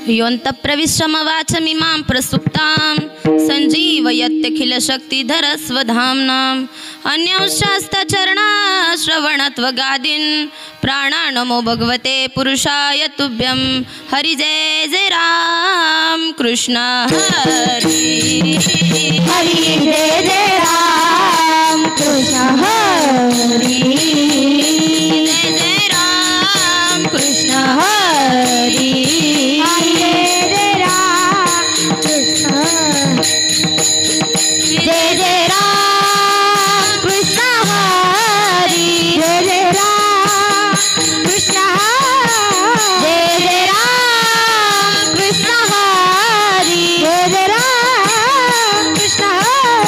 योऽन्तःप्रविश्यमवाचमिमां प्रसुप्तां सञ्जीवयत्यखिलशक्तिधरस्वधाम्नाम् अन्यांशास्तचरणा श्रवणत्वगादीन् प्राणा नमो भगवते पुरुषाय तुभ्यं। हरि जय जय राम कृष्ण हरि हरि जय जय राम कृष्ण हरि जय जय राम कृष्ण हरि हरि जय राम कृष्ण जय जय राम कृष्ण हरि जय जय राम कृष्ण जय जय राम कृष्ण हरि जय जय राम कृष्ण हरि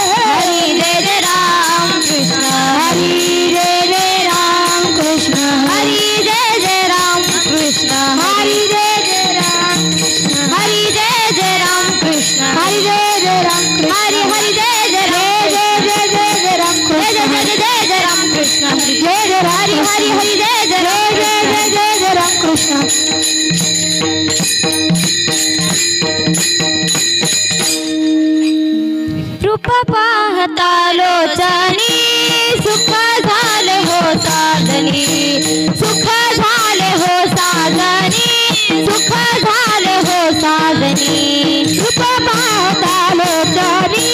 जय जय राम कृष्ण हरि जय जय राम कृष्ण हरि जय जय राम कृष्ण हरि जय जय राम हरि जय जय राम कृष्ण हरि जय जय राम हरि हरि जय जय राम जय जय जय राम कृष्ण जय जय जय राम कृष्ण जय जय हरि हरि जय जय राम कृष्ण। रूप पाहता लोचनी सुख झाले हो साधनी सुख झाले हो साधनी सुख झाले हो साधनी रूप पाहता लोचनी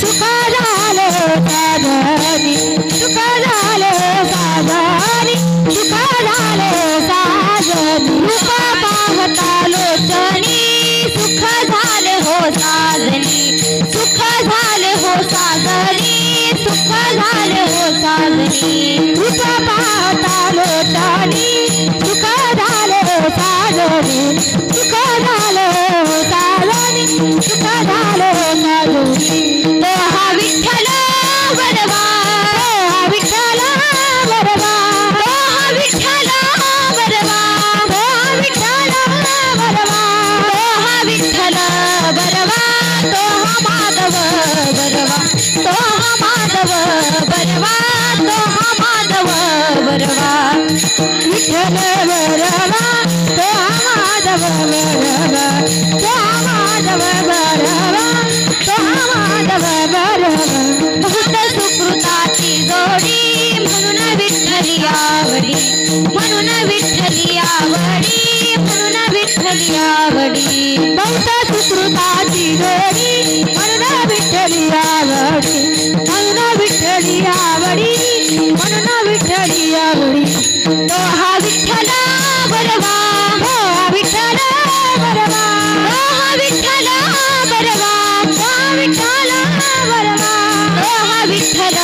सुख झाले हो साधनी सुख झाले हो साधनी सुख झाले हो साधनी रूप पाहता लोचनी सुख झाले हो साधनी सुख झाले हो साधनी सुख झाले हो साधनी रूप पाहता लोचनी सुख झाले हो साधनी सुख झाले हो साधनी सुख झाले हो साधनी तो हा विठ्ठल बरवा हा विठ्ठल बरवा तो हा विठ्ठल बरवा तो हा विठ्ठल बरवा तो हा विठ्ठल बरवा तो हा माधव बरवा तो हा माधव बरवा तो हा माधव बरवा विठ्ठल बरवा तो हा माधव बरवा तो हा माधव बरवा तो हा माधव बरवा बहुत सुकृताची जोडी म्हणून विठ्ठली आवडी म्हणून विठ्ठली आवडी म्हणून विठ्ठली आवडी बहुत सुकृताची जोडी म्हणून विठ्ठली आवडी म्हणून विठ्ठली आवडी म्हणून विठ्ठली आवडी तो हा विठ्ठल बरवा हो हा विठ्ठल बरवा हो हा विठ्ठल बरवा हो हा विठ्ठल बरवा तो हा विठ्ठल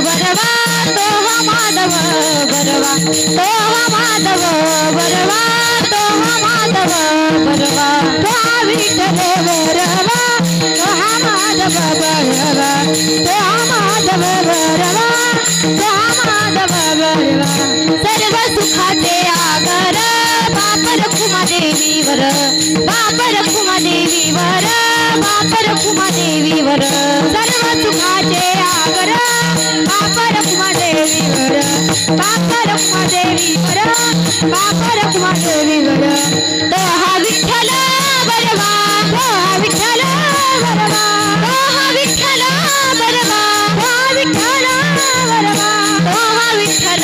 बरवा तो हा माधव बरवा तो हा माधव बरवा तो हा माधव बरवा तो हा विठ्ठल बरवा तो हा माधव बरवा तो हा माधव बरवा तो हा माधव बरवा सर्व सुखाचे आगर बाप रखुमा देवीवर बाप रखुमा देवीवर बाप रखुमा देवीवर सर्व सुखाचे आगर बाप रखुमा देवीवर बाप रखुमा देवीवर बाप रखुमा देवीवर तो हा विठ्ठल बरवा हो हा विठ्ठल बरवा हो हा विठ्ठल बरवा हो हा विठ्ठल बरवा तो हा विठ्ठल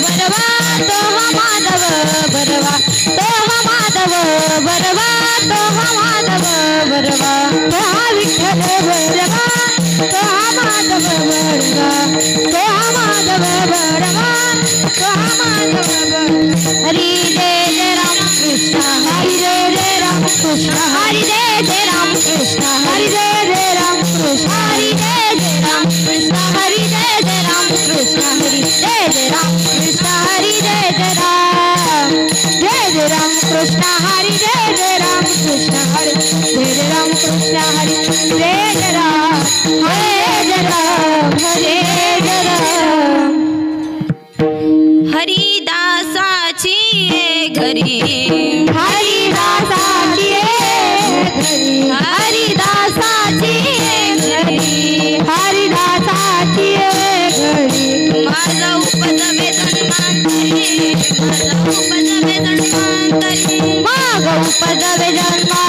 बरवा तो हा माधव बरवा तो हा माधव बरवा तो हा माधव बरवा तो हा विठ्ठल बरवा तो हा माधव बरवा तो हा माधव बरवा तो हा माधव हरि जय जय राम कृष्ण हरि जय जय राम कृष्ण हरि जय जय राम कृष्ण हरि जय जय राम कृष्ण हरि जय जय राम कृष्ण हरि जय जय राम कृष्ण हरि जय जय राम कृष्ण हरि जय जय राम कृष्ण हरि जय जय राम कृष्ण हरि जय जय राम कृष्ण हरि जय जय राम हरे जय राम हरे जय राम हरिदासाची ये घरी हरिदासाची ये घरी हरिदासाची ये घरी हरिदासाची ये घरी माझा उपजवे जन्मांतरी माझा उपजवे जन्मांतरी माग उपजवे जन्मा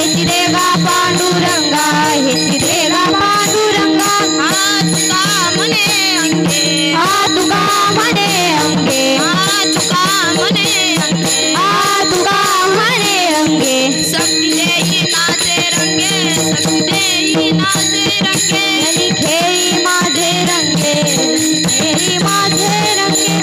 हेची देगा पांडुरंगा हेची देगा पांडुरंगा तुका म्हणे अंगे तुका म्हणे अंगे तुका म्हणे अंगे तुका म्हणे अंगे शक्ती देई नाचे रंगे शक्ती देई नाचे रंगे जनी खेळी माझे रंगे खेळी माझे रंगे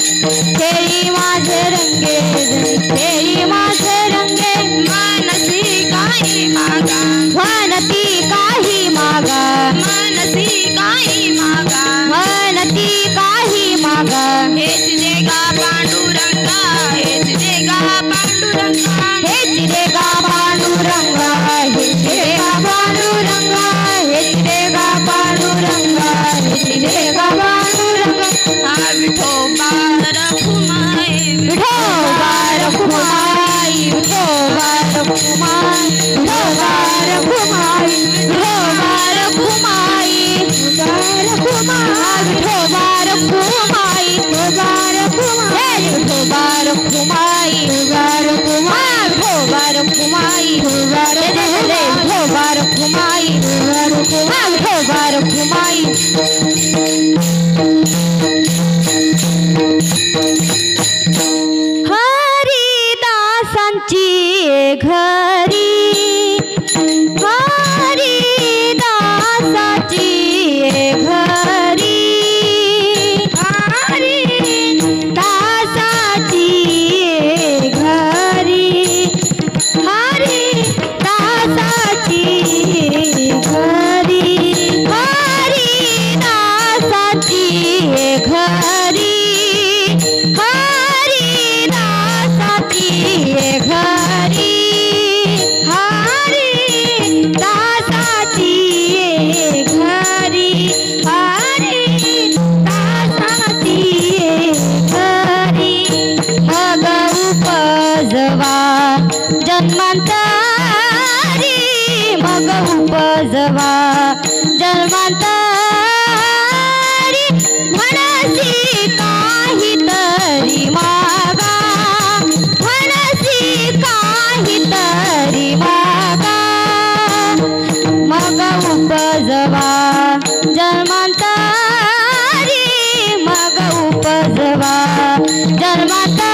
खेळी माझे रंगे जनी खेळी माझे रंगे मनसी काही मागा म्हणती काही मागा मनसी काही मागा म्हणती काही मागा हेच देगा पांडुरंगा हेच देगा पांडुरंगा हेची देगा पांडुरंगा हेची देगा पांडुरंगा हेची देगा पांडुरंगा हेची देगा पांडुरंगा विठोबा रखुमाई विठोबा रखुमाई विठोबा रखुमाई विठोबा रखुमाई विठोबा रखुमाई विठोबा रखुमाई विठोबा रखुमाई विठोबा रखुमाई विठोबा रखुमाई विठोबा रखुमाई विठोबा रखुमाई हरिदासांची घरी हरिदासाची घरी हरिदासाची घरी हरिदासाची घरी हरिदासाची घरी हरिदासाची घरी हरिदासाची घरी हरिदासाची घरी मग उपजवा जन्मांतरी मग उपजवा जन्मांतरी म्हणसी काहीतरी मागा म्हणसी काहीतरी मागा मग उपजवा जन्मांतरी मग उपजवा जन्मांतरी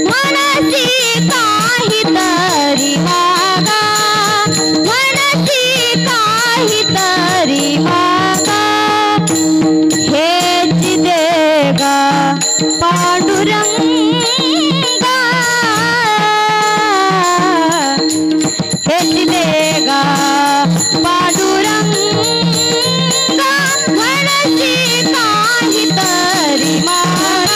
म्हणसी काहीतरी मागा म्हणसी काहीतरी मागा हेच देगा पांडुरंगा हेच देगा पांडुरंगा म्हणसी काहीतरी मागा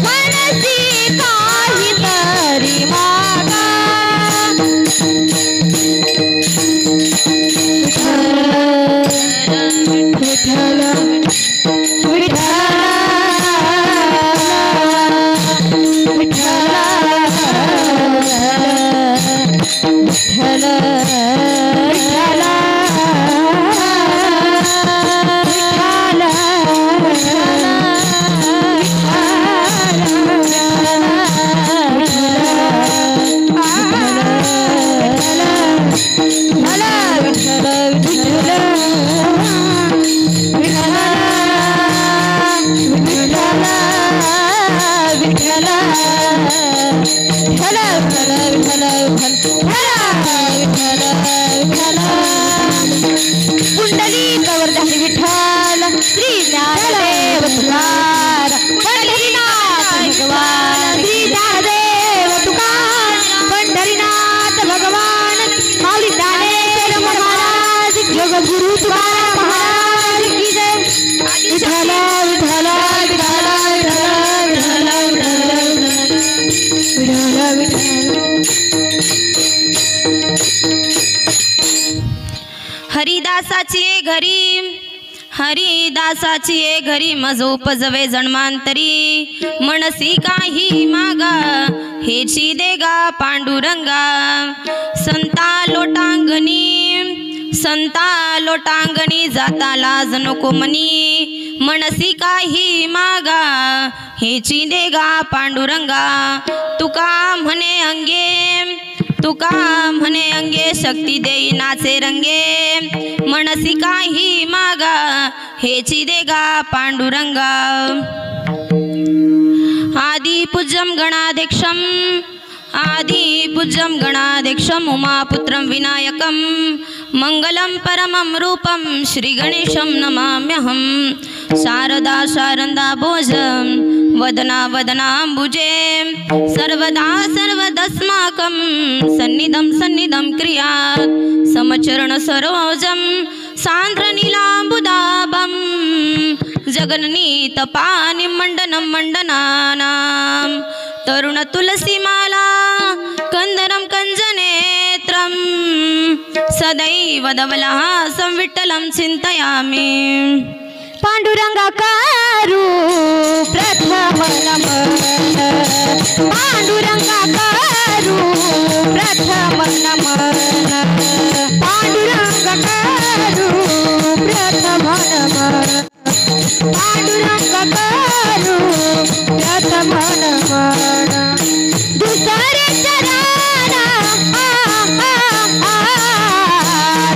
म्हणसी काहीतरी मागा विठ्ठल विठ्ठल विठ्ठल कुंडली कवर्धन विठ्ठल श्री ज्ञानदेव तुकार पंढरीनाथ भगवान श्री ज्ञानदेव तुकार पंढरीनाथ भगवान माऊली ज्ञानेश्वर महाराज योगगुरु तुकाराम महाराज की जय विठ्ठल विठ्ठल विठ्ठल विठ्ठल विठ्ठल हरिदासाची घरी हरिदासाची घरी मज उपजवे जन्मांतरी मनसी काही मागा हेची देगा पांडुरंगा संता लोटांगणी जाता लाज नको मनी मनसी काही मागा हेची देगा पांडुरंगा तुका म्हणे अंगे तुका म्हणे अंगे शक्ती देई नाचे रंगे मनसी काही मागा हेची देगा पांडुरंगा आदि पूज्यम गणाध्यक्षम उमापुत्रम विनायकम मंगलम परमं रूपम श्री गणेशम नमाम्यहम शारदा शारदा भोजम वदना वदनाम्बुजे सर्वदा सर्वदस्माकं सन्निधं क्रियात् समचरण सरोजम सांद्र नीलाम्बुदाभं जगन्नीत पानि मंडनं मंडनानां तरुण तुलसीमाला कंदरं कंजनेत्रं सदैव धवलहासं विठ्ठलं चिंतयामि पांडुरंगाकारू प्रथम नमन पांडुरंगाकारू प्रथम नमन पांडुरंगाकारू प्रथम नमन पांडुरंगाकारू प्रथम नमन दुसरे चराना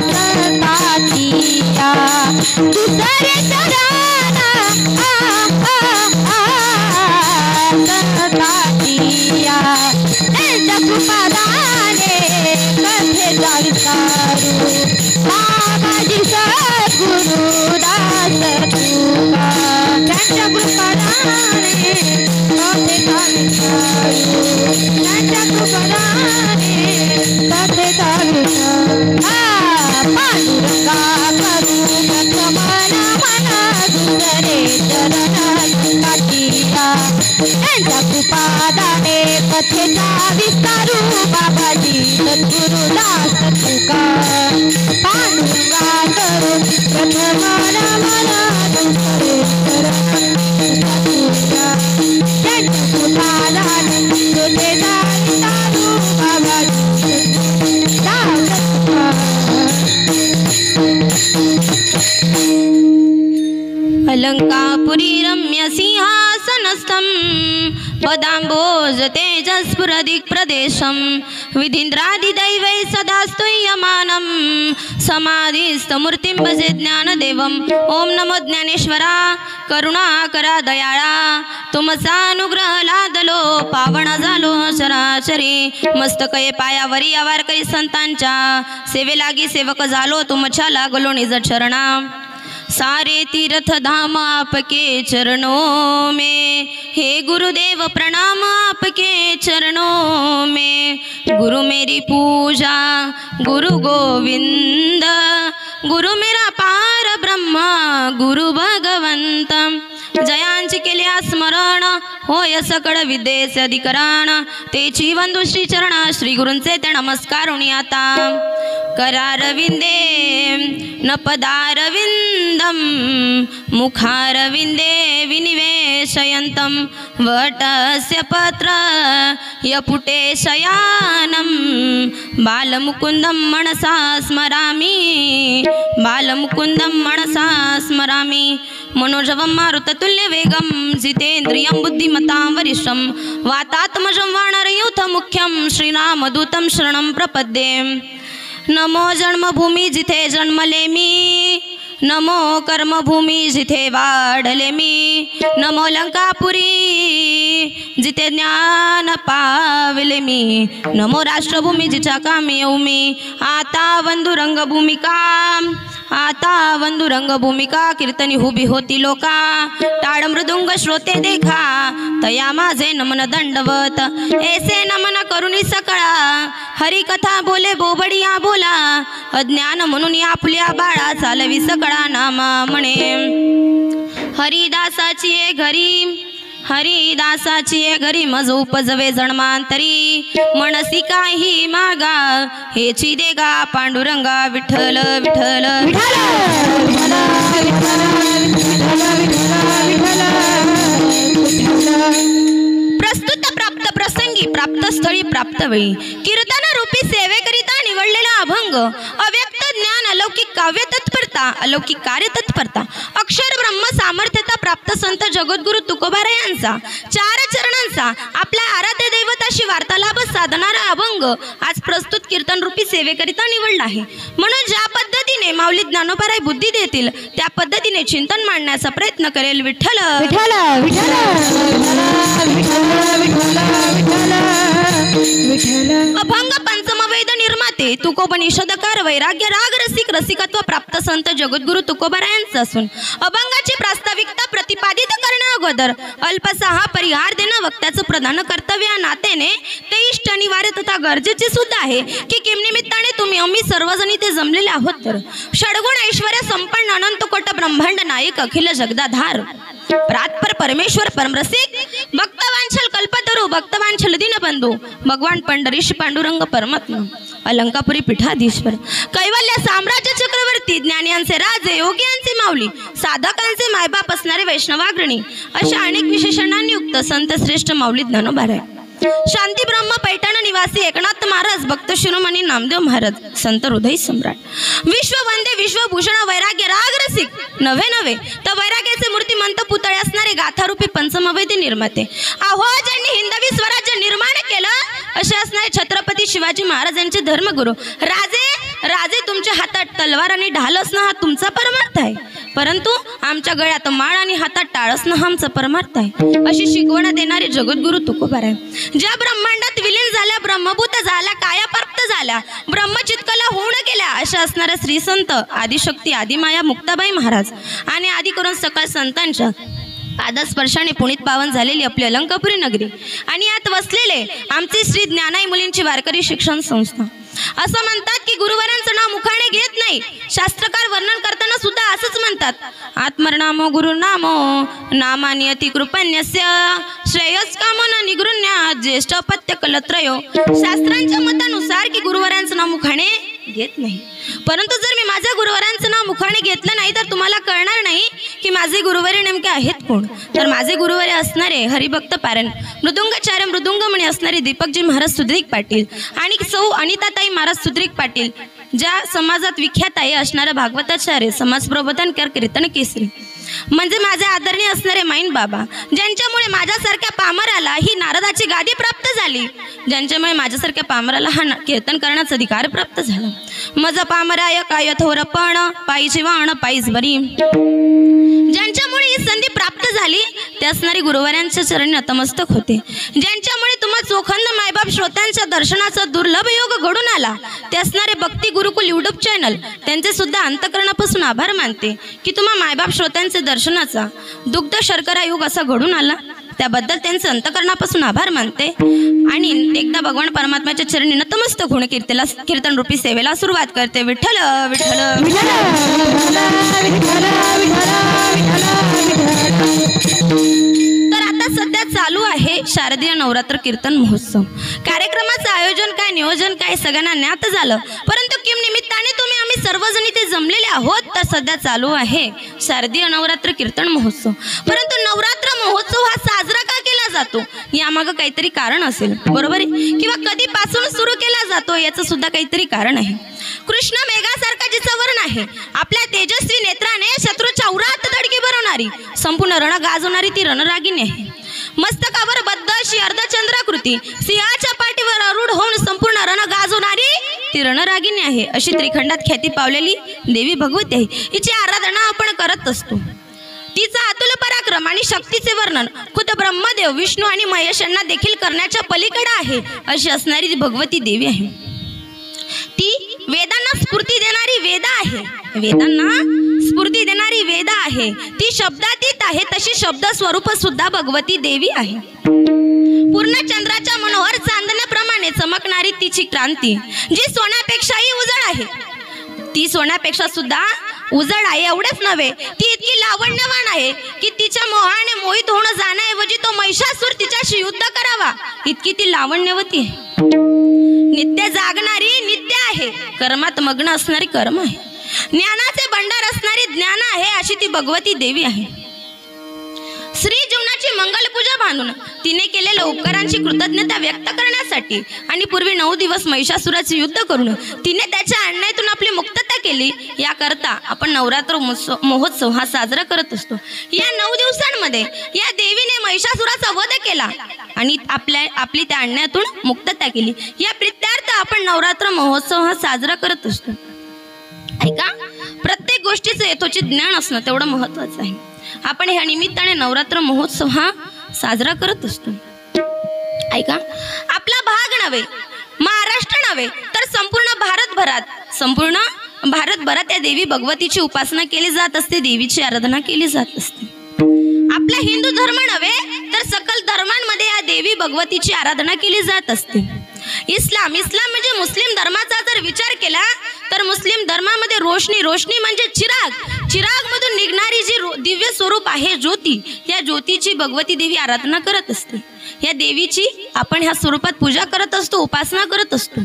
सतातिया दुसरे चराना सतातिया जगपादाने कथे जाविसारू बाबाजी सद्गुरु दास तुका जगपादाने कथे जाविसारू जगपादाने कथे जाविसारू पांडुरंगा करू प्रथम नमन दुसरे चरण काटिया त्यांच्या कृपादाने कथेचा विस्तारू बाबाजी सद्गुरु दास तुका पांडुरंगा करू प्रथम नमन दुसरे चरण काटिया त्यांच्या कृपादाने कथेचा विस्तारू बाबाजी दास तुका अलंकापुरी रम्य सिंहासनस्थं पदाम्बोज तेजस्फुरदिक् प्रदेशं विधीन्द्रादिदैवै सदा स्तूयमानं समाधिस्थमूर्तिं भजे ज्ञानदेवम् ओम नमो ज्ञानेश्वरा करुणाकरा दयाळा तुमचा अनुग्रह लादलो पावन झालो चराचरी मस्तकये पायावरी वारकरी संतांच्या सेवेलागी सेवक झालो तुमच्या लागलो निज चरणा सारे तीर्थ धाम आपके चरणों में हे गुरुदेव प्रणाम आपके चरणों में गुरु मेरी पूजा गुरु गोविंद गुरु मेरा पार ब्रह्मा गुरु भगवंत जयांची केल्या स्मरण होय सकळ विद्येचे अधिकरण तेची वंदू श्री चरणा श्री गुरूंचे ते नमस्कारुणी आता करारविंदे न पदारविंदम मुखारविंदे विनिवेशयन्तं वटस्य पत्र यपुटे शयानं बालमुकुन्दं मनसा स्मरामि बालमुकुन्दं मनसा स्मरामि मनोजवं मारुततुल्यवेगं जितेन्द्रियं बुद्धिमतां वरिष्ठं वातात्मजं वानरयूथमुख्यं श्रीरामदूतं शरणं प्रपद्ये नमो जन्मभूमी जिथे जन्मले मी नमो कर्मभूमी जिथे वाढले मी नमो लंकापुरी जिथे ज्ञान पावले मी नमो राष्ट्रभूमी जिच्या कामी येऊ मी आता वंदू रंगभूमिका कीर्तनी हुबी होती लोका टाळ मृदुंग श्रोते देखा तया माझे नमन दंडवत ऐसे नमन करुणी सकळा हरिकथा बोले बोबडिया बोला अज्ञान म्हणून आपल्या बाळा चालवी सकळा नामा म्हणे हरिदासाची घरी मज उपजवे जन्मांतरी मनसी काही मागा हेची देगा पांडुरंगा विठ्ठल विठ्ठल प्रस्तुत प्राप्त प्रसंगी प्राप्त स्थळी प्राप्त वेळी कीर्तन रूपी सेवेकरिता निवडलेला अभंग अव्यक्त ज्ञान अलौकिक काव्य तत्परता, अलौकिक कार्य तत्परता, अक्षर ब्रह्म सामर्थ्यता प्राप्त संत जगद्गुरु तुकोबारा यांचा 4 चरणांचा आपल्या आराध्य दैवताशी वार्तालाभ साधणारा अभंग आज प्रस्तुत कीर्तन रूपी सेवेकरिता निवडला आहे. म्हणून ज्या पद्धतीने माऊली ज्ञानोबाराय बुद्धी देतील त्या पद्धतीने चिंतन मांडण्याचा प्रयत्न करेल. विठ्ठल विठ्ठल विठ्ठल अभंग पंचमवेद निर्माते तुकोपनिषदकार वैराग्य राग रसिक रसिकत्व प्राप्त संत जगद्गुरु तुकोबारा यांचा असून अभंगाची प्रास्ताविकता प्रतिपादित करण्या अगोदर अल्पसा हा परिहार देणं वक्त्याचं प्रधान कर्तव्य या नात्याने ते इष्ट अनिवार्य तथा गरजेचे सुद्धा आहे की किम निमित्ताने तुम्ही आम्ही सर्वजणी ते जमलेले आहोत. तर षडगुण ऐश्वर्य संपन्न अनंत कोट ब्रह्मांड नायक अखिल जगदाधार प्रातपर परमेश्वर परमरसिक भक्तवांछल कल्पतरू भक्तवांछल दीनबंधू भगवान पंढरीश पांडुरंग परमात्मा अलंकापुरी पीठाधीश्वर कैवल्य साम्राज्य चक्रवर्ती ज्ञानियांचे राजे योगियांचे माऊली साधकांचे मायबाप असणारे वैष्णवाग्रणी अशा अनेक विशेषणांनी युक्त संत श्रेष्ठ माऊली ज्ञानोबाराय शांती ब्रह्म पैठण निवासी एकनाथ महाराज भक्त शिरोमणी नामदेव महाराज संत हृदय सम्राट विश्ववंदे विश्वभूषण वैराग्य राग रसिक नव्हे तर वैराग्याचे मूर्तिमंत पुतळे असणारे गाथारूपी पंचमवेद निर्माते अहो ज्यांनी हिंदवी स्वराज्य निर्माण केलं असे असणारे छत्रपती शिवाजी महाराजांचे धर्मगुरू राजे तुमच्या हातात तलवार आणि ढाल असणं हा तुमचा परमार्थ आहे, परंतु आमच्या गळ्यात माळ आणि हातात टाळ असणं हा आमचा परमार्थ आहे अशी शिकवण देणारे जगद्गुरु तुकोबाराय. ज्या ब्रह्मांडात विलीन झाल्या ब्रह्मभूत झाल्या काया प्राप्त झाल्या ब्रह्मचित्कला होऊन गेल्या अशा असणाऱ्या श्री संत आदिशक्ती आदिमाया मुक्ताबाई महाराज आणि आदी करून सकळ संतांच्या पादस्पर्शाने पुनीत पावन झालेली आपली अलंकापुरी नगरी आणि यात वसलेले आमचे श्री ज्ञानाई मुलींची वारकरी शिक्षण संस्था. असं म्हणतात की गुरुवरांचं नाव मुखाने घेत नाही. शास्त्रकार वर्णन करताना सुद्धा असंच म्हणतात, आत्मरनामो गुरुनामो नामानि अति कृपण्यस्य श्रेयस्कामन निगृण्य ज्येष्ठ अपत्य कलत्रयो. शास्त्रांच्या मतानुसार की गुरुवरांचं नाव मुखाने घेत नाही, परंतु जर मी माझ्या गुरुवरांचं नाव मुखाने घेतलं नाही तर तुम्हाला कळणार नाही की माझे गुरुवारी नेमके आहेत कोण. तर माझे गुरुवारी असणारे हरिभक्त पारण मृदुंगाचार्य मृदुंगमणी असणारे दीपकजी महाराज सुद्रिक पाटील आणि सौ अनिताताई महाराज सुद्रिक पाटील ज्या समाजात विख्यात आहे असणारे भागवताचार्य समाज प्रबोधनकर कीर्तन केसरी म्हणजे माझे आदरणीय असणारे माईन बाबा ज्यांच्यामुळे माझ्यासारख्या पामराला ही नारदाची गादी प्राप्त झाली, ज्यांच्यामुळे माझ्यासारख्या पामराला हा कीर्तन करण्याचा अधिकार प्राप्त झाला. मज पामराय काय थोरपण पायी जीवाण पायीच बरी ज्यांच्यामुळे ही संधी प्राप्त झाली ते असणारे गुरुवारांच्या चरणी नतमस्तक होते. ज्यांच्यामुळे तुम्हा चोखंद मायबाप श्रोत्यांच्या दर्शनाचा दुर्लभ योग घडून आला ते असणारे भक्ती गुरुकुल यूट्यूब चॅनल त्यांचे सुद्धा अंतकरणापासून आभार मानते की तुम्हा मायबाप श्रोत्यांचे दर्शनाचा दुग्ध शर्करा योग असा घडून आला, त्याबद्दल त्यांचे अंतकरणापासून आभार मानते आणि एकदा भगवान परमात्म्याच्या चरणी नतमस्तक होऊन कीर्तन रूपी सेवेला सुरुवात करते. विठ्ठल विठ्ठल तर आता सध्या चालू आहे शारदीय नवरात्र कीर्तन महोत्सव. कार्यक्रमाचं आयोजन काय नियोजन काय सगळ्यांना ज्ञात झालं, परंतु किम निमित्ताने तुम्ही आम्ही सर्वजणी ते जमलेले आहोत. तर सध्या चालू आहे शारदीय नवरात्र कीर्तन महोत्सव. परंतु नवरात्र महोत्सव हा साजरा का केला जातो यामागं काहीतरी कारण असेल, बरोबर आहे, किंवा कधीपासून सुरू केला जातो याचं सुद्धा काहीतरी कारण आहे. कृष्ण मेघासारखा जिचं वर्ण आहे, आपल्या तेजस्वी नेत्राने शत्रूच्या उरात धडकी भरवणारी संपूर्ण रण गाजवणारी ती रणरागिणी आहे. मस्तकावर बद्ध अशी अर्धचंद्राकृती सिंहाच्या पाठीवर आरूढ होऊन संपूर्ण रण गाजवणारी ती रणरागिणी आहे. अशी त्रिखंडात ख्याती पावलेली देवी भगवती आहे. हिची आराधना आपण करत असतो. तिचा अतुल पराक्रम आणि शक्तीचे वर्णन खुद ब्रह्मदेव विष्णू आणि महेश यांना देखील करण्याच्या पलीकडे आहे अशी असणारी ती भगवती देवी आहे. ती वेदांना स्फूर्ती देणारी वेदा आहे. वेदांना स्फूर्ती देणारी वेदा आहे. ती शब्दातीत आहे, तशी शब्द स्वरूप सुद्धा भगवती देवी आहे. पूर्ण चंद्राच्या मनोहर चांदण्याप्रमाणे चमकणारी तिची क्रांती जी सोन्यापेक्षाही उजळ आहे. ती सोन्यापेक्षा सुद्धा उजळ आहे. एवढेच नव्हे, ती इतकी लावण्यवान आहे की तिच्या मोहाने मोहित होणं जाण्याऐवजी तो महिषासूर तिच्याशी युद्ध करावा इतकी ती लावण्यवती आहे. नित्य जागणारी नित्य आहे. कर्मात मग्न असणारी कर्म आहे. ज्ञानाचे भंडार असणारी ज्ञान आहे अशी ती भगवती देवी आहे. श्री जीवनाची मंगलपूजा बांधून तिने केलेल्या उपकारांची कृतज्ञता व्यक्त करण्यासाठी आणि पूर्वी 9 दिवस महिषासुराचे युद्ध करून तिने त्याच्या अन्यायातून आपली मुक्तता केली याकरता आपण नवरात्र महोत्सव हा साजरा करत असतो। या 9 दिवसांमध्ये या देवीने महिषासुराचा वध केला आणि आपली त्या अन्यायातून मुक्तता केली। या प्रित्यार्थ आपण नवरात्र महोत्सव हा साजरा करत असतो। ऐका, प्रत्येक गोष्टीचं यथोचित ज्ञान असणं तेवढं महत्त्वाचं आहे। आपण ह्या निमित्ताने नवरात्र महोत्सव हा साजरा करत असतो। ऐका, आपला भाग नव्हे, महाराष्ट्र नव्हे, तर संपूर्ण भारतभरात या देवी भगवतीची उपासना केली जात असते, देवीची आराधना केली जात असते। आपला हिंदू धर्म नव्हे, तर सकल धर्मांमध्ये या देवी भगवतीची आराधना केली जात असते। इस्लाम म्हणजे मुस्लिम धर्माचा जर विचार केला तर मुस्लिम धर्मामध्ये रोशनी म्हणजे चिराग मधून निघणारी जी दिव्य स्वरूप आहे ज्योती, या ज्योतीची भगवती देवी आराधना करत असते। या देवीची आपण ह्या स्वरूपात पूजा करत असतो, उपासना करत असतो।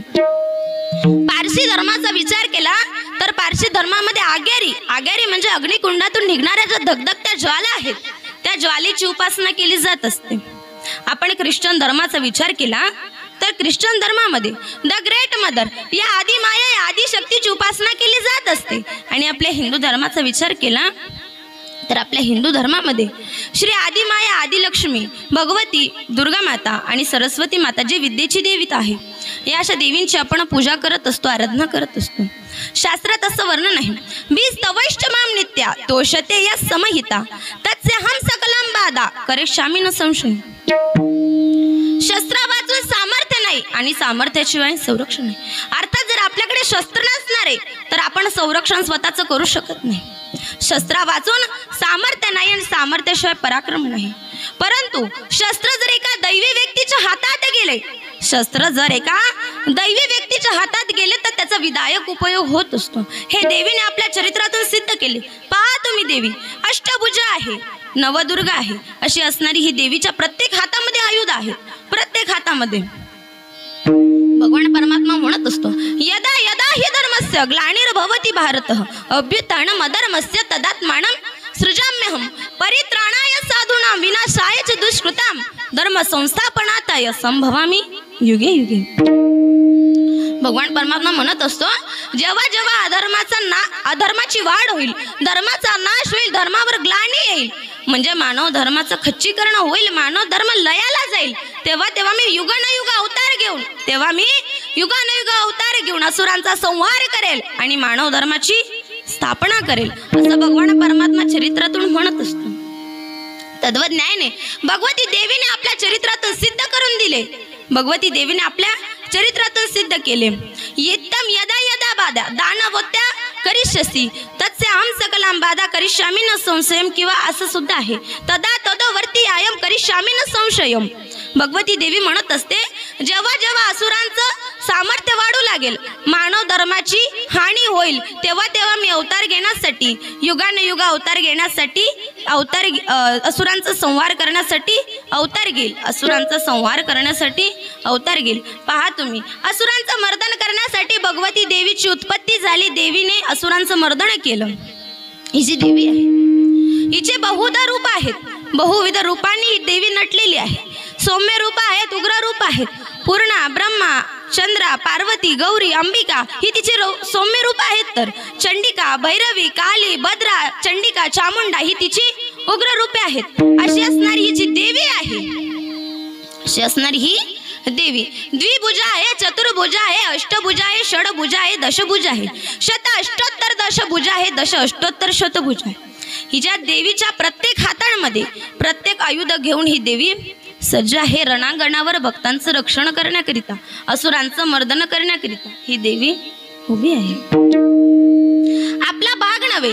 पारसी धर्माचा विचार केला तर पारसी धर्मामध्ये आग्यारी म्हणजे अग्निकुंडातून निघणाऱ्या ज्या धगधगत्या ज्वाला आहेत त्या ज्वालेची उपासना केली जात असते। आपण ख्रिश्चन धर्माचा विचार केला तर ख्रिश्चन धर्मामध्ये द ग्रेट मदर या आदिमाया या आदिशक्तीची उपासना केली जात असते। आणि आपल्या हिंदू धर्माचा विचार केला तर आपल्या हिंदू धर्मामध्ये श्री आदिमाया आदिलक्ष्मी भगवती दुर्गा माता आणि सरस्वती माता जी विद्येची देवता आहे, या अशा देवींची आपण पूजा करत असतो, आराधना करत असतो। शास्त्रात असं वर्णन आहे, बीस्तवैष्टमाम नित्या तोषते या समहिता तत्से हम सकलम बाधा करिष्यामि न संशय। शस्त्र वाचून सामर्थ्य नाही आणि सामर्थ्याशिवाय संरक्षण नाही। अर्थात जर आपल्याकडे शस्त्र नसणारे तर आपण संरक्षण स्वतःचं करू शकत नाही। शस्त्र वाचून सामर्थ्य नाही आणि सामर्थ्याशिवाय पराक्रम नाही। परंतु शस्त्र जर एका दैवी व्यक्तीच्या हातात गेले तर त्याचा विधायक उपयोग होत असतो। हे देवीने आपल्या चरित्रातून सिद्ध केले। पहा तुम्ही, देवी अष्टभुजा आहे, नवदुर्गा आहे, अशी असणारी ही देवीच्या प्रत्येक हातामध्ये आयुध आहे। प्रत्येक हातामध्ये भगवान परमात्मा म्हणत असतो, यदा यदा हि धर्मस्य ग्लानिर्भवति भारतः अभ्युत्थानमधर्मस्य तदात्मानं सृजाम्यहं परित्राणाय साधूनां विनाशाय च दुष्कृतां धर्म संस्थापनार्थाय संभवामि युगे युगे। भगवान परमात्मा म्हणत असतो, जेव्हा जेव्हा अधर्माची वाढ होईल, धर्माचा नाश होईल, धर्मावर ग्लानी येईल, म्हणजे मानव धर्माचं खच्चीकरण होईल, मानव धर्म लयाला जाईल, तेव्हा मी युगानुयुग अवतार घेऊन असुरांचा संहार करेल आणि मानव धर्माची स्थापना करेल, असं भगवान परमात्मा चरित्रातून म्हणत असतो। तद्वज्ञाने भगवती देवीने आपल्या चरित्रातून सिद्ध करून दिले, भगवती देवीने आपल्या चरित्रातून सिद्ध केले। येत्तम यदा यदा बाधा दानवत्या करिष्यसि तत्से अहम सकलाम बाधा करिष्यामि न संशयम, किंवा असं सुद्धा आहे, तदा तदवर्ती आयम करिष्यामि न संशयम। भगवती देवी म्हणत असते, जेव्हा जेव्हा असुरांचं सामर्थ्य वाढू लागेल, मानव धर्माची हानी होईल, तेव्हा मी अवतार घेण्यासाठी, युगानुयुग अवतार घेण्यासाठी, असुरांचा संहार करण्यासाठी अवतार घेईल, असुरांचा संहार करण्यासाठी अवतार घेईल। पहा तुम्ही, असुरांचं मर्दन करण्यासाठी भगवती देवीची उत्पत्ती झाली, देवीने असुरांचं मर्दन केलं। ही जी देवी आहे हिचे बहुधा रूप आहेत, बहुविध रूपांनी ही देवी नटलेली आहे। सौम्य रूप आहेत, उग्र रूप आहेत, पूर्णा, ब्रह्मा, चंद्रा, पार्वती, गौरी, अंबिका ही तिची सौम्य रूप आहेत, तर चंडिका, भैरवी, काली, भद्रा, चंडिका, चामुंडा ही तिची उग्र रूपे आहेत। अशी असणारी ही जी देवी आहे, अशी असणारी ही देवी द्विभुजा आहे, चतुर्भुजा आहे, अष्टभुजा आहे, षडभुजा आहे, दशभुजा आहे, अष्टोत्तर दशभुजा आहे, अष्टोत्तर शतभुजा आहे। हिच्या देवीच्या प्रत्येक हातांमध्ये प्रत्येक आयुध घेऊन ही देवी सज्ज आहे, रणांगणावर भक्तांचं रक्षण करण्याकरिता, असुरांचं मर्दन करण्याकरिता ही देवी उभी आहे। आपला भाग नव्हे,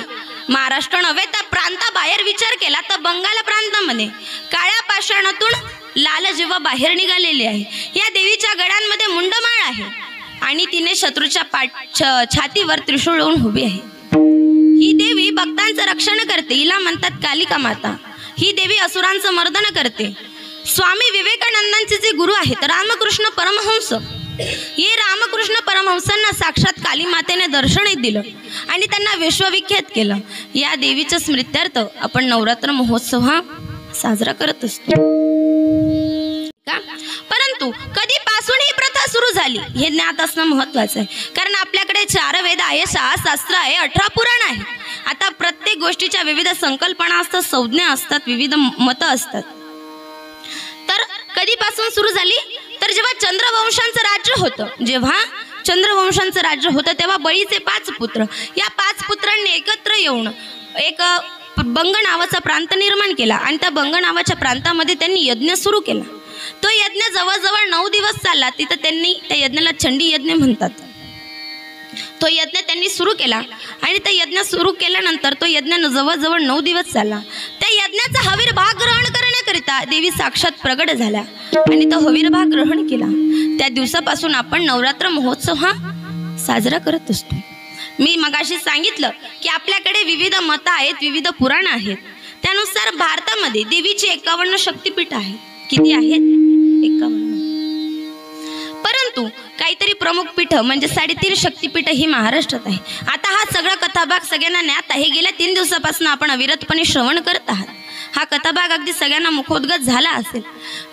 महाराष्ट्र नव्हे, तर प्रांताबाहेर विचार केला तर बंगाल प्रांतामध्ये काळ्या पाषाणातून लाल जेव्हा बाहेर निघालेली आहे, या देवीच्या गळ्यांमध्ये मुंडमाळ आहे आणि तिने शत्रूच्या छातीवर त्रिशूळ लावून उभी आहे। ही देवी भक्तांचं रक्षण करते, हिला म्हणतात कालिका माता। ही देवी असुरांचं मर्दन करते। स्वामी विवेकानंदांचे जे गुरु आहेत रामकृष्ण परमहंस, हे रामकृष्ण परमहंसांना साक्षात काली मातेने दर्शन दिलं आणि त्यांना विश्वविख्यात केलं। या देवीच्या स्मृत्यर्थ आपण नवरात्र महोत्सव हा साजरा करत असतो। परंतु कधीपासून ही प्रथा सुरू झाली हे ज्ञात असणं महत्त्वाचं आहे. कारण आपल्याकडे 4 वेद आहे, 6 शास्त्र आहे, 18 पुराण आहे. आता प्रत्येक गोष्टीच्या विविध संकल्पना असतात, संज्ञा असतात, विविध मतं असतात. तर कधीपासून सुरू झाली तर जेव्हा चंद्रवंशांचं राज्य होतं, जेव्हा चंद्रवंशांचं राज्य होतं तेव्हा बळीचे 5 पुत्र, या 5 पुत्रांनी एकत्र येऊन एक बंग नावाचा प्रांत निर्माण केला आणि त्या बंग नावाच्या प्रांतामध्ये त्यांनी यज्ञ सुरू केला. तो यज्ञ जवळजवळ 9 दिवस चालला. तिथं त्यांनी त्या यज्ञाला चंडी यज्ञ म्हणतात. तो यज्ञ त्यांनी सुरू केला आणि त्या यज्ञ सुरू केल्यानंतर तो यज्ञ जवळजवळ 9 दिवस चालला. त्या यज्ञाचा हवीरभाग ग्रहण करण्याकरिता देवी साक्षात प्रगट झाल्या आणि तो हवीरभाग ग्रहण केला. त्या दिवसापासून आपण नवरात्र महोत्सव हा साजरा करत असतो. मी मगाशी सांगितलं की आपल्याकडे विविध मतं आहेत, विविध पुराण आहेत. त्यानुसार भारतामध्ये देवीची 51 शक्तिपीठ आहेत. किती आहेत? 51. परंतु काहीतरी प्रमुख पीठ म्हणजे 3.5 शक्तिपीठ ही महाराष्ट्रात आहे. आता हा सगळा कथाभाग सगळ्यांना ज्ञात आहे. गेल्या 3 दिवसापासून आपण अविरतपणे श्रवण करत आहात. हा कथाभाग अगदी सगळ्यांना मुखोद्गत झाला असेल.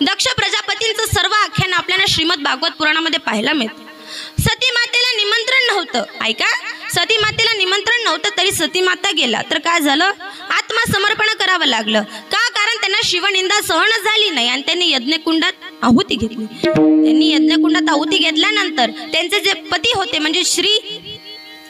दक्ष प्रजापतींचं सर्व आख्यान आपल्याला श्रीमद भागवत पुराणामध्ये पाहायला मिळतं. सती मातेला निमंत्रण नव्हतं. ऐका, सती मातेला निमंत्रण नव्हतं तरी सती माता गेला. तर काय झालं? आत्मसमर्पण करावं लागलं. का? कारण त्यांना शिवनिंदा सहन झाली नाही आणि त्यांनी यज्ञकुंडात आहुती घेतली. त्यांनी यज्ञकुंडात आहुती घेतल्यानंतर त्यांचे जे पती होते म्हणजे श्री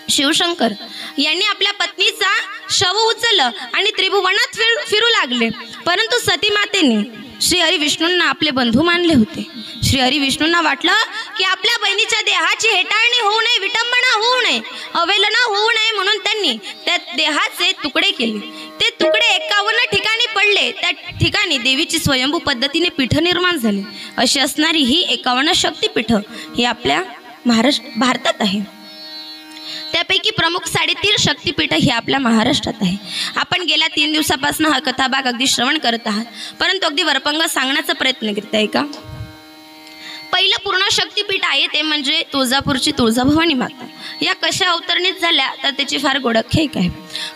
शिवशंकर यांनी आपल्या पत्नीचा शव उचललं आणि त्रिभुवनात फिरू लागले. परंतु सती मातेने श्री हरिविष्णूंना आपले बंधू मानले होते. श्री हरिविष्णूंना वाटलं की आपल्या बहिणीच्या देहाची हेटाळणी होऊ नये, विटंबना होऊ नये, अवहेलना होऊ नये म्हणून त्यांनी त्या देहाचे तुकडे केले. ते तुकडे 51 ठिकाणी पडले. त्या ठिकाणी देवीची स्वयंभू पद्धतीने पीठ निर्माण झाली. अशी असणारी ही 51 शक्तिपीठ ही आपल्या भारतात आहे. त्यापैकी प्रमुख 3.5 शक्तिपीठ ही आपल्या महाराष्ट्रात आहे. आपण गेल्या 3 दिवसापासून हा कथाभाग अगदी श्रवण करत आहात. परंतु अगदी वरपंग सांगण्याचा प्रयत्न करत आहे का? पहिलं पूर्ण शक्तिपीठ आहे ते म्हणजे तुळजापूरची तुळजाभवानी माता. या कशा अवतरणीत झाल्या तर त्याची फार गोडख्या एक आहे.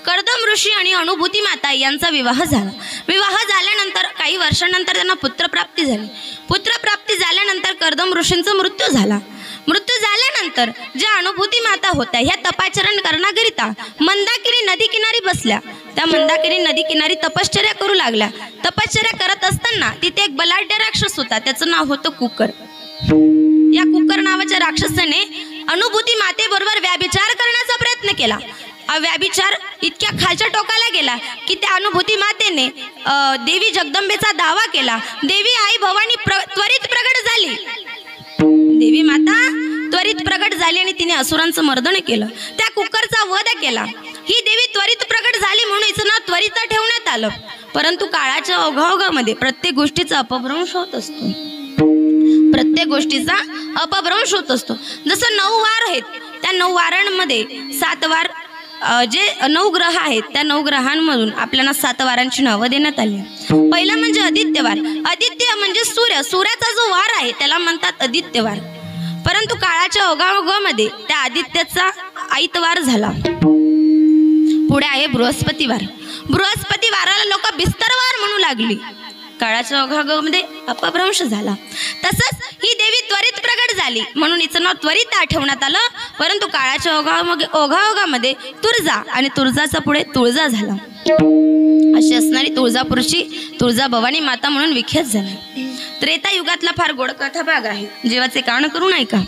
कर्दम ऋषी आणि अनुभूती माता यांचा विवाह झाला. विवाह झाल्यानंतर काही वर्षांनंतर त्यांना पुत्रप्राप्ती झाली. पुत्रप्राप्ती झाल्यानंतर कर्दम ऋषींचा मृत्यू झाला. मृत्यू झाल्यानंतर ज्या अनुभूती माता होत्या ह्या तपाचरण करण्याकरिता मंदाकिनी नदी किनारी बसल्या. त्या मंदाकिनी नदी किनारी तपश्चर्या करू लागल्या. तपश्चर्या करत असताना तिथे एक बलाढ्य राक्षस होता. त्याचं नाव होतं कुकर. या कुकर नावाच्या राक्षसाने अनुभूती मातेबरोबर व्याभिचार करण्याचा प्रयत्न केला. व्याभिचार इतक्या खालच्या टोकाला गेला की त्या अनुभूती मातेने देवी जगदंबेचा दावा केला. देवी आई भवानी त्वरित प्रगट झाली. देवी माता त्वरित प्रगट झाली आणि तिने असुरांचं मर्दन केलं. त्या कुकरचा वध केला. ही देवी त्वरित प्रगट झाली म्हणून हिचं नाव त्वरिता ठेवण्यात आलं. परंतु काळाच्या ओघाओघामध्ये प्रत्येक गोष्टीचा अपभ्रंश होत असतो. प्रत्येक गोष्टीचा अपभ्रंश होत असतो. जसं 9 वार आहेत, त्या 9 वारांमध्ये 7 वार जे 9 ग्रह आहेत त्या 9 ग्रहांमधून आपल्याला 7 वारांची नावं देण्यात आली. पहिला म्हणजे आदित्यवार. आदित्य म्हणजे सूर्य. सूर्याचा जो वार आहे त्याला म्हणतात आदित्यवार. परंतु काळाच्या ओघाओघामध्ये त्या आदित्याचा आईतवार झाला. पुढे आहे बृहस्पतिवार. बृहस्पतिवाराला लोक बिस्तरवार म्हणू लागली. काळाच्या ओघाओघामध्ये अपभ्रंश झाला. तसंच ही देवी त्वरित प्रगट झाली म्हणून हिचं नाव त्वरित ठेवण्यात आलं. परंतु काळाच्या ओघाओघामध्ये तुळजा आणि तुळजाचा पुढे तुळजा झाला. अशी असणारी तुळजापूरची तुळजाभवानी माता म्हणून विख्यात झाली. त्रेता युगातला फार गोड कथाभाग आहे. जेव्हाचे कारण करून ऐका.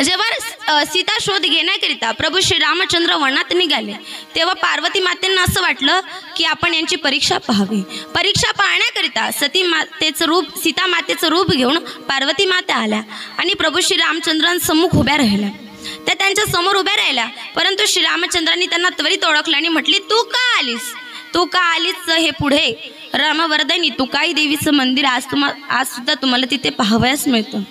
जेव्हा सीता शोध घेण्याकरिता प्रभू श्री रामचंद्र वनात निघाले तेव्हा पार्वती मातेंना असं वाटलं की आपण यांची परीक्षा पाहावी. परीक्षा पाहण्याकरिता सती मातेचं रूप सीता मातेचं रूप घेऊन पार्वती माता आल्या आणि प्रभू श्री रामचंद्रांसमोर उभ्या राहिल्या. त्या त्यांच्या समोर उभ्या राहिल्या. परंतु श्री रामचंद्रांनी त्यांना त्वरित ओळखलं आणि म्हटली, तू का आलीस? तू का आलीस? हे पुढे रामवर्धनी तुकाई देवीचं मंदिर आज सुद्धा तुम्हाला तिथे पाहावयास मिळतं.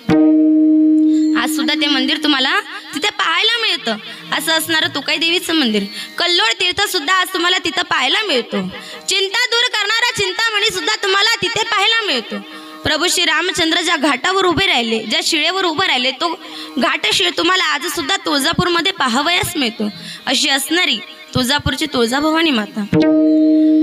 आज सुद्धा ते मंदिर तुम्हाला तिथे पाहायला मिळतं. असं असणारं तुकाई देवीचं मंदिर. कल्लोळ तीर्थ सुद्धा आज तुम्हाला तिथं पाहायला मिळतो. चिंता दूर करणारा चिंतामणी सुद्धा तुम्हाला तिथे पाहायला मिळतो. प्रभू श्री रामचंद्र ज्या घाटावर उभे राहिले, ज्या शिळेवर उभे राहिले, तो घाटशिळ तुम्हाला आज सुद्धा तुळजापूरमध्ये पाहावयास मिळतो. अशी असणारी तुळजापूरची तुळजाभवानी माता.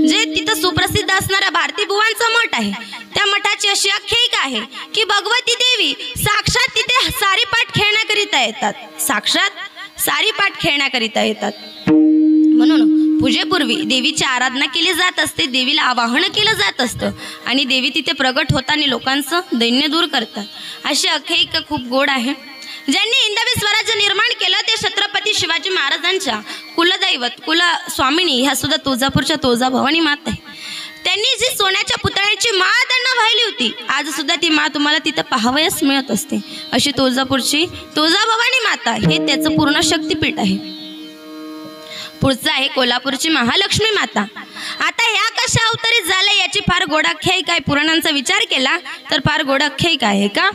जे तिथं सुप्रसिद्ध असणाऱ्या भारती बुवांचं मठ आहे, त्या मठाची अशी आख्यायिका आहे की भगवती देवी साक्षात तिथे सारीपाट खेळण्याकरिता येतात, साक्षात सारीपाट खेळण्याकरिता येतात. म्हणून पूजेपूर्वी देवीची आराधना केली जात असते, देवीला आवाहन केलं जात असतं आणि देवी तिथे प्रगट होताना लोकांचं दैन्य दूर करतात. अशी आख्यायिका खूप गोड आहे. ज्यांनी हिंदवी स्वराज्य निर्माण केलं ते छत्रपती शिवाजी महाराजांच्या कुलदैवत कुलस्वामिनी ह्या सुद्धा तुळजापूरच्या तुळजाभवानी माता आहे. त्यांनी जी सोन्याच्या पुतळ्याची माळ त्यांना वाहिली होती, आज सुद्धा ती माळ तुम्हाला तिथं पाहावयास मिळत असते. अशी तुळजापूरची तुळजाभवानी माता हे त्याचं पूर्ण शक्तिपीठ आहे. पुढचं आहे कोल्हापूरची महालक्ष्मी माता. आता ह्या कशा अवतरित झाल्या याची फार गोडाख्यायिका आहे. पुराणांचा विचार केला तर फार गोडाख्यायिका आहे का.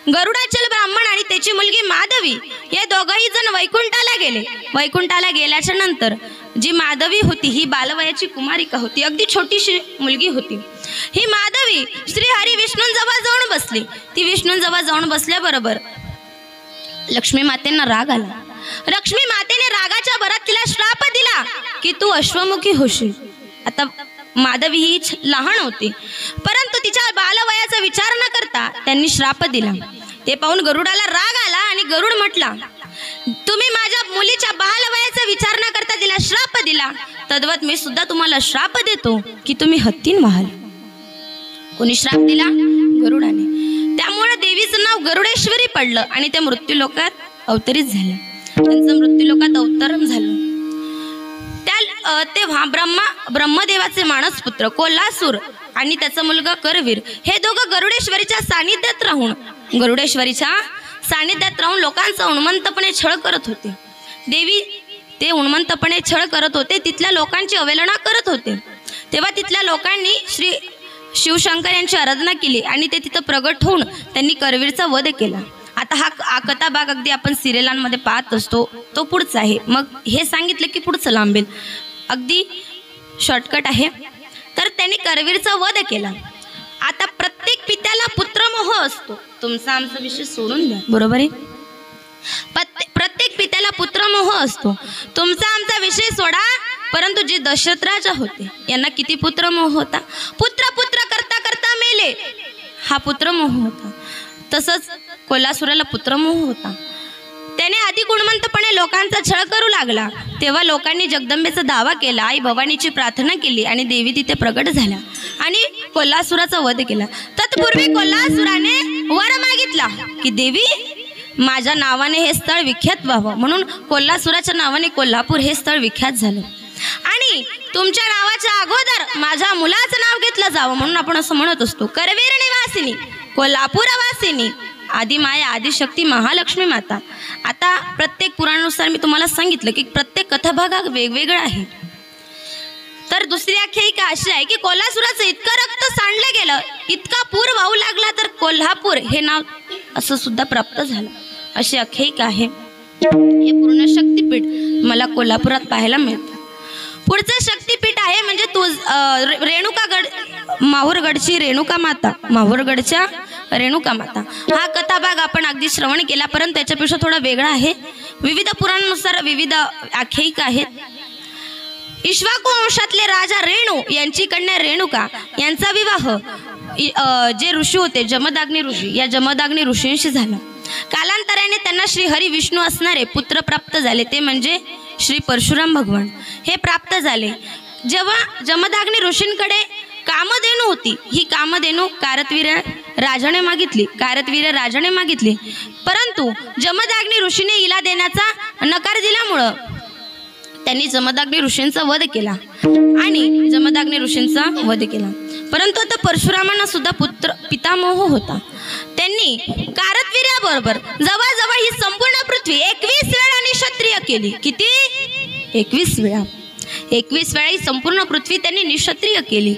गरुडाचल ब्राह्मण आणि त्याची मुलगी माधवी हे दोघंही जण वैकुंठाला गेले. वैकुंठाला गेल्याच्या नंतर जी माधवी होती ही बालवयाची कुमारिका होती, अगदी छोटीशी मुलगी होती. ही माधवी श्री हरी विष्णूंजवळ जाऊन बसली. ती विष्णूंजवळ जाऊन बसल्याबरोबर लक्ष्मी मातेंना राग आला. लक्ष्मी मातेने रागाच्या भरात तिला श्राप दिला की तू अश्वमुखी होशील. आता माधवी ही लहान होती, परंतु तिच्या बालवयाचा विचार न करता त्यांनी श्राप दिला. ते पाहून गरुडाला राग आला आणि गरुड म्हटला, तुम्ही माझ्या मुलीच्या बालवयाचा विचार न करता तिला श्राप दिला, तद्वत मी सुद्धा तुम्हाला श्राप देतो की तुम्ही हत्तीन व्हाल. कोणी श्राप दिला? गरुडाने. त्यामुळे देवीचं नाव गरुडेश्वरी पडलं आणि त्या मृत्यूलोकात अवतरित झाल्या. त्यांचं मृत्यूलोकात अवतरण झालं. तेव्हा ब्रह्मदेवाचे मानसपुत्र कोल्हासूर आणि त्याचा मुलगा करवीर हे दोघं गरुडेश्वरीच्या सानिध्यात राहून लोकांचा उन्मंतपणे छळ करत होते. देवी ते उन्मंतपणे छळ करत होते, तिथल्या लोकांची अवहेलना करत होते. तेव्हा तिथल्या लोकांनी श्री शिवशंकर यांची आराधना केली आणि ते तिथं प्रगट होऊन त्यांनी करवीरचा वध केला. आता हा कथा भाग अगदी आपण सिरियलांमध्ये पाहत असतो, तो पुढचा आहे. मग हे सांगितलं की पुढचं लांबेल, अगदी शॉर्टकट आहे. तर त्यांनी करवीरचा वध केला. आता प्रत्येक पित्याला पुत्रमोह असतो. तुमचा आमचा विषय सोडून द्या, बरोबर आहे. प्रत्येक पित्याला पुत्रमोह असतो. तुमचा आमचा विषय सोडा, परंतु जे दशरथ राजा होते यांना किती पुत्रमोह होता. पुत्र पुत्र करता करता मेले, हा पुत्रमोह होता. तसंच कोल्हासुराला पुत्रमोह होता. त्याने अधिक उन्मंतपणे लोकांचा छळ करू लागला. तेव्हा लोकांनी जगदंबेचा दावा केला, आई भवानीची प्रार्थना केली आणि देवी तिथे प्रगट झाल्या आणि कोल्हासुराचा वध केला. तत्पूर्वी कोल्हासुराने वर मागितला की देवी माझ्या नावाने हे स्थळ विख्यात व्हावं. म्हणून कोल्हासुराच्या नावाने कोल्हापूर हे स्थळ विख्यात झालं आणि तुमच्या नावाच्या अगोदर माझ्या मुलाचं नाव घेतलं जावं म्हणून आपण असं म्हणत असतो. करवीर निवासिनी, कोल्हापूरवासिनी, आदिमाया, आदिशक्ती, महालक्ष्मी माता. आता प्रत्येक पुराणानुसार मी तुम्हाला सांगितलं की प्रत्येक कथाभाग वेगवेगळा आहे. तर दुसरी आख्यायिका अशी आहे की कोल्हासुराचं इतकं रक्त सांडलं गेलं, इतका पूर वाहू लागला तर कोल्हापूर हे नाव असं सुद्धा प्राप्त झालं, अशी आख्यायिका आहे. हे पूर्ण शक्तिपीठ मला कोल्हापुरात पाहायला मिळतं. पुढचं शक्तिपीठ आहे म्हणजे रेणुकागड, माहूरगडची रेणुका माता, माहूरगडच्या रेणुका माता. हा कथाभाग आपण अगदी श्रवण केला, परंतु त्याच्यापेक्षा थोडा वेगळा आहे. विविध पुराणानुसार विविध आख्यायिका आहेत. इक्ष्वाकू वंशातले राजा रेणू यांची कन्या रेणुका यांचा विवाह जे ऋषी होते जमदाग्नी ऋषी, या जमदाग्नी ऋषींशी झाला. कालांतराने त्यांना श्री हरी विष्णू असणारे पुत्र प्राप्त झाले, ते म्हणजे श्री परशुराम भगवान हे प्राप्त झाले. जेव्हा जमदाग्नी ऋषींकडे कामधेनू होती, ही कामधेनू कारतवीर राजाने मागितली, परंतु जमदाग्नी ऋषीने हिला देण्याचा नकार दिल्यामुळं त्यांनी जमदाग्नी ऋषींचा वध केला. परंतु आता परशुरामांना सुद्धा पितामोह होता. त्यांनी कारतवीर्याबरोबर जवळजवळ ही संपूर्ण पृथ्वी 21 वेळा निक्षत्रिय केली. किती? 21 वेळा. 21 वेळा ही संपूर्ण पृथ्वी त्यांनी निक्षत्रिय केली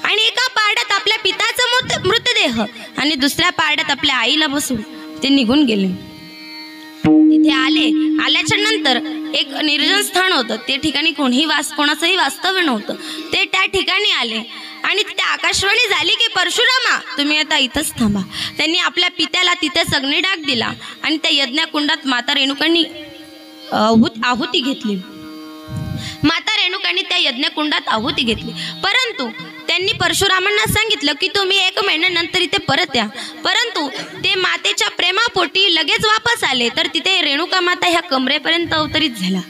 आणि एका पारड्यात आपल्या पिताचा मृतदेह आणि दुसऱ्या पारड्यात आपल्या आईला बसून ते निघून गेले. तिथे आल्याच्या नंतर एक निर्जन स्थान होतं, ते ठिकाणी कोणाचंही वास्तव्य नव्हतं. ते त्या ठिकाणी आले आणि तिथे आकाशवाणी झाली की परशुरामा तुम्ही आता इथंच थांबा. त्यांनी आपल्या पित्याला तिथेच अग्निडाग दिला आणि त्या यज्ञकुंडात माता रेणुकांनी आहुती घेतली. माता रेणुका ठिकाणी त्या यज्ञकुंडात आहुती घेतली. परंतु त्यांनी परशुरामांना सांगितलं की तुम्ही 1 महिन्यानंतर इथे परत या. परंतु ते मातेच्या प्रेमापोटी लगेच वापस आले. तर तिथे रेणुका माता ह्या कमरेपर्यंत अवतरित झाला.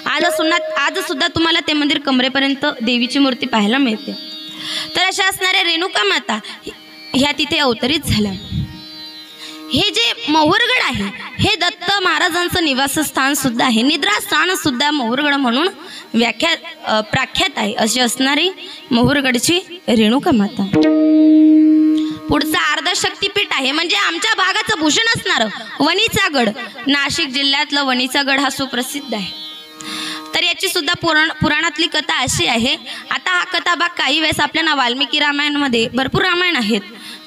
आज सुद्धा तुम्हाला ते मंदिर कमरेपर्यंत देवीची मूर्ती पाहायला मिळते. तर अशा असणाऱ्या रेणुका माता ह्या तिथे अवतरित झाल्या. हे जे महुरगड आहे हे दत्त महाराजांचं निवासस्थान सुद्धा आहे. निद्रास्थान सुद्धा महुरगड म्हणून प्रख्यात आहे. अशी असणारी महुरगडची रेणुका माता. पुढचा अर्धशक्तिपीठ आहे म्हणजे आमच्या भागाचं भूषण असणारं वणीचा गड. नाशिक जिल्ह्यातलं वणीचा गड हा सुप्रसिद्ध आहे. तर याची सुद्धा पुराणातली कथा अशी आहे. आता हा कथाभाग काही वेळेस आपल्याला वाल्मिकी रामायणामध्ये भरपूर रामायण आहेत.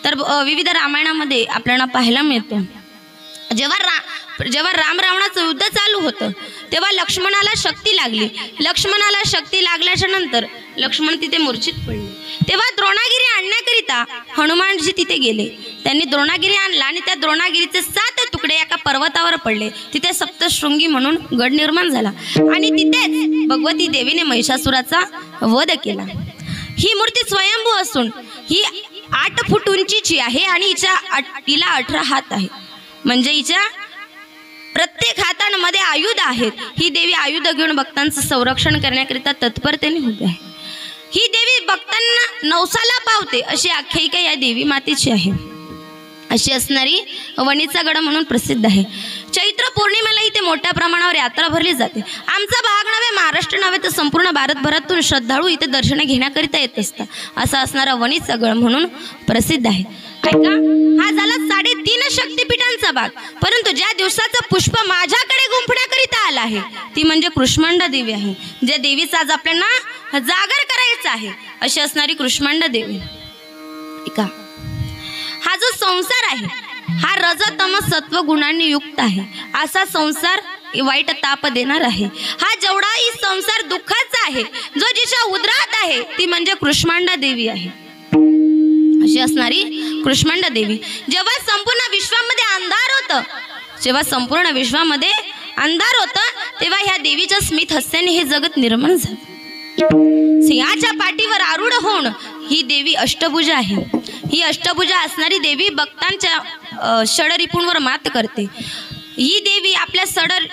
तर विविध रामायणामध्ये आपल्याला पाहायला मिळतो. जेव्हा राम रावणाचं युद्ध चालू होतं तेव्हा लक्ष्मणाला शक्ती लागली. लक्ष्मणाला शक्ती लागल्याच्या नंतर लक्ष्मण तिथे मूर्छित पडले. तेव्हा द्रोणागिरी आणण्याकरिता हनुमानजी तिथे गेले. त्यांनी द्रोणागिरी आणला आणि त्या द्रोणागिरीचे 7 तुकडे एका पर्वतावर पडले. तिथे सप्तशृंगी म्हणून गड निर्माण झाला आणि तिथेच भगवती देवीने महिषासुराचा वध केला. ही मूर्ती स्वयंभू असून ही 8 फूट उंचीची आहे आणि हिला 18 हात आहे. म्हणजे हिच्या प्रत्येक हातांमध्ये आयुध आहेत. ही देवी आयुध घेऊन भक्तांचं संरक्षण करण्याकरिता तत्परतेने उभी आहे. ही देवी भक्तांना नवसाला पावते अशी आख्यायिका या देवी मातेची आहे. अशी असणारी वणीचा गड म्हणून प्रसिद्ध आहे. चैत्र पौर्णिमेला इथे मोठ्या प्रमाणावर यात्रा भरली जाते. आमचा भाग नव्हे, महाराष्ट्र नव्हे तर संपूर्ण भारतभरातून श्रद्धाळू इथे दर्शने घेण्याकरिता येत असतात. असा असणारा वणीचा गड म्हणून प्रसिद्ध आहे. ऐका, हा झाला 3.5 शक्तिपीठांचा भाग. परंतु ज्या दिवसाचं पुष्प माझ्याकडे गुंफण्याकरिता आलं आहे ती म्हणजे कुष्मांडा देवी आहे. ज्या देवीचा आज आपल्याला जागर करायचा आहे अशी असणारी कुष्मांडा देवी. ऐका, हा जो संसार आहे हा रज तम सत्व गुणांनी युक्त आहे. असा संसार वाईट ताप देणार आहे. हा जेवढाही संसार दुःखाचा आहे जो जिच्या उदरात आहे ती म्हणजे कुष्मांडा देवी आहे. अशी असणारी कुष्मांडा देवी. जेव्हा संपूर्ण विश्वामध्ये अंधार होतं तेव्हा ह्या देवीच्या स्मित हस्याने हे जगत निर्माण झालं. सिंहाच्या पाठीवर आरूढ होऊन ही देवी अष्टभुजा आहे. ही अष्टभुजा असणारी देवी भक्तांच्या षडरिपूंवर मात करते. ही देवी आपल्या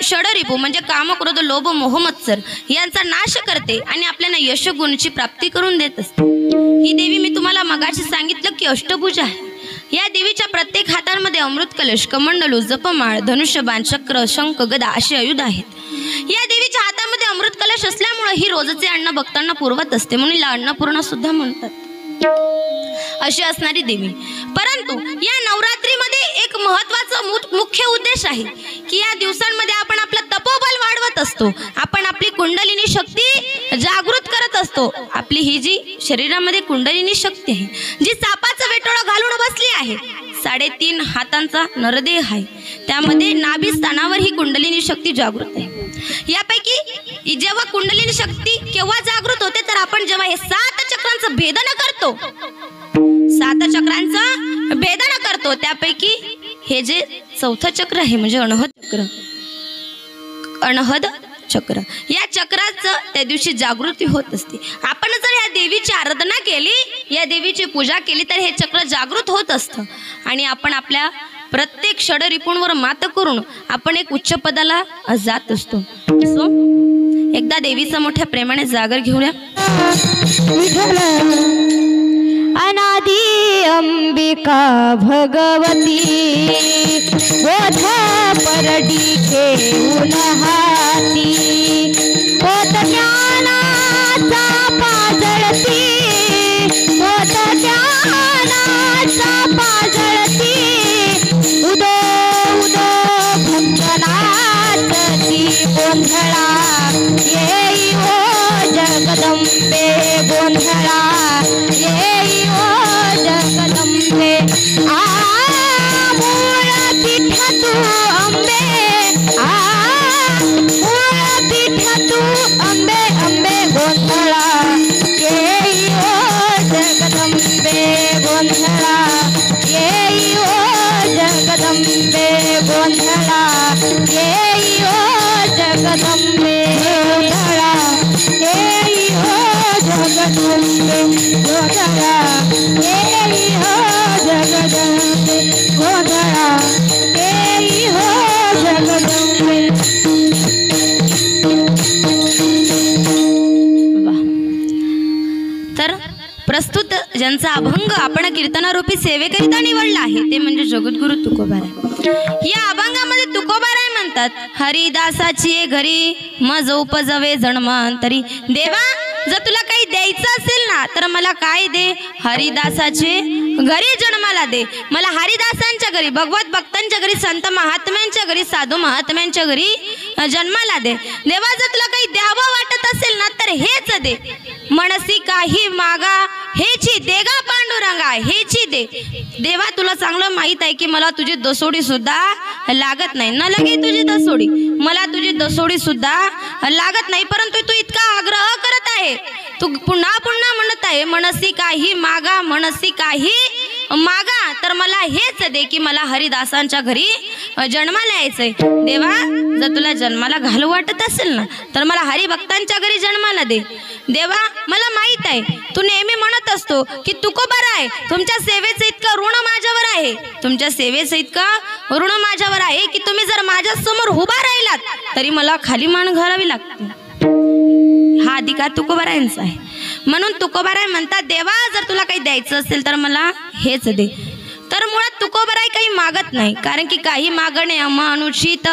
षडरिपू म्हणजे काम, क्रोध, लोभ, मोह, मत्सर यांचा नाश करते आणि आपल्याला यश गुणची प्राप्ती करून देत असते. ही देवी मी तुम्हाला मगाशी सांगितलं की अष्टभुजा आहे. या देवीच्या प्रत्येक हातांमध्ये अमृत कलश, कमंडलू, जपमाळ, धनुष्यबाण, चक्र, शंख, गदा अशी आयुध आहेत. या देवीच्या हातामध्ये अमृत कलश असल्यामुळे ही रोजचे अन्न भक्तांना पुरवत असते म्हणून हिला अन्नपूर्णा सुद्धा म्हणतात. अशी असणारी देवी. परंतु या नवरात्रीमध्ये एक महत्त्वाचा मुख्य उद्देश आहे की या दिवसांमध्ये आपण आपलं तपोबल वाढवत असतो. आपण आपली कुंडलिनी शक्ती जागृत करत असतो. आपली ही जी शरीरामध्ये कुंडलिनी शक्ती आहे जी सापाचं वेटोळं घालून बसली आहे. 3.5 हातांचा नरदेह आहे. त्यामध्ये नाभी स्थानावर ही कुंडलिनी शक्ती जागृत आहे. यापैकी जेव्हा कुंडलिनी शक्ती केव्हा जागृत होते तर आपण जेव्हा हे 7 चक्रांचं भेदन करतो. 7 चक्रांचं भेदन करतो त्यापैकी हे जे 4थं चक्र आहे म्हणजे अनहद चक्र. या चक्राचं त्या दिवशी जागृती होत असते. आपण जर या देवीची आराधना केली, या देवीची पूजा केली तर हे चक्र जागृत होत असतं आणि आपण आपल्या प्रत्येक षडरिपूंवर मात करून आपण एक उच्च पदाला जात असतो. सो एकदा देवीचा मोठ्या प्रेमाने जागर घेऊया. अनादि अंबिका भगवती बोध परडी घेऊन हाती होत ज्ञानाचा पाजळती होत ज्ञानाचा पाजळती उदो उदो भक्तनाथची गोंधळा येई ओ जगदंबे गोंधळा येई ओ जगदंबे मूळ पीठ तू अंबे मूळ पीठ तू अंबे अंबे गोंधळा येई ओ जगदंबे गोंधळा येई ओ जगदंबे गोंधळा येई ओ जगदंबे गोंधळा येई जगदंबे. तर प्रस्तुत ज्यांचा अभंग आपण कीर्तनारूपी सेवेकरिता निवडला आहे ते म्हणजे जगद्गुरु तुकोबाराय. या अभंगामध्ये तुकोबाराय म्हणतात, हरिदासाची घरी मज उपजवे जन्मांतरी. देवा जर तुला काही द्यायचं असेल ना तर मला काय दे, हरिदासाचे घरी जन्माला दे. मला हरिदासांच्या घरी, भगवत भक्तांच्या घरी, संत महात्म्यांच्या घरी, साधू महात्म्यांच्या घरी जन्माला दे. देवा जर तुला काही द्यावं वाटत असेल ना तर हेच दे. मनसी काही मागा हेची देगा पांडुरंगा हेची दे. देवा तुला चांगलं माहित आहे की मला तुझी दसोडी सुद्धा लागत नाही, न लगे तुझी दसोडी, मला तुझी दसोडी सुद्धा लागत नाही, परंतु तू इतका आग्रह करत आहे, तू पुन्हा पुन्हा म्हणत आहे मनसी काही मागा, मनसी काही मागा, तर मला हेच दे की मला हरिदासांच्या घरी जन्माला यायचंय. देवा जर तुला जन्माला घालू वाटत असेल ना तर मला हरिभक्तांच्या घरी जन्माला दे. देवा मला माहित आहे तू नेहमी म्हणत असतो की तुकोबाराय तुमच्या सेवेचं इतकं ऋण माझ्यावर आहे, तुमच्या सेवेचं इतकं ऋण माझ्यावर आहे की तुम्ही जर माझ्या समोर उभा राहिलात तरी मला खाली मान घालावी लागते. हा अधिकार तुकोबारायांचा आहे. म्हणून तुकोबाराय म्हणतात, देवा जर तुला काही द्यायचं असेल तर मला हेच दे. तर मुळात तुकोबाराय काही मागत नाही, कारण की काही मागणे अनुचित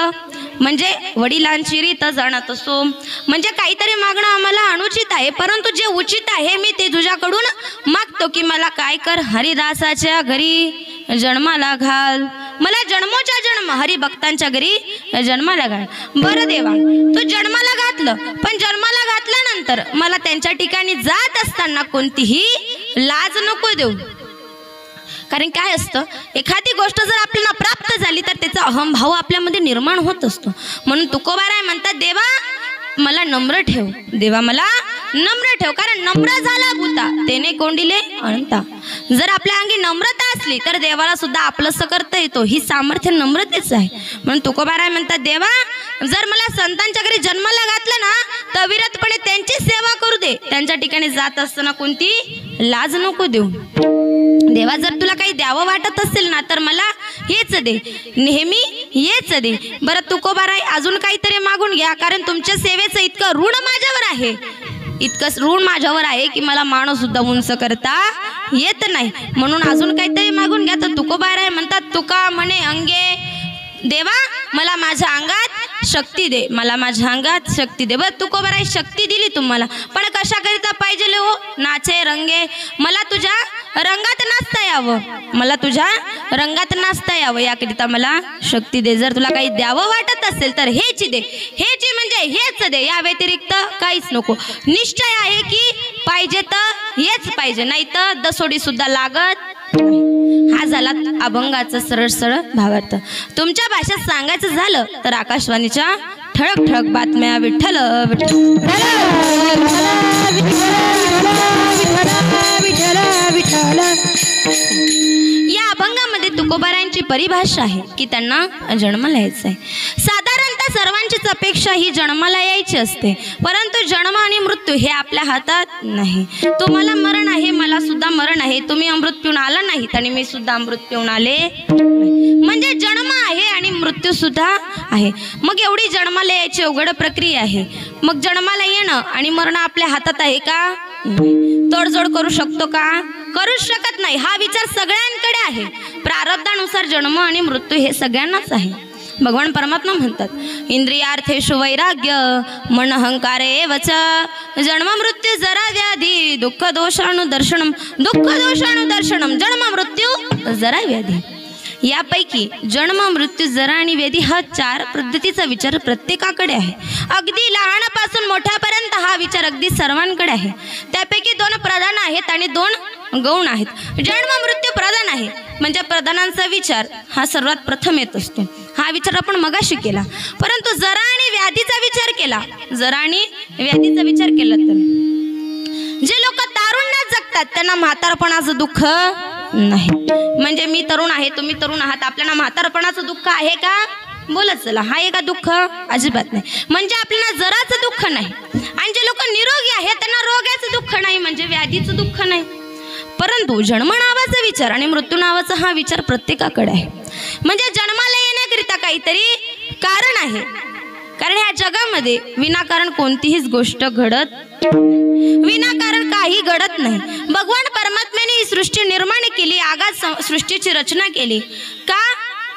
म्हणजे वडिलांची रीत जाणत असो, म्हणजे काहीतरी मागणं आम्हाला अनुचित आहे, परंतु जे उचित आहे मी ते तुझ्याकडून मागतो की मला काय कर, हरिदासाच्या घरी जन्माला घाल, मला जन्मोच्या जन्म हरिभक्तांच्या घरी जन्माला घाल. बरं देवा तू जन्माला घातलं, पण जन्माला घातल्यानंतर मला त्यांच्या ठिकाणी जात असताना कोणतीही लाज नको देऊ. कारण काय असतं, एखादी गोष्ट जर आपल्याला प्राप्त झाली तर त्याचा अहंभाव आपल्यामध्ये निर्माण होत असतो. म्हणून तुकोबाराय म्हणतात, देवा मला नम्र ठेव, देवा मला नम्र ठेव, कारण नम्र झाला भूता तेने कोंडिले अनंता. जर आपल्या अंगी नम्रता असली तर देवाला सुद्धा आपलंसं करता येतो, ही सामर्थ्य नम्रतेच आहे. म्हणून तुकोबाराय म्हणतात, देवा जर मला संतांच्या घरी जन्माला घातलं ना तर अविरतपणे त्यांची सेवा करू दे, त्यांच्या ठिकाणी जात असताना कोणती लाज नको देऊ. देवा जर तुला काही द्यावं वाटत असेल ना तर मला हेच दे, नेहमी हेच दे. बरं तुकोबाराय अजून काहीतरी मागून घ्या, कारण तुमच्या सेवेचं इतकं ऋण माझ्यावर आहे, इतकं ऋण माझ्यावर आहे की मला माणूस सुद्धा उंच करता येत नाही. म्हणून अजून काहीतरी मागून घ्या. तर तुकोबाराय म्हणतात, तुका म्हणे अंगे, देवा मला माझ्या अंगात शक्ती दे, मला माझ्या अंगात शक्ती दे. बरं तुकोबाराय शक्ती दिली तुम्हाला, पण कशाकरिता पाहिजे हो, नाचे रंगे, मला तुझ्या रंगात नाचता यावं, मला तुझ्या रंगात नाचता यावं, याकरिता मला शक्ती दे. जर तुला काही द्यावं वाटत असेल तर हेच दे, हेच म्हणजे हेच दे, या व्यतिरिक्त काहीच नको. निश्चय आहे की पाहिजे तर हेच पाहिजे, नाही तर दसोडी सुद्धा लागत. हा झाला अभंगाचा सरळ सरळ भावार्थ. तुमच्या भाषेत सांगायचं झालं तर आकाशवाणीच्या ठळक ठळक बातम्या विठ्ठल या अभंगामध्ये तुकोबारायांची परिभाषा आहे की त्यांना जन्माला यायचं आहे. साधारणतः सर्वांचीच अपेक्षा ही जन्माला यायची असते, परंतु जन्म आणि मृत्यू हे आपल्या हातात नाही. तुम्हाला मरण आहे, मला सुद्धा मरण आहे, तुम्ही अमृत पिऊन आला नाहीत आणि मी सुद्धा अमृत पिऊन आले, म्हणजे जन्म आहे आणि मृत्यू सुद्धा आहे. मग एवढी जन्माला यायची अवघड प्रक्रिया आहे. मग जन्माला येणं आणि मरण आपल्या हातात आहे का? तोडजोड करू शकतो का? करूच शकत नाही. हा विचार सगळ्यांकडे आहे. प्रारब्धानुसार जन्म आणि मृत्यू हे सगळ्यांनाच आहे. भगवान परमात्मा म्हणतात, इंद्रियार्थेषु वैराग्य मन अहंकारे वच, जन्म मृत्यू जरा व्याधी दुःख दोषानुदर्शनम, दुःख दोषानुदर्शनम, जन्म मृत्यू जरा व्याधी. यापैकी जन्म मृत्यू जरा आणि व्याधी हा 4 पद्धतीचा विचार प्रत्येकाकडे आहे. अगदी लहानापासून मोठ्यापर्यंत हा विचार अगदी सर्वांकडे आहे. त्यापैकी 2 प्रधान आहेत आणि 2 गौण आहेत. जन्म मृत्यू प्रधान आहे, म्हणजे प्रधानांचा विचार हा सर्वात प्रथम येत असतो. हा विचार आपण मगाशी केला. परंतु जरा आणि व्याधीचा विचार केला, जरा आणि व्याधीचा विचार केला तर जे लोक तारुण्यात जगतात त्यांना म्हातारपणाचं दुःख नाही. म्हणजे मी तरुण आहे, तुम्ही तरुण आहात, आपल्याला म्हातारपणाचं दुःख आहे का? बोलत चला, हा आहे का दुःख? अजिबात नाही. म्हणजे आपल्याला जराचं दुःख नाही. आणि जे लोक निरोगी आहेत त्यांना रोगाचं दुःख नाही, म्हणजे व्याधीचं दुःख नाही. परंतु जन्म नावाचा विचार आणि मृत्यू नावाचा हा विचार प्रत्येकाकडे आहे. म्हणजे जन्माला येण्याकरिता काहीतरी कारण आहे, कारण ह्या जगामध्ये विनाकारण कोणतीही गोष्ट घडत, विनाकारण काही घडत नाही। भगवान परमात्म्याने ही सृष्टी निर्माण केली, आगात सृष्टीची रचना केली का?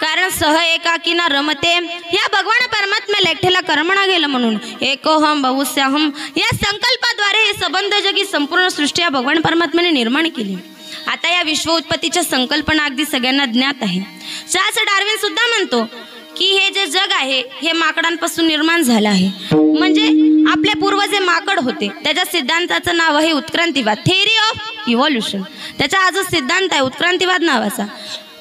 कारण सह एकाकीना रमते, या भगवान परमात्म्याला एकट्याला कर्मणा गेलं म्हणून एकोहम बहुस्याहम या संकल्पाद्वारे हे संबंध जगी संपूर्ण सृष्टी या भगवान परमात्म्याने निर्माण केली। आता या विश्व उत्पत्तीच्या संकल्पना अगदी सगळ्यांना ज्ञात आहे। चार्ल्स डार्विन सुद्धा म्हणतो की हे जे जग आहे हे माकडांपासून निर्माण झालं आहे, म्हणजे आपले पूर्वज जे माकड होते त्याच्या सिद्धांताचं नाव आहे उत्क्रांतीवाद, थेअरी ऑफ इव्हॉल्युशन। त्याचा हा जो सिद्धांत आहे उत्क्रांतीवाद नावाचा,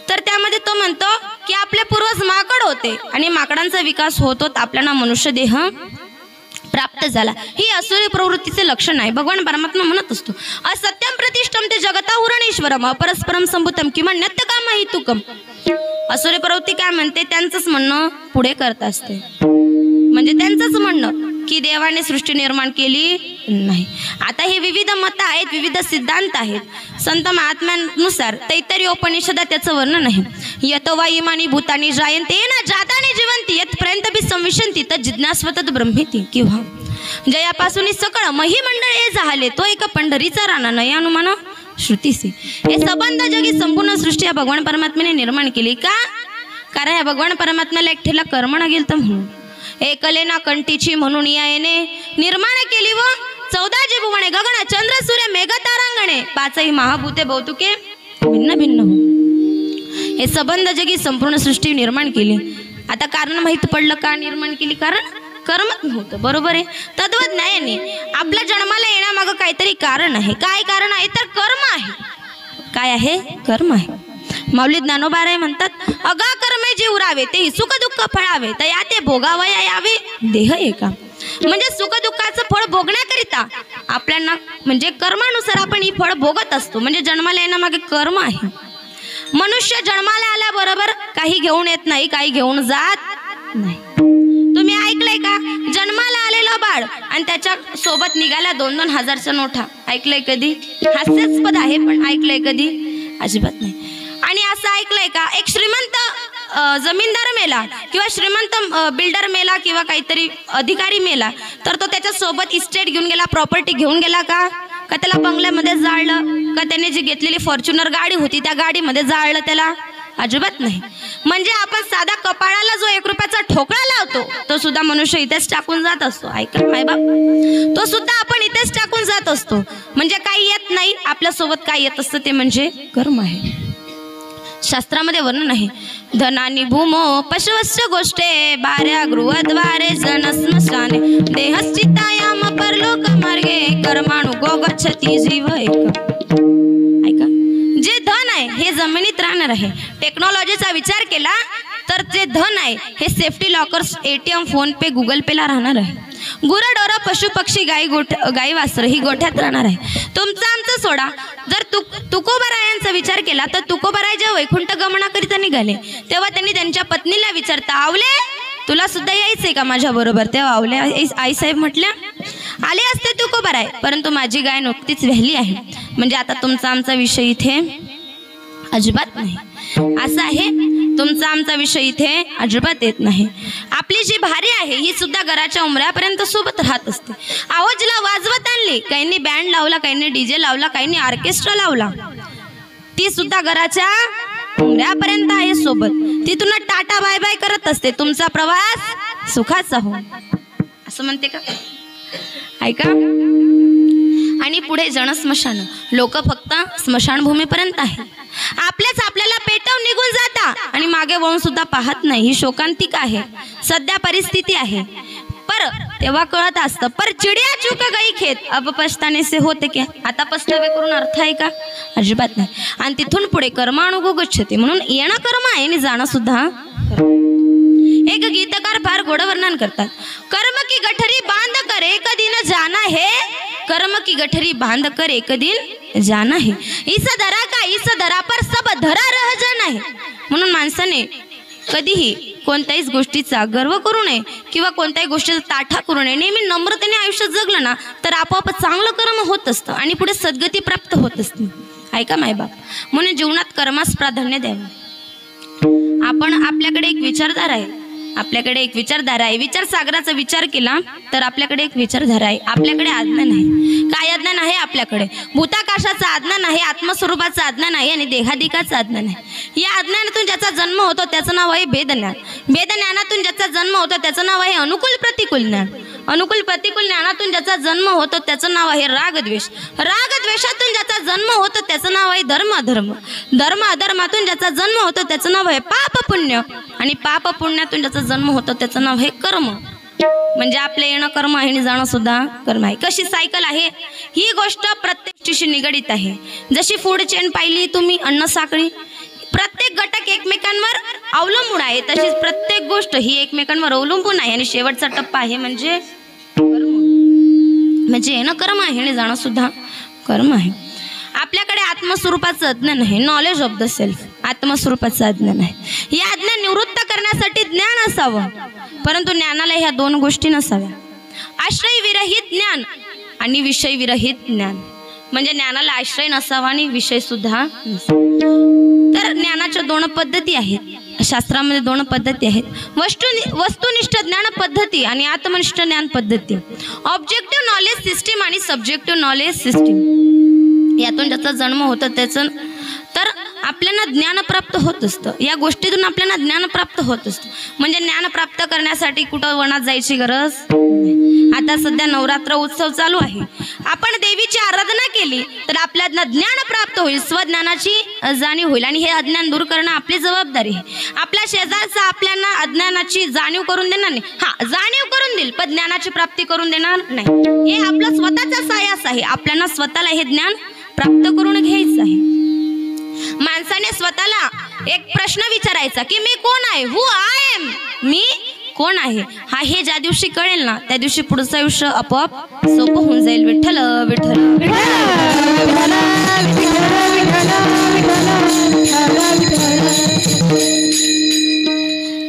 तर त्यामध्ये तो म्हणतो की आपले पूर्वज माकड होते आणि माकडांचा विकास होत होत आपल्याला मनुष्य देह प्राप्त झाला। ही असुरी प्रवृत्तीचे लक्षण आहे। भगवान परमात्मा म्हणत असतो असत्यम प्रतिष्ठम ते जगताहुरणेश्वरम अपरस्परम संभूतम किंवा नत्यकाम हि तुकम। असुरी प्रवृत्ती काय म्हणते, त्यांचंच म्हणणं पुढे करत असते, म्हणजे त्यांचंच म्हणणं की देवाने सृष्टी निर्माण केली नाही। आता हे विविध मत आहेत, विविध सिद्धांत आहेत। संत महात्म्यांनुसार तैत्तरीयोपनिषदात त्याचं वर्णन आहे। यतो वा इमानी भूतानी जायन्ते न जातानी जीवन्ति यत्पर्यंत बी संविशन्ति तत् जिज्ञास्वतत् ब्रह्मेति। किंवा जयापासून सकळ महिमंडळ हे झाले तो एका पंढरीचा राणा नयानुमान श्रुतीसी। हे संबंध जगी संपूर्ण सृष्टी या भगवान परमात्म्याने निर्माण केली का? कारण या भगवान परमात्म्याला एकट्याला कर्मणा गेलतं म्हणून एकलेना कंठीची म्हणून याने निर्माण केली व 14 जी भुवने गगन चंद्र सूर्य मेघ तारांगणे 5ही महाभूते भौतुके भिन्न भिन्न हो। हे संबंध जगी संपूर्ण सृष्टी निर्माण केली। आता कारण माहित पडलं का निर्माण केली? कारण कर्म होतं, बरोबर आहे। तत्वज्ञानाने आपल्या जन्माला येण्यामागं काहीतरी कारण आहे। काय कारण आहे? तर कर्म आहे। काय आहे? कर्म आहे। माऊली ज्ञानोबाराय म्हणतात अगा कर्मे जे उरावे ते सुख दुःख फळावे तया ते भोगावया यावे देह एका। म्हणजे सुख दुःखाचं फळ भोगण्याकरिता आपल्याला म्हणजे कर्मानुसार आपण ही फळ भोगत असतो। म्हणजे जन्माला येण्यामागे कर्म आहे। मनुष्य जन्माला आल्याबरोबर काही घेऊन येत नाही, काही घेऊन जात नाही। तुम्ही ऐकलंय का? जन्माला आलेलं बाळ आणि त्याच्या सोबत निघाल्या 2-2 हजारच्या नोटा, ऐकलंय कधी? हास्यास्पद आहे पण ऐकलंय कधी? अजिबात नाही। आणि असं ऐकलंय का एक श्रीमंत जमीनदार मेला किंवा श्रीमंत बिल्डर मेला किंवा काहीतरी अधिकारी मेला तर तो त्याच्या सोबत इस्टेट घेऊन गेला, प्रॉपर्टी घेऊन गेला का? का त्याला बंगल्यामध्ये जाळलं? का त्याने जी घेतलेली फॉर्च्युनर गाडी होती त्या गाडीमध्ये जाळलं त्याला? अजिबात नाही। म्हणजे आपण साधा कपाळाला जो 1 रुपयाचा ठोकळा लावतो तो सुद्धा मनुष्य इथेच टाकून जात असतो। ऐका मायबाप, तो सुद्धा आपण इथेच टाकून जात असतो। म्हणजे काही येत नाही, आपल्या सोबत काय येत असतं ते म्हणजे कर्म आहे। शास्त्रामध्ये वर्णन आहे धनानी भूमो पशवस्य गोष्टे बाऱ्या गृहद्वारे जन स्मशाने देहश्चित्तायाम परलोक मार्गे कर्माणु गो गच्छति जीव एक। ऐका, जे धन आहे हे जमिनीत राहणार आहे। टेक्नॉलॉजीचा विचार केला तर जे धन आहे हे सेफ्टी लॉकर्स, ATM, फोन पे, गुगल पेला राहणार आहे। गुरढोर पशु पक्षी गाई वासर ही गोठ्यात राहणार आहे। तुमचं आमचं सोडा, जर तुकोबारायांचा विचार केला तर तुकोबाराय जेव्हा वैकुंठ गमनाकरिता निघाले तेव्हा त्यांनी त्यांच्या पत्नीला विचारता आवले तुला सुद्धा यायचंय का माझ्या बरोबर? तेव्हा आवले आईसाहेब म्हटल्या आले असते तुकोबाराय, परंतु माझी गाय नुकतीच व्याली आहे। म्हणजे आता तुमचा आमचा विषय इथे अजिबात नाही। असं आहे, तुमचा आमचा विषय इथे अजिबात येत नाही। आपली जी भारी आहे ही सुद्धा घराच्या उमऱ्यापर्यंत सोबत राहत असते। आवाजला वाजवत आणली, काहींनी बँड लावला, काहींनी डीजे लावला, काहींनी ऑर्केस्ट्रा लावला, ती सुद्धा घराच्या उमऱ्यापर्यंत आहे सोबत। तिथून टाटा बाय बाय करत असते, तुमचा प्रवास सुखाचा हो असं म्हणते का? ऐका, आणि पुढे जनस्मशान, लोक फक्त स्मशानभूमीपर्यंत आहे। आपल्याच आपल्याला पेटवून निघून जाता आणि मागे वळून सुद्धा पाहत नाही। ही शोकांतिक आहे, सध्या परिस्थिती आहे। पर तेव्हा कळत असतं पर चिडिया चूक गई खेत अब पछताने से होते क्या। आता पछतावे करून अर्थ आहे का? अजिबात नाही। आणि तिथून पुढे कर्मानुगो गच्छते, म्हणून येणं कर्म आहे आणि जाणं सुद्धा। एक गीतकार फार गोड वर्णन करतात कर्म की गठरी बांध कर एक दिन जाना है, कर्म की गठरी बांध कर एक दिन जाना है, इस धरा का इस धरा पर सब धरा रह जाना है। म्हणून माणसाने कधीही कोणत्याही गोष्टीचा गर्व करू नये किंवा कोणत्याही गोष्टीचा ताठा करू नये। नेहमी नम्रतेने आयुष्य जगलं ना तर आपोआप चांगलं कर्म होत असतं आणि पुढे सद्गती प्राप्त होत असते। ऐका मायबाप, म्हणून जीवनात कर्मास प्राधान्य द्यावे। आपण आपल्याकडे एक विचारधारा आहे, आपल्याकडे एक विचारधारा आहे. विचारसागराचा विचार केला तर आपल्याकडे एक विचारधारा आहे. आपल्याकडे अज्ञान आहे. काय अज्ञान आहे आपल्याकडे? भूताकाशाचं अज्ञान आहे, आत्मस्वरूपाचं अज्ञान आहे आणि देहाधिकाचं अज्ञान आहे. या अज्ञानातून ज्याचा जन्म होतो त्याचं नाव आहे भेदज्ञान. भेदज्ञानातून ज्याचा जन्म होतो त्याचं नाव आहे अनुकूल प्रतिकूल ज्ञान. अनुकूल प्रतिकूल ज्ञानातून ज्याचा जन्म होतो त्याचं नाव आहे रागद्वेष. रागद्वेषातून ज्याचा जन्म होतो त्याचं नाव आहे धर्म अधर्म. धर्म अधर्मातून ज्याचा जन्म होतो त्याचं नाव आहे पाप पुण्य. आणि पाप पुण्यातून ज्याचा जन्म होतो त्याचं नाव आहे कर्म. म्हणजे आपले येणं कर्म आहे आणि जाणं सुद्धा कर्म आहे. कशी सायकल आहे ही गोष्ट प्रत्येकाशी निगडीत आहे. जशी फूड चेन पाहिली तुम्ही, अन्न साखळी, प्रत्येक घटक एकमेकांवर अवलंबून आहे. तशीच प्रत्येक गोष्ट ही एकमेकांवर अवलंबून आहे. आणि शेवटचा टप्पा आहे म्हणजे कर्म. म्हणजे येणं कर्म आहे आणि जाणं सुद्धा कर्म आहे. आपल्याकडे आत्मस्वरूपाचं अज्ञान आहे, नॉलेज ऑफ द सेल्फ. आत्मस्वरूपाचं अज्ञान आहे. या अज्ञान निवृत्त करण्यासाठी ज्ञान असावं, परंतु ज्ञानाला ह्या दोन गोष्टी नसाव्या. आश्रय विरहित ज्ञान आणि विषय विरहित ज्ञान. म्हणजे ज्ञानाला आश्रय नसावा आणि विषय सुद्धा नसावा. तर ज्ञानाच्या दोन पद्धती आहेत. शास्त्रामध्ये दोन पद्धती आहेत. वस्तुनिष्ठ ज्ञान पद्धती आणि आत्मनिष्ठ ज्ञान पद्धती. ऑब्जेक्टिव्ह नॉलेज सिस्टीम आणि सब्जेक्टिव्ह नॉलेज सिस्टीम. यातून ज्याचा जन्म होतो त्याचं तर आपल्याला ज्ञान प्राप्त होत असतं. या गोष्टीतून आपल्याला ज्ञान प्राप्त होत असतं. म्हणजे ज्ञान प्राप्त करण्यासाठी कुठं वनात जायची गरज नाही. आता सध्या नवरात्र उत्सव चालू आहे. आपण देवीची आराधना केली तर आपल्याला ज्ञान प्राप्त होईल, स्वज्ञानाची जाणीव होईल. आणि हे अज्ञान दूर करणं आपली जबाबदारी आहे. आपल्या शेजारचा आपल्याला अज्ञानाची जाणीव करून देणार नाही. जाणीव करून देईल पण ज्ञानाची प्राप्ती करून देणार नाही. हे आपलं स्वतःचा सायास आहे. आपल्याला स्वतःला हे ज्ञान प्राप्त करून घ्यायचं आहे. माणसाने स्वतःला एक प्रश्न विचारायचा की मी कोण आहे. हु आय एम. मी कोण आहे हे ज्या दिवशी कळेल ना त्या दिवशी पुढचं आयुष्य आपोआप सोपं होऊन जाईल. विठ्ठल विठ्ठल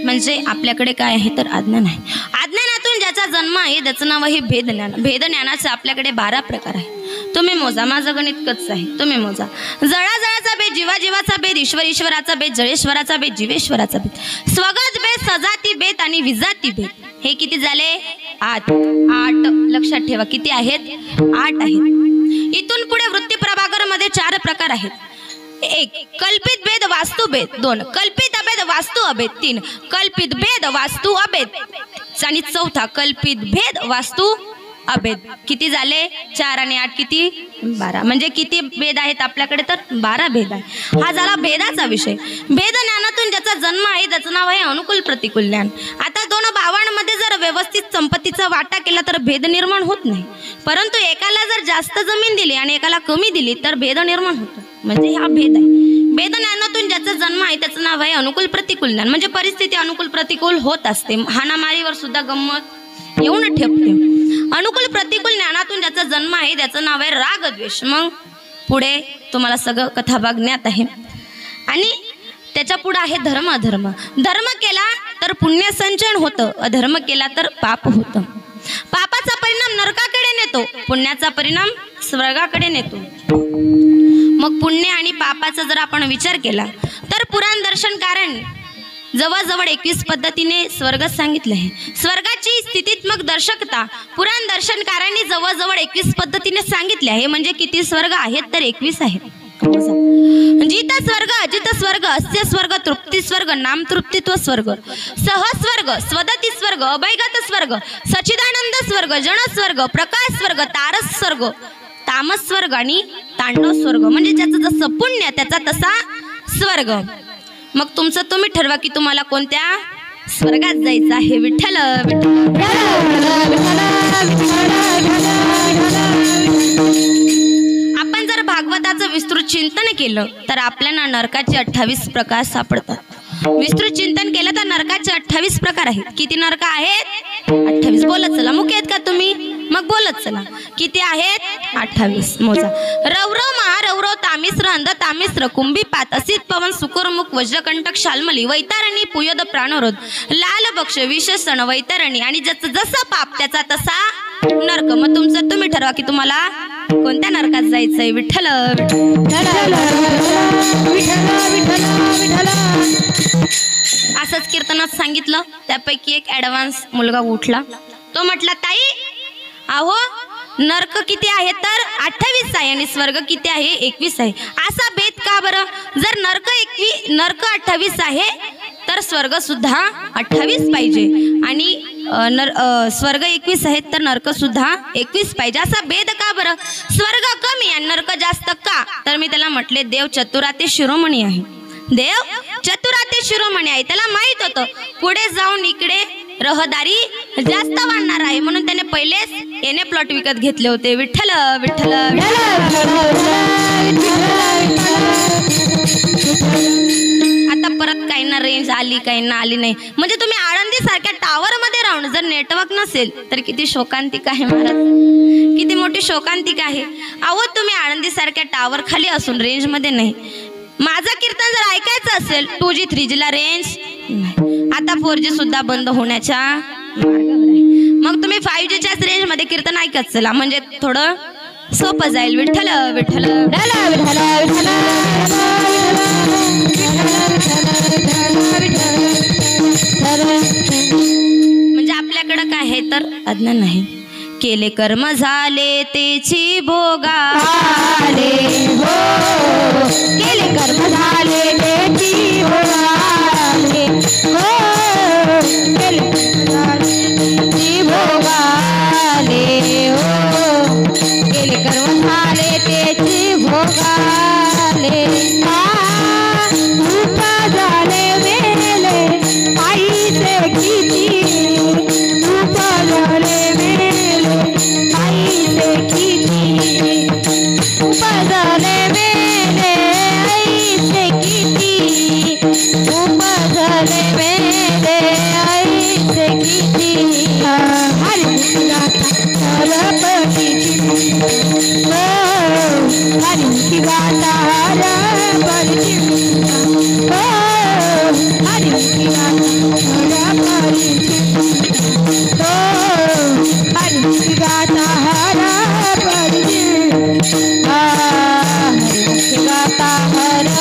म्हणजे आपल्याकडे काय आहे तर अज्ञान आहे. अज्ञानातून ज्याचा जन्म आहे त्याचं नाव आहे भेदज्ञान. भेदज्ञानाचे आपल्याकडे 12 प्रकार आहे. तुम्ही मोजा. माझं गणित कच्चं आहे, तुम्ही मोजा. जळाजळाचा भेद, जीवाजीवाचा भेद, ईश्वराचा भेद, जळेश्वराचा भेद, जीवेश्वराचा भेद, स्वगत भेद, सजाती भेद आणि विजाती भेद. हे किती झाले? 8. लक्षात ठेवा किती आहेत? 8 आहेत. इथून पुढे वृत्ती प्रभाकर मध्ये 4 प्रकार आहेत. 1 कल्पित भेद वास्तु भेद. 2 कल्पित अभेद वास्तु अभेद. 3 कल्पित भेद वास्तु अभेद. आणि 4 कल्पित भेद वास्तु अभेद. किती झाले? 4 आणि 8 किती? 12. म्हणजे किती भेद आहेत आपल्याकडे तर 12 भेद आहे. हा झाला भेदाचा विषय. भेद ज्ञानातून ज्याचा जन्म आहे त्याचं नाव आहे अनुकूल प्रतिकूल ज्ञान. आता 2 भावांमध्ये जर व्यवस्थित संपत्तीचा वाटा केला तर भेद निर्माण होत नाही. परंतु एकाला जर जास्त जमीन दिली आणि एकाला कमी दिली तर भेद निर्माण होतो. म्हणजे हा भेद आहे. भेद ज्ञानातून ज्याचा जन्म आहे त्याचं नाव आहे अनुकूल प्रतिकूल ज्ञान. म्हणजे परिस्थिती अनुकूल प्रतिकूल होत असते. हाणामारीवर सुद्धा गंमत येऊन ठेपते. अनुकूल प्रतिकूल ज्ञानातून ज्याचा जन्म आहे त्याचं नाव आहे रागद्वेष. मग पुढे तुम्हाला सगळं कथाभाग ज्ञात आहे. आणि त्याच्या पुढे आहे धर्म अधर्म. धर्म केला तर पुण्य संचयन होतं, अधर्म केला तर पाप होतं. पापाचा परिणाम नरकाकडे नेतो, पुण्याचा परिणाम स्वर्गाकडे नेतो. मग पुण्य आणि पापाचा जर आपण विचार केला तर पुराण दर्शनकारांनी जवळजवळ 21 पद्धतीने स्वर्ग सांगितले आहे. स्वर्गाची स्थितीत्मक दर्शकता पुराण दर्शनकारांनी जवळजवळ 21 पद्धतीने सांगितले आहे. म्हणजे किती स्वर्ग आहेत तर 21 आहेत. जित स्वर्ग, अजित स्वर्ग, अस्य स्वर्ग, तृप्ती स्वर्ग, नाम तृप्तित्व स्वर्ग, सहस्वर्ग, स्वदती स्वर्ग, अभयगत स्वर्ग, सचिदानंद स्वर्ग, जन स्वर्ग, प्रकाश स्वर्ग, तारस स्वर्ग, तामस स्वर्ग आणि तांडव स्वर्ग. म्हणजे ज्याचं जसं पुण्य त्याचा तसा स्वर्ग. मग तुमचं तुम्ही ठरवा की तुम्हाला कोणत्या स्वर्गात जायचं आहे. विठ्ठल आपण जर भागवताचं विस्तृत चिंतन केलं तर आपल्याला नरकाचे 28 प्रकार सापडतात. विस्तृत चिंतन केलं तर नरकाचे 28 प्रकार आहेत. किती नरक आहेत? 28. बोलत चला. मुख्य आहेत का तुम्ही? मग बोलत चला. किती आहेत? 28. मोजा. रौरव, महारौरव, तामिश्र, अंध तामिश्र, कुंभीपात, असित पवन, सुकुरमुख, वज्रकंटक, शाल्मली, वैतारणी, पुयद, प्राणरोध, लाल बक्ष, विशेषण, वैतरणी आणि ज्याचं जसं पाप त्याचा तसा नरक. मग तुमचं तुम्ही ठरवा की तुम्हाला कोणत्या नरकात जायचंय. विठ्ठल असंच कीर्तनात सांगितलं. त्यापैकी एक ॲडव्हान्स मुलगा उठला. तो म्हटला, ताई अहो नरक किती आहे तर 28 आहे आणि स्वर्ग किती आहे 21 आहे. असा भेद का बरं? जर नरक 28 आहे तर स्वर्ग सुद्धा 28 पाहिजे आणि स्वर्ग 21 आहेत तर नरक सुद्धा 21 पाहिजे. असा भेद का बरं? स्वर्ग कमी आणि नरक जास्त का? तर मी त्याला म्हटले, देव चतुराती शिरोमणी आहे. देव चतुराती शिरोमणी आहे. त्याला माहित होतं पुढे जाऊन इकडे रहदारी जास्त वाढणार आहे, म्हणून त्याने पहिलेच याने प्लॉट विकत घेतले होते. विठ्ठल विठ्ठल. आता परत काहींना रेंज आली काहींना आली नाही. म्हणजे तुम्ही आळंदी सारख्या टावर मध्ये राहून जर नेटवर्क नसेल तर किती शोकांतिक आहे महाराज, किती मोठी शोकांतिक आहे. अहो तुम्ही आळंदी सारख्या टावर खाली असून रेंज मध्ये नाही. माझं कीर्तन जर ऐकायचं असेल 2G 3G ला रेंज नाही. आता 4G सुद्धा बंद होण्याच्या मार्गावर आहे. मग तुम्ही 5G च्याच रेंज मध्ये कीर्तन ऐकत चला, म्हणजे थोडं सोपं जाईल. विठ्ठल विठ्ठल. म्हणजे आपल्याकडं काय आहे तर अज्ञान नाही. केले कर्म झाले तेची भोगा, केले कर्म झाले तेची भोगा, केले कर्म झाले तेची भोगाले. रूप झाले मेले आईचे किती, रूप झाले मेले आईचे किती, रूप झाले मेले आईचे किती, रूप झाले मेले आईचे किती. हरी गाता हरपती, हरी गाता हरपती, गाता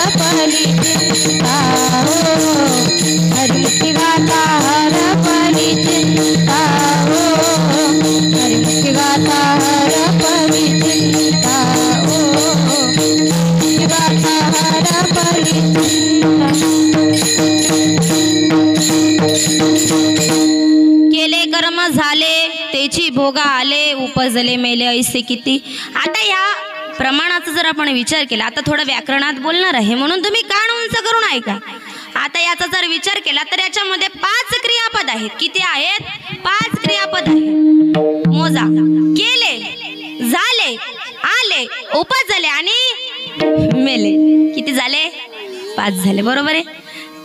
हरपली चिंता, हरी गाता हरपली चिंता, हरी गाता हरपली चिंता, गाता हरपली चिंता. केले कर्म झाले तेची भोगा आले, उपजले मेले ऐसे किती. आता या प्रमाणाचा जर आपण विचार केला, आता थोडं व्याकरणात बोलणार आहे म्हणून तुम्ही कान उंच करून ऐका. आता याचा जर विचार केला तर याच्यामध्ये 5 क्रियापद आहेत. किती आहेत? 5 क्रियापद आहेत. मोजा. केले, झाले, आले, उपजले आणि मेले. किती झाले? 5 झाले. बरोबर आहे.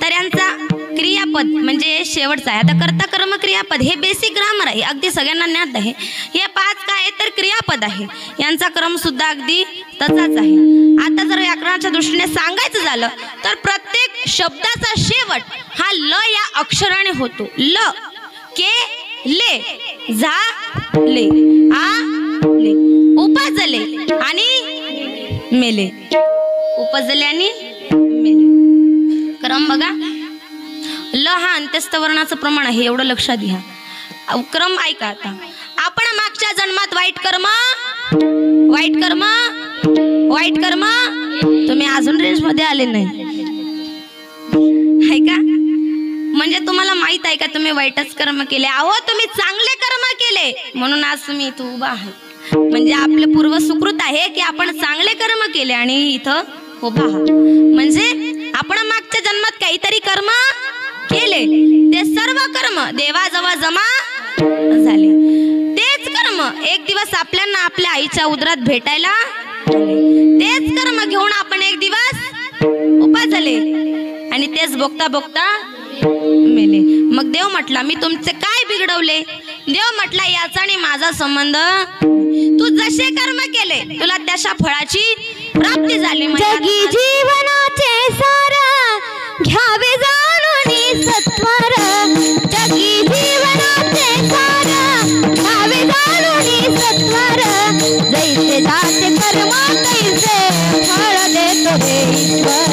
तर यांचा क्रियापद म्हणजे शेवटचा आहे. आता कर्ता कर्म क्रियापद हे बेसिक ग्रामर आहे, अगदी सगळ्यांना ज्ञात आहे. हे 5 काय तर क्रियापद आहे. यांचा क्रम सुद्धा अगदी तसाच आहे. आता जर व्याकरणाच्या दृष्टीने सांगायचं झालं तर प्रत्येक शब्दाचा शेवट हा ल या अक्षराने होतो. ल, के, ले, झा, ले, आ, ले, उपजले आणि मेले. उपजले आणि मेले. क्रम बघा. ल हा अंत्यस्थ वर्णाचं प्रमाण आहे, एवढं लक्षात घ्या. क्रम ऐका. आता आपण मागच्या जन्मात वाईट कर्म तुम्ही अजून रेंज मध्ये आले नाही आहे का? म्हणजे तुम्हाला माहित आहे का तुम्ही वाईटच कर्म केले? अहो तुम्ही चांगले कर्म केले म्हणून आज तुम्ही इथं उभा आहात. म्हणजे आपले पूर्व सुकृत आहे की आपण चांगले कर्म केले आणि इथं उभा आहात. म्हणजे आपण मागच्या जन्मात काहीतरी कर्म केले, ते सर्व कर्म देवाजवळ जमा झाले. तेच कर्म एक दिवस आपल्याला आपल्या आईच्या उदरात भेटायला, तेच कर्म घेऊन आपण एक दिवस उभा झाले आणि तेच बघता बघता मेले. मग देव म्हटला मी तुमचे काय बिघडवले? देव म्हटला याचा आणि माझा संबंध, तू जसे कर्म केले तुला त्याच्या फळाची प्राप्ती झाली. जगी जीवनाचे सार घ्यावे जाणून सत्वर, जगी जीवनाचे सार घ्यावे जाणून सत्वर, जैसे जाते कर्म तैसे फळ देतो हे ईश्वर,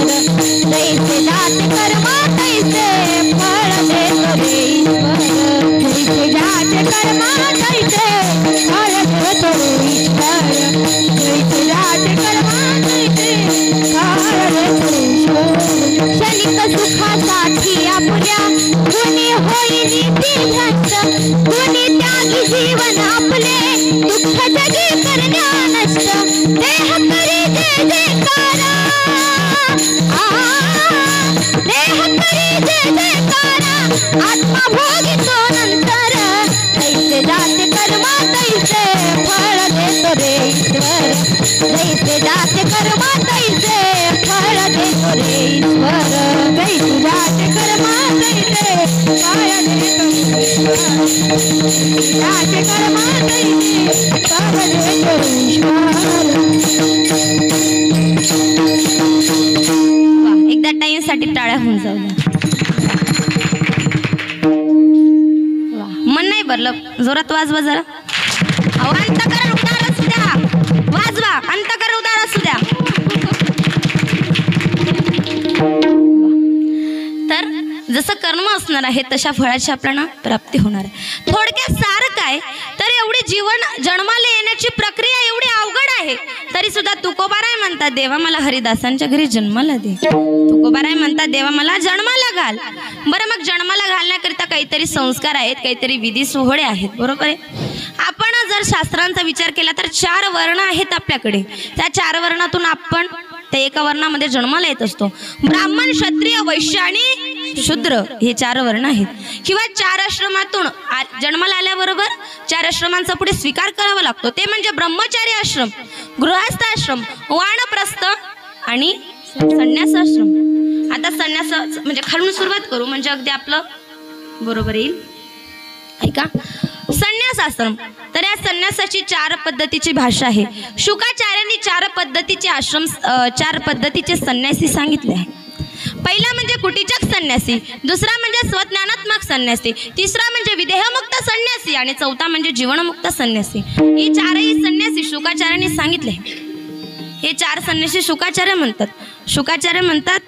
जैसे जाते कर्म तैसे फळ कर्मा तैसे फळ देतो ईश्वर जैसे राज कर्मा तैसे फळ देतो ईश्वर क्षणिक सुखासाठी आपुल्या कुणी होई नीती भ्रष्ट कुणी त्यागी जीवन आपले दुःख जगी करण्या नष्ट देह करी जय जयकारा देह करी जय जयकारा आत्मा भोगितो नंतर तैसे जाते कर्मा तैसे फळ देतो रे ईश्वर जैसे जाते कर्मा तैसे फळ देतो रे ईश्वर जैसे जाते कर्मा तैसे फळ देतो जाते कर्मा तैसे फळ देतो रे ईश्वर एकदा टाइम साठी टाळ्या होऊन जाऊ द्या. मन नाही भरलं, जोरात वाजवा जरा. अहो अंतःकरण उदार असू द्या, वाजवा, अंतःकरण उदार असू द्या. तर जसं कर्म असणार आहे तशा फळाची आपल्याला प्राप्ती होणार आहे. थोडक्यात सार काय तर एवढी जीवन जन्माला येण्याची प्रक्रिया एवढी अवघड आहे तरी सुद्धा तुकोबाराय म्हणतात देवा मला हरिदासांच्या घरी जन्माला दे. तुकोबाराय म्हणतात देवा मला जन्माला घाल. बरं मग जन्माला घालण्याकरिता काहीतरी संस्कार आहेत, काहीतरी विधी सोहळे आहेत, बरोबर आहे. आपण जर शास्त्रांचा विचार केला तर 4 वर्ण आहेत आपल्याकडे. त्या 4 वर्णातून आपण त्या एका वर्णामध्ये जन्माला येत असतो. ब्राह्मण, क्षत्रिय, वैश्य आणि शूद्र हे 4 वर्ण आहेत. किंवा 4 आश्रमातून जन्माला आल्याबरोबर 4 आश्रमांचा पुढे स्वीकार करावा लागतो. ते म्हणजे ब्रह्मचारी आश्रम, गृहस्थ आश्रम, वानप्रस्थ आणि संन्यास आश्रम. आता संन्यास म्हणजे खालून सुरुवात करू म्हणजे अगदी आपलं बरोबर येईल. ऐका, संन्यास आश्रम. तर या संन्यासाची 4 पद्धतीची भाषा आहे. शुकाचार्यांनी 4 पद्धतीचे आश्रम 4 पद्धतीचे संन्यासी सांगितले आहे. पहिला म्हणजे कुटीचक संन्यासी, दुसरा म्हणजे स्वज्ञानात्मक संन्यासी, तिसरा म्हणजे विदेहमुक्त संन्यासी आणि चौथा म्हणजे जीवनमुक्त संन्यासी. ही 4ही संन्यासी शुकाचार्यांनी सांगितले. हे 4 संन्यासी शुकाचार्य म्हणतात. शुकाचार्य म्हणतात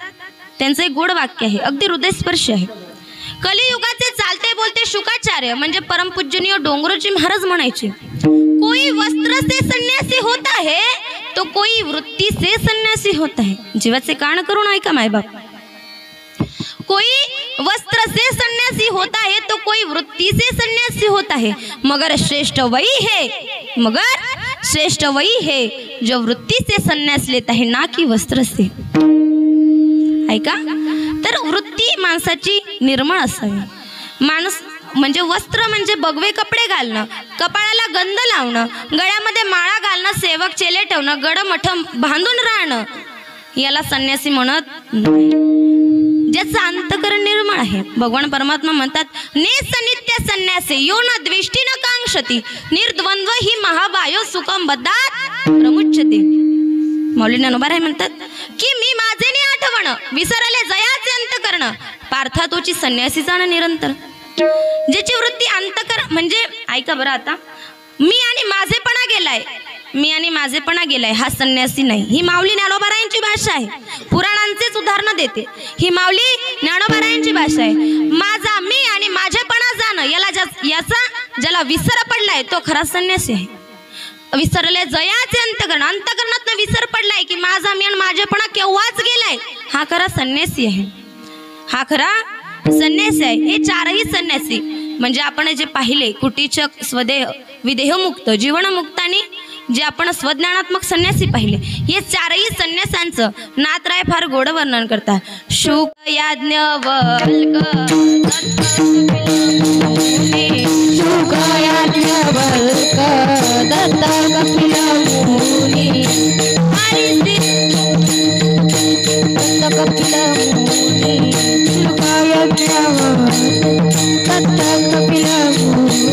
त्यांचं एक गोड वाक्य आहे, अगदी हृदयस्पर्शी आहे. कलियुगाचे चालते बोलते शुकाचार्य म्हणजे परमपूजनीय डोंगरोजी महाराज म्हणायचे, कोई वस्त्र से सन्यासी होता है तो कोई वृत्ती से सन्यासी होता है. जीवाचे कान करून ऐका मायबाप. कोई वस्त्र से सन्यासी होता है तो कोई वृत्ति से सन्यासी होता है, मगर श्रेष्ठ वही है जो वृत्ति से सन्यास लेता है ना कि वस्त्र से. ऐका, तर वृत्ती माणसाची निर्मळ असावी. माणूस म्हणजे वस्त्र म्हणजे बगवे कपडे घालणं, कपाळाला गंध लावणं, गळ्यामध्ये माळा घालणं, सेवक चेले ठेवणं, गडमठ बांधून राहणं याला संन्यासी म्हणत नाही. ज्याचं अंतकरण निर्मळ आहे. भगवान परमात्मा म्हणतात नेसनित्य संन्यासी यो न द्वेष्टी न कांक्षती निर्द्वंद्व ही महाबायो सुखम बद्धात प्रमुच्यते. मौली ज्ञानोबा म्हणतात की मी माझे नि आठवण विसरले जयाचे अंतकरण पार्था तोची संन्यासी जाणं निरंतर. ज्याची वृत्ती अंतकरण म्हणजे ऐका बरं, आता मी आणि माझेपणा गेलाय हा संन्यासी नाही. ही माऊली ज्ञानोबारायांची भाषा आहे. पुराणांचेच उदाहरण देते. ही माऊली ज्ञानोबारायांची भाषा आहे. माझा मी आणि माझेपणा जाणं याचा ज्याला विसर पडलाय तो खरा संन्यासी आहे. विसरले जयाचे अंतकरण, अंतकरणात विसर पडलाय की माझा मी आणि माझेपणा केव्हाच गेलाय, हा खरा संन्यासी आहे. हा खरा संन्यासी आहे. हे 4ही संन्यासी म्हणजे आपण जे पाहिले कुटीचक, स्वदेह, विदेहमुक्त, जीवनमुक्त आणि जे आपण स्वज्ञानात्मक संन्यासी पाहिले, हे 4ही संन्यासांचं नाथराय फार गोड वर्णन करतात. शुक याज्ञवल्क शुक याज्ञवल्क दत्त कपिल मुनी दत्त कपिल मुनी शुक याज्ञवल्क दत्त कपिल मुनी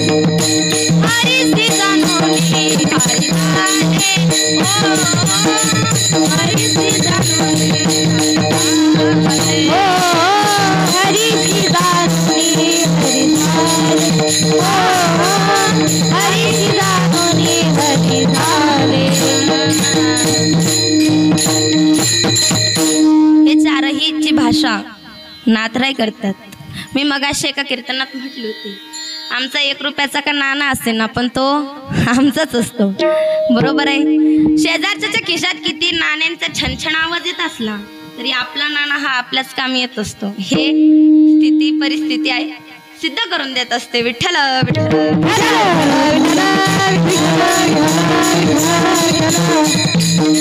हरिसी जानोनी हरिदाने ओ हरिसी जानोनी ओ हरिसी जानोनी हरिदाने ओ हरिसी जानोनी हरिदाने. हे 4हीची भाषा नाथराय करतात. मी मगाशी एका कीर्तनात म्हटली होती आमचा 1 रुपयाचा का नाणा असेल ना, पण तो आमचाच असतो. बरोबर आहे. शेजारच्या खिशात किती नाण्यांचा छनछन आवाज येत असला तरी आपला नाणा हा आपल्याच कामी येत असतो. हे स्थिती परिस्थिती आहे सिद्ध करून देत असते. विठ्ठल विठ्ठल.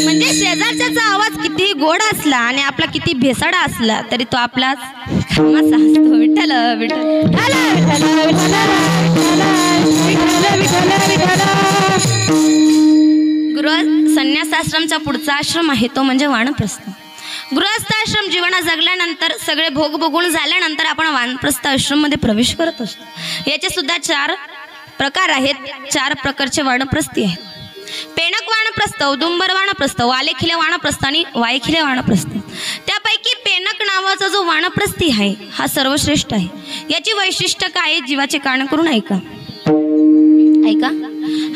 म्हणजे शेजारच्याचा आवाज किती गोड असला आणि आपला किती भेसाडा असला तरी तो आपलाच कामाचा असतो. विठ्ठल विठ्ठल. गृह संन्यासाश्रमचा पुढचा आश्रम आहे तो म्हणजे वानप्रस्थ. गृहस्थाश्रम जीवन जगल्यानंतर सगळे भोग भोगून झाल्यानंतर आपण वानप्रस्थ आश्रम मध्ये प्रवेश करत असतो. याचे सुद्धा 4 प्रकार आहेत. 4 प्रकारचे वानप्रस्थी आहेत. पेनक वानप्रस्थ, औदुंबर वानप्रस्थ, वालेखिले वानप्रस्थ आणि वायखिले वानप्रस्थ. त्यापैकी पेनक नावाचा जो वानप्रस्थी आहे हा सर्वश्रेष्ठ आहे. याची वैशिष्ट्य काय जीवाचे कान करून ऐका.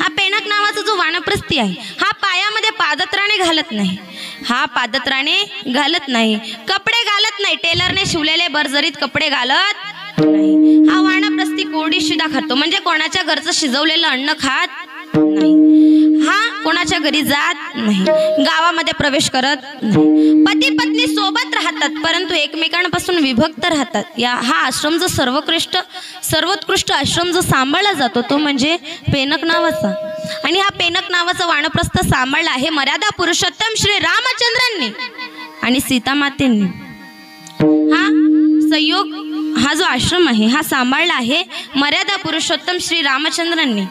हा पेनक नावाचा जो वानप्रस्थी आहे हा पायामध्ये पादत्राणे घालत नाही. हा पादत्राणे घालत नाही, कपडे घालत नाही, टेलरने शिवलेले बरजरीत कपडे घालत नाही. हा वानप्रस्थी कोरडी शिदा खातो, म्हणजे कोणाच्या घरचं शिजवलेलं अन्न खात नाही. हा कोणाच्या घरी जात नाही, गावामध्ये प्रवेश करत नाही. पती पत्नी सोबत राहतात परंतु एकमेकांपासून विभक्त राहतात. हा आश्रम जो सर्वोत्कृष्ट आश्रम जो सांभाळला जातो तो म्हणजे पेनक नावाचा. आणि हा पेनक नावाचा वानप्रस्थ सांभाळला आहे मर्यादा पुरुषोत्तम श्री रामचंद्रांनी आणि सीतामातेंनी. हा संयोग हा जो आश्रम आहे हा सांभाळला आहे मर्यादा पुरुषोत्तम श्री रामचंद्रांनी.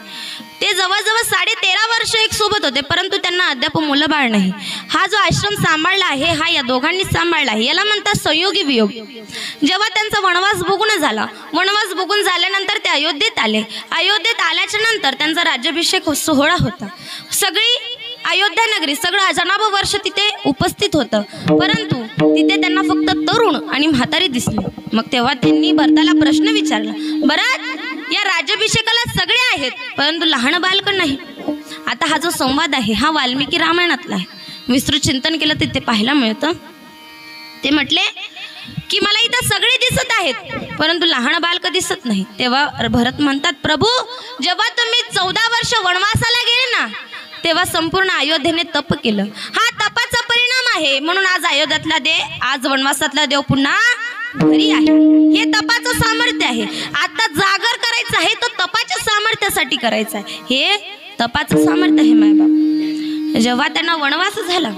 ते जवळजवळ 13.5 वर्ष एक सोबत होते परंतु त्यांना अद्याप मुलं बाळ नाही. हा जो आश्रम सांभाळला आहे हा या दोघांनी सांभाळला आहे. याला म्हणतात संयोगी वियोग. जेव्हा त्यांचा वनवास भोगून झाला, वनवास भोगून झाल्यानंतर ते अयोध्येत आले. अयोध्येत आल्याच्या नंतर त्यांचा राज्याभिषेक सोहळा होता. सगळी अयोध्या नगरी सगळं अजनाभ वर्ष तिथे उपस्थित होतं परंतु तिथे त्यांना फक्त तरुण आणि म्हातारी दिसली. मग तेव्हा त्यांनी भरताला प्रश्न विचारला, बरं या राज्याभिषेकाला सगळे आहेत परंतु लहान बालक नाही. आता हा जो संवाद आहे हा वाल्मिकी रामायणातला आहे. विस्तृत चिंतन केलं तिथे पाहायला मिळतं. ते म्हटले की मला इथं सगळे दिसत आहेत परंतु लहान बालक दिसत नाही. तेव्हा भरत म्हणतात, प्रभू जेव्हा तुम्ही 14 वर्ष वनवासाला गेले ना तेव्हा संपूर्ण अयोध्येने तप केलं. हा तपाचा परिणाम आहे म्हणून आज अयोध्यातला आज वनवासातला देव पुन्हा घरी आहे. हे तपाचं सामर्थ्य आहे. आता जागर करायचं आहे तो तपाच्या सामर्थ्यासाठी करायचं आहे. हे तपाचं सामर्थ्य आहे मायबाप. जेव्हा त्यांना वनवास झाला,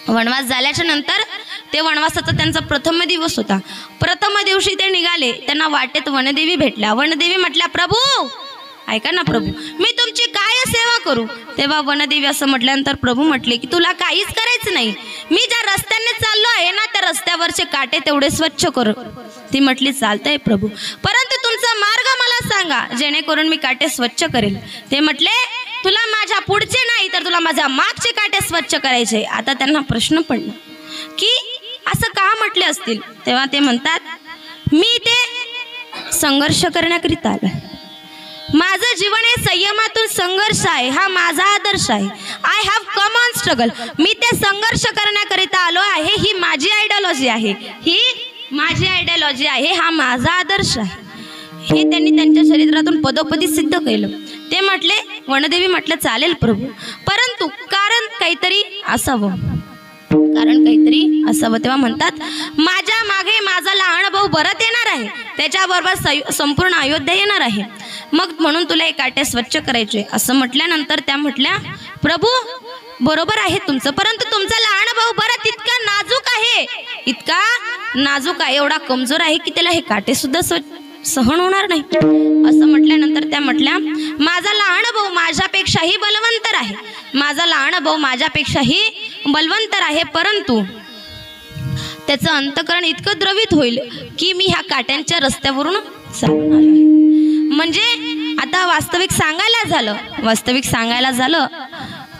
वनवास झाल्याच्या नंतर ते वनवासाचा त्यांचा प्रथम दिवस होता. प्रथम दिवशी ते निघाले. त्यांना वाटेत वनदेवी भेटल्या. वनदेवी म्हटल्या, प्रभू ऐका ना प्रभू मी तुमची काय सेवा करू. तेव्हा वनदेवी असं म्हटल्यानंतर प्रभू म्हटले की तुला काहीच करायचं नाही. मी ज्या रस्त्याने चाललो आहे ना त्या रस्त्यावरचे काटे तेवढे स्वच्छ करू. ती म्हटली चालतंय प्रभू परंतु तुमचा मार्ग मला सांगा जेणेकरून मी काटे स्वच्छ करेल. ते म्हटले तुला माझ्या पुढचे नाही तर तुला माझ्या मागचे काटे स्वच्छ करायचे. आता त्यांना प्रश्न पडला की असं का म्हटले असतील. तेव्हा ते म्हणतात मी ते संघर्ष करण्याकरिता आलोय. माझं जीवन हे संयमातून संघर्ष आहे. हा माझा आदर्श आहे. I have come on struggle. मी ते संघर्ष करण्याकरिता आलो आहे. ही माझी आयडियोलॉजी आहे. ही माझी आयडियोलॉजी आहे. हा माझा आदर्श आहे. हे त्यांनी त्यांच्या चरित्रातून पदोपदी सिद्ध केलं. ते म्हटले वनदेवी म्हटलं चालेल प्रभू परंतु कारण काहीतरी असावं. तेव्हा म्हणतात माझ्या मागे माझा लहान भाऊ भरत येणार आहे. त्याच्याबरोबर संपूर्ण अयोध्या येणार आहे. मग म्हणून तुला हे काटे स्वच्छ करायचे. असं म्हटल्यानंतर त्या म्हटल्या प्रभू बरोबर आहे तुमचं परंतु तुमचा लहान भाऊ भरत इतका नाजूक आहे एवढा कमजोर आहे की त्याला हे काटे सुद्धा सहन होणार नाही. असं म्हटल्यानंतर त्या म्हटल्या माझा लहान भाऊ माझ्यापेक्षाही बलवंतर आहे. माझा लहान भाऊ माझ्यापेक्षाही बलवंतर आहे परंतु त्याचं अंतकरण इतकं द्रवित होईल की मी ह्या काट्यांच्या रस्त्यावरून चालून आलो आहे. म्हणजे आता वास्तविक सांगायला झालं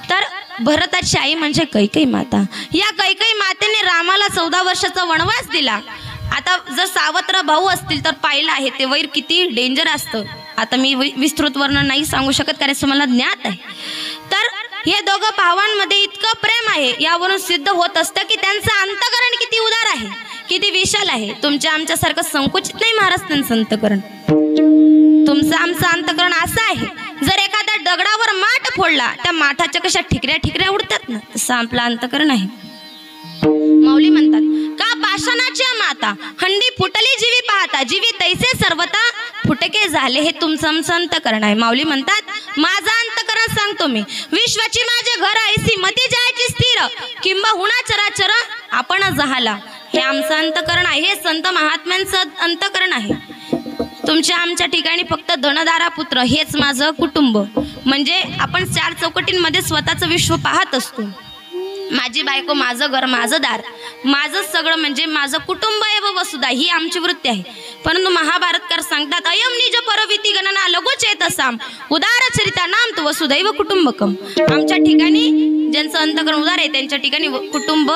तर भरताची आई म्हणजे कैकेयी माता. या कैकेयी मातेने रामाला 14 वर्षाचा वनवास दिला. आता जर सावत्र भाऊ असतील तर पाहिलं आहे ते वैर किती डेंजर असतं. आता मी विस्तृत वर्णन नाही सांगू शकत कारण तुम्हाला ज्ञात आहे. तर हे दोघं भावांमध्ये इतकं प्रेम आहे यावरून सिद्ध होत असतं की त्यांचं अंतकरण किती उदार आहे, किती विशाल आहे. तुमच्या आमच्यासारखं संकुचित नाही महाराज त्यांचं अंतकरण. तुमचं आमचं अंतकरण असं आहे, जर एखाद्या दगडावर माठ फोडला त्या माठाच्या कशा ठिकऱ्या ठिकऱ्या उडतात ना, तसं आपलं अंतकरण आहे. माऊली म्हणतात का पाषाणाच्या माता हंडी फुटली जीवी पाहता, जीवी तैसे सर्वता फुटके झाले. हे तुमचं आमचं अंतकरण आहे. माऊली म्हणतात माझं अंतकरण सांगतो मी, विश्वाची माझे घर ऐसी मती जायची स्थिर, किंबहुना चराचर आपण जहाला. हे आमचं अंतकरण आहे. हे संत महात्म्यांचं अंतकरण आहे. तुमच्या आमच्या ठिकाणी फक्त धनदारा पुत्र हेच माझं कुटुंब. म्हणजे आपण चार चौकटींमध्ये स्वतःचं विश्व पाहत असतो. माझी बायको, माझं घर, माझं दार, माझं सगळं म्हणजे माझं कुटुंब आहे व वसुधा, ही आमची वृत्ती आहे. परंतु महाभारतकार सांगतात अयम निज परविती गणना लघुचेतसाम उदार चरिता नाम तु वसुधैव कुटुंबकम. आमच्या ठिकाणी ज्यांचं अंतकरण उदार आहे त्यांच्या ठिकाणी कुटुंब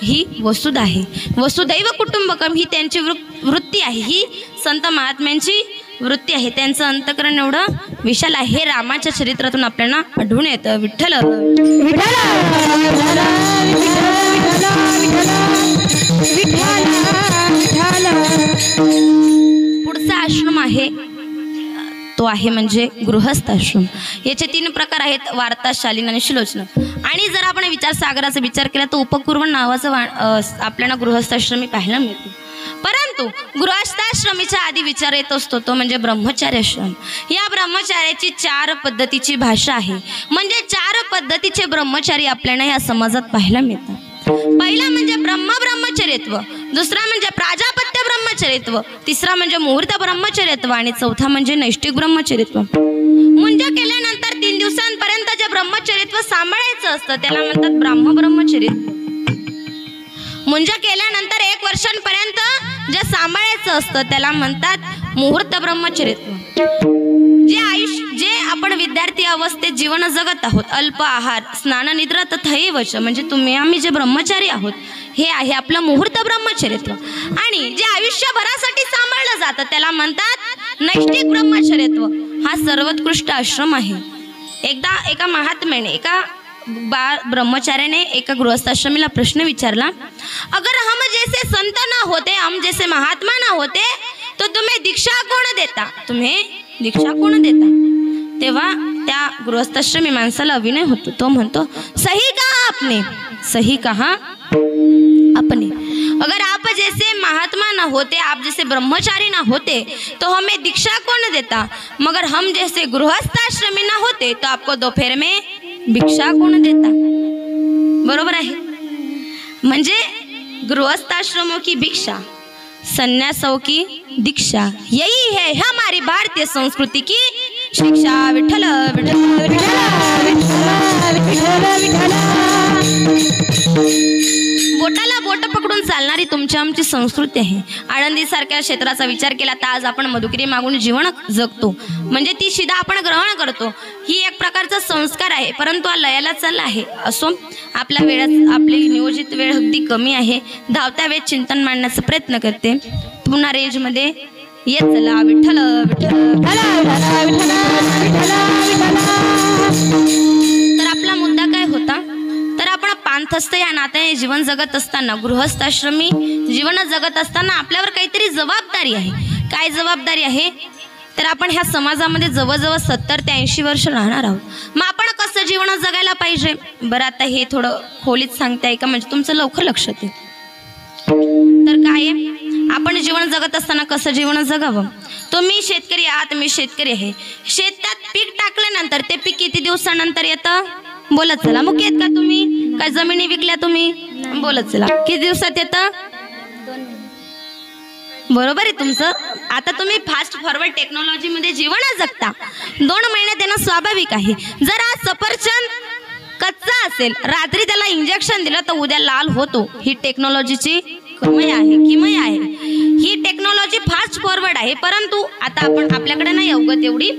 ही वसुधा आहे. वसुधैव कुटुंबकम ही त्यांची वृत्ती आहे. ही संत महात्म्यांची वृत्ती आहे. त्यांचं अंतकरण एवढं विशाल आहे. हे रामाच्या चरित्रातून आपल्याला आढळून येतं. विठ्ठल पुढचा आश्रम आहे तो आहे म्हणजे गृहस्थ आश्रम. याचे 3 प्रकार आहेत, वार्ता, शालीन आणि शिलोचन. आणि जर आपण विचारसागराचा विचार केला तर उपकुर्वण नावाचं आपल्याला गृहस्थाश्रमी पाहायला मिळतो. परंतु गृहस्थाश्रमीच्या आधी विचार येत असतो तो म्हणजे ब्रह्मचार्याश्रम. या ब्रह्मचार्याची 4 पद्धतीची भाषा आहे. म्हणजे 4 पद्धतीचे ब्रह्मचारी आपल्याला या समाजात पाहायला मिळतात. पहिला म्हणजे ब्रह्मचर्यत्व, दुसरा म्हणजे प्राजापत्य ब्रह्मचर्यत्व, तिसरा म्हणजे मुहूर्त ब्रह्मचर्यत्व आणि चौथा म्हणजे नैष्टिक ब्रह्मचर्यत्व. मुंज केल्यानंतर 3 दिवसांपर्यंत जे ब्रह्मचर्यत्व सांभाळायचं असतं त्याला म्हणतात ब्रह्मचर्यत्व. मुंज केल्यानंतर 1 वर्षांपर्यंत जे सांभाळायचं असतं त्याला म्हणतात मुहूर्त ब्रह्मचर्यत्व. जे आपण विद्यार्थी अवस्थेत जीवन जगत आहोत, अल्प आहार, स्नान, निद्रा तथैवच, म्हणजे तुम्ही आम्ही जे ब्रह्मचारी आहोत हे आहे आपलं मुहूर्त ब्रह्मचर्यत्व. आणि जे आयुष्यभरासाठी सांभाळलं जातं त्याला म्हणतात नैष्टिक ब्रह्मचर्यत्व. हा सर्वोत्कृष्ट आश्रम आहे. एकदा एका महात्म्याने एका ब्रह्मचार्याने एका गृहस्थाश्रमीला प्रश्न विचारला, अगर हम जैसे संत ना होते, हम जैसे महात्मा ना होते तो तुम्हें दीक्षा कोण देता, तुम्हें दीक्षा कोण देता. तेव्हा त्या गृहस्थाश्रमी माणसाला अभिनय होतो. तो म्हणतो सही कहा आपने, सही कहा आपने. अगर आप जैसे महात्मा ना होते, आप जैसे ब्रह्मचारी ना होते तो हमें दीक्षा कौन देता, मगर हम जैसे गृहस्थाश्रमी ना होते तो आपको दोपहर में भिक्षा कौन देता. बरोबर आहे. म्हणजे गृहस्थाश्रमों की भिक्षा, संन्यासों की दीक्षा, यही है हमारी भारतीय संस्कृति की शिक्षा. विठ्ठल विठ्ठल बोटाला बोट पकडून चालणारी तुमची आमची संस्कृती आहे. आळंदीसारख्या क्षेत्राचा विचार केला तर आज आपण मधुकरी मागून जीवन जगतो, म्हणजे ती शिदा आपण ग्रहण करतो. ही एक प्रकारचा संस्कार आहे. परंतु हा लयाला चालला आहे. असो, आपल्या वेळात आपली नियोजित वेळ अगदी कमी आहे. धावत्या वेळेत चिंतन मांडण्याचा प्रयत्न करते. पुन्हा रेंजमध्ये येत चला. विठ्ठल तर आपला मुद्दा काय होता, तर आपण पांथस्थ या नात्याने जीवन जगत असताना, गृहस्थाश्रमी जीवन जगत असताना आपल्यावर काहीतरी जबाबदारी आहे. काय जबाबदारी आहे, तर आपण ह्या समाजामध्ये जवळजवळ 70 ते 80 वर्ष राहणार आहोत. मग आपण कसं जीवन जगायला पाहिजे. बरं, आता हे थोडं खोलीत सांगताय का, म्हणजे तुमचं लवकर लक्षात येईल. तर काय आपण जीवन जगत असताना कसं जीवन जगावं. तुम्ही शेतकरी आहात, मी शेतकरी आहे. शेतात पीक टाकल्यानंतर ते पीक किती दिवसानंतर येतं, बोलत चला. मुख्य आहेत का तुम्ही, काय जमिनी विकल्या तुम्ही, बोलत चला. किती दिवसात येतं, बरोबर आहे तुमचं. आता तुम्ही फास्ट फॉरवर्ड टेक्नॉलॉजीमध्ये जीवन जगता. 2 महिन्यात येणं स्वाभाविक आहे. जर आज सफरचंद कच्चा असेल, रात्री त्याला इंजेक्शन दिलं तर उद्या लाल होतो. ही टेक्नॉलॉजीची किमया आहे. ही टेक्नॉलॉजी फास्ट फॉरवर्ड आहे. परंतु आता आपण आपल्याकडे नाही अवगत एवढी,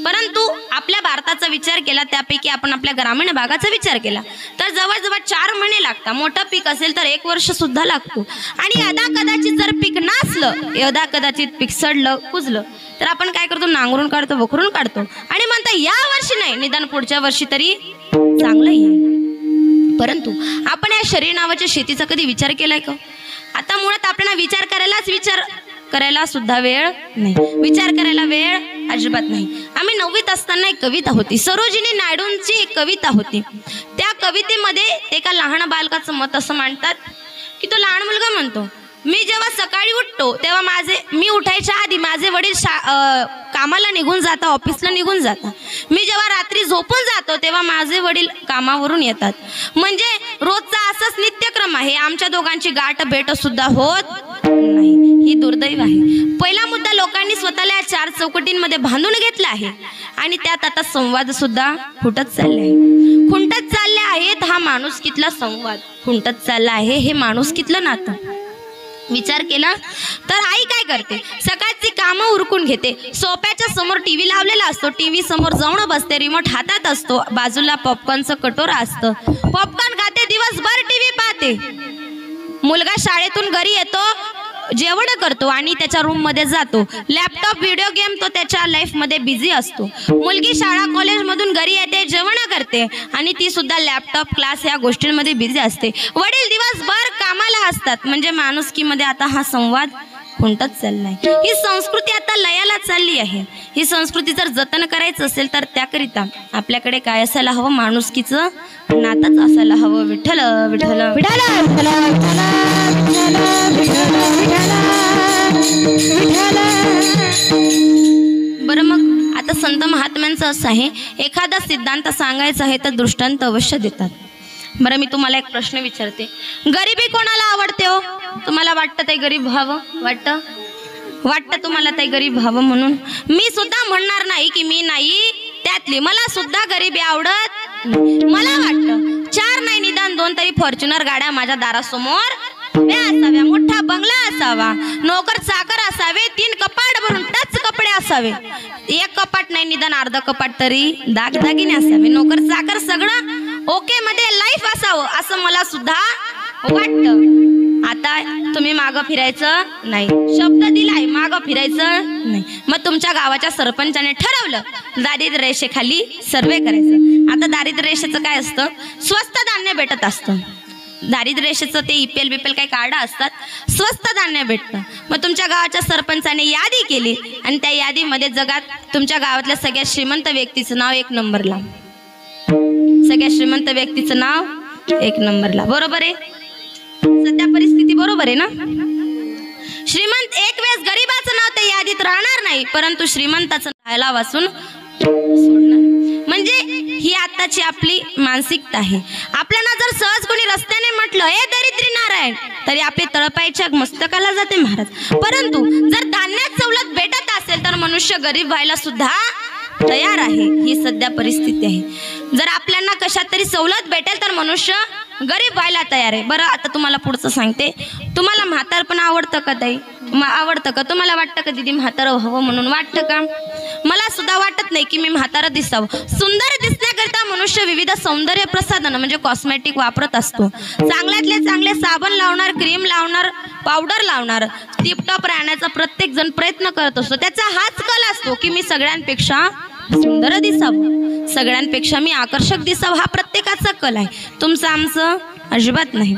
परंतु आपल्या भारताचा विचार केला, त्यापैकी आपण आपल्या ग्रामीण भागाचा विचार केला तर जवळजवळ 4 महिने लागतात. मोठं पीक असेल तर 1 वर्ष सुद्धा लागतो. आणि यदा कदाचित जर पीक नसलं, यदा कदाचित पीक सडलं कुजलं तर आपण काय करतो, नांगरून काढतो, वखरून काढतो आणि म्हणतो या वर्षी नाही, निदान पुढच्या वर्षी तरी चांगलं येईल. परंतु आपण या शरीर नावाच्या शेतीचा कधी विचार केलाय का. आता मुळात आपल्याला विचार करायलाच करायला सुद्धा वेळ नाही, विचार करायला वेळ अजिबात नाही. आम्ही 9वीत असताना एक कविता होती, सरोजिनी नायडूंची एक कविता होती. त्या कवितेमध्ये एका लहान बालकाचं मत असं मांडतात की तो लहान मुलगा म्हणतो, मी जेव्हा सकाळी उठतो तेव्हा मी उठायच्या आधी माझे वडील कामाला निघून जाता, ऑफिसला निघून जाता. मी जेव्हा रात्री झोपून जातो तेव्हा माझे वडील कामावरून येतात. म्हणजे रोजचा असाच नित्यक्रम आहे. आमच्या दोघांची गाठ भेट सुद्धा होत नाही. ही दुर्दैव आहे. पहिला मुद्दा, लोकांनी स्वतःला या 4 चौकटींमध्ये बांधून घेतला आहे आणि त्यात आता संवाद सुद्धा खुंटत चालले आहे. खुंटत चालले आहेत. हा माणुसकीतला संवाद खुंटत चालला आहे. हे माणुसकीतलं नातं. विचार केला तर आई काय करते, सकाळची कामं उरकून घेते, सोफ्याच्या समोर टीव्ही लावलेला असतो, टीव्ही समोर जाऊन बसते, रिमोट हातात असतो, बाजूला पॉपकॉर्नचं कटोरा असतं, पॉपकॉर्न खाते, दिवसभर टीव्ही पाहते. मुलगा शाळेतून घरी येतो, जेवण करतो आणि त्याच्या रूम मध्ये जातो. लॅपटॉप, व्हिडिओ गेम तो त्याच्या लाईफ मध्ये बिझी असतो. मुलगी शाळा कॉलेज मधून घरी येते, जेवण करते आणि ती सुद्धा लॅपटॉप, क्लास या गोष्टींमध्ये बिझी असते. वडील दिवसभर कामाला असतात. म्हणजे माणुसकीमध्ये आता हा संवाद खुंटत चाललाय. ही संस्कृती आता लयाला चालली आहे. ही संस्कृती जर जतन करायचं असेल तर त्याकरिता आपल्याकडे काय असायला हवं, माणुसकीचं नातच असायला हवं. विठ्ठल विठ्ठल विठ्ठल विठ्ठल विठ्ठल. बरं, मग आता संत महात्म्यांचं असं आहे, एखादा सिद्धांत सांगायचा आहे तर दृष्टांत अवश्य देतात. बरं, मी तुम्हाला एक प्रश्न विचारते, गरिबी कोणाला आवडते हो? तुम्हाला वाटतं ते गरीब व्हावं? वाटतं तुम्हाला ते गरीब व्हावं म्हणून? मी सुद्धा म्हणणार नाही की मी नाही त्यातली, मला सुद्धा गरिबी आवडत. मला वाटतं 4 नाही निदान 2 तरी फॉर्च्युनर गाड्या माझ्या दारासमोर असाव्या, मोठा बंगला असावा, नोकर चाकर असावे, 3 कपाट भरून टच कपडे असावे, 1 कपाट नाही निदान अर्ध कपाट तरी दागदागिने असावे, नोकर चाकर सगळं ओके मध्ये लाईफ असावं असं मला सुद्धा वाटतं. आता तुम्ही मागं फिरायचं नाही, शब्द दिलाय, मागं फिरायचं नाही. मग तुमच्या गावाच्या सरपंचाने ठरवलं दारिद्र्य रेषेखाली सर्वे करायचं. आता दारिद्र्य रेषेचं काय असतं, स्वस्त धान्य भेटत असतं. दारिद्र्य रेषेचं ते EPL BPL काही कार्ड असतात, स्वस्त धान्य भेटतं. मग तुमच्या गावाच्या सरपंचाने यादी केली आणि त्या यादीमध्ये जगात तुमच्या गावातल्या सगळ्यात श्रीमंत व्यक्तीचं नाव 1 नंबरला, सगळ्यात श्रीमंत व्यक्तीचं नाव 1 नंबरला. बरोबर आहे? सध्या परिस्थिती बरोबर आहे ना? श्रीमंत एक वेळेस गरीबाचं नाव त्या यादीत राहणार नाही, परंतु श्रीमंताचं राहायला वाचून सोडणार. म्हणजे ही आताची आपली मानसिकता आहे. आपल्याला जर सहज कोणी रस्त्याने म्हटलं हे दरिद्री नारायण, तरी आपले तळपायच्या मस्तकाला जाते महाराज. परंतु जर धान्यात सवलत भेटत असेल तर मनुष्य गरीब व्हायला सुद्धा तयार आहे. ही सध्या परिस्थिती आहे. जर आपल्याला कशात तरी सवलत भेटेल तर मनुष्य गरीब व्हायला तयार आहे. बरं, आता तुम्हाला पुढचं सांगते. तुम्हाला म्हातारपण आवडतं का ताई? आवडतं का? तुम्हाला वाटतं का दीदी म्हातारं व्हावं म्हणून? वाटतं का? मला सुद्धा वाटत नाही की मी म्हातारं दिसावं. सुंदर दिसण्याकरिता मनुष्य विविध सौंदर्य प्रसाधन म्हणजे कॉस्मेटिक वापरत असतो. चांगल्यातले चांगले साबण लावणार, क्रीम लावणार, पावडर लावणार, टिपटॉप राहण्याचा प्रत्येक जण प्रयत्न करत असतो. त्याचा हाच कल असतो की मी सगळ्यांपेक्षा सुंदर दिसावं, सगळ्यांपेक्षा मी आकर्षक दिसावं. हा प्रत्येकाचा कल आहे, तुमचं आमचं अजिबात नाही.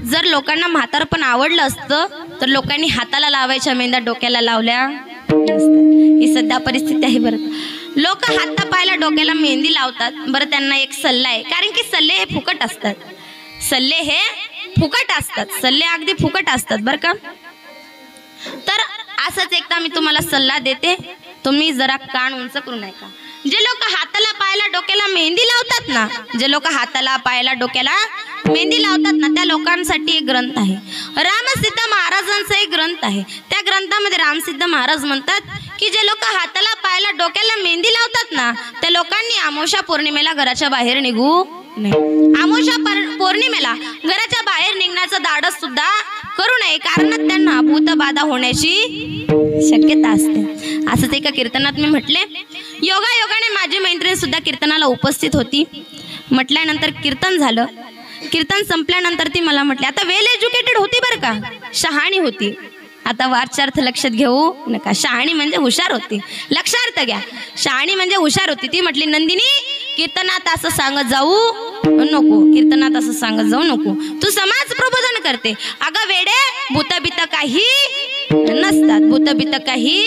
जर लोकांना म्हातारपण आवडलं असतं तर लोकांनी हाताला लावायच्या मेंढ्या डोक्याला लावल्या नसतात. ही सध्या परिस्थिती आहे. बरं, लोक हाता पायाला डोक्याला मेहंदी लावतात. बरं, त्यांना एक सल्ला आहे, कारण की सल्ले हे फुकट असतात. सल्ले हे फुकट असतात, सल्ले अगदी फुकट असतात बरं का. तर असंच एकदा मी तुम्हाला सल्ला देते, तुम्ही जरा कान उंच करू नका. जे लोक हाताला पायाला डोक्याला मेहंदी लावतात ना, जे लोक हाताला पायाला डोक्याला मेहंदी लावतात ना, त्या लोकांसाठी एक ग्रंथ आहे, रामसिद्ध महाराजांचा एक ग्रंथ आहे. त्या ग्रंथामध्ये रामसिद्ध महाराज म्हणतात की जे लोक हाताला पायाला डोक्याला मेहंदी लावतात ना, त्या लोकांनी अमावस्या पौर्णिमेला घराच्या बाहेर निघू नये. अमावस्या पौर्णिमेला घराच्या बाहेर निघण्याचं धाडस सुद्धा करू नये, कारण त्यांना भूतबाधा होण्याची शक्यता असते. असंच एका कीर्तनात मी म्हटले. योगायोगाने माझी मैत्रीण सुद्धा कीर्तनाला उपस्थित होती. म्हटल्यानंतर कीर्तन झालं. कीर्तन संपल्यानंतर ती मला म्हटली, आता वेल एज्युकेटेड होती बरं का, शहाणी होती. आता वाचार्थ लक्षात घेऊ नका, शहाणी म्हणजे हुशार होती, लक्षार्थ घ्या. शहाणी म्हणजे हुशार होती. ती म्हटली, नंदिनी कीर्तनात असं सांगत जाऊ नको, कीर्तनात असं सांगत जाऊ नको. तू समाज प्रबोधन करते. अगं वेडे, भूतबित काही नसतात, भूतबित काही.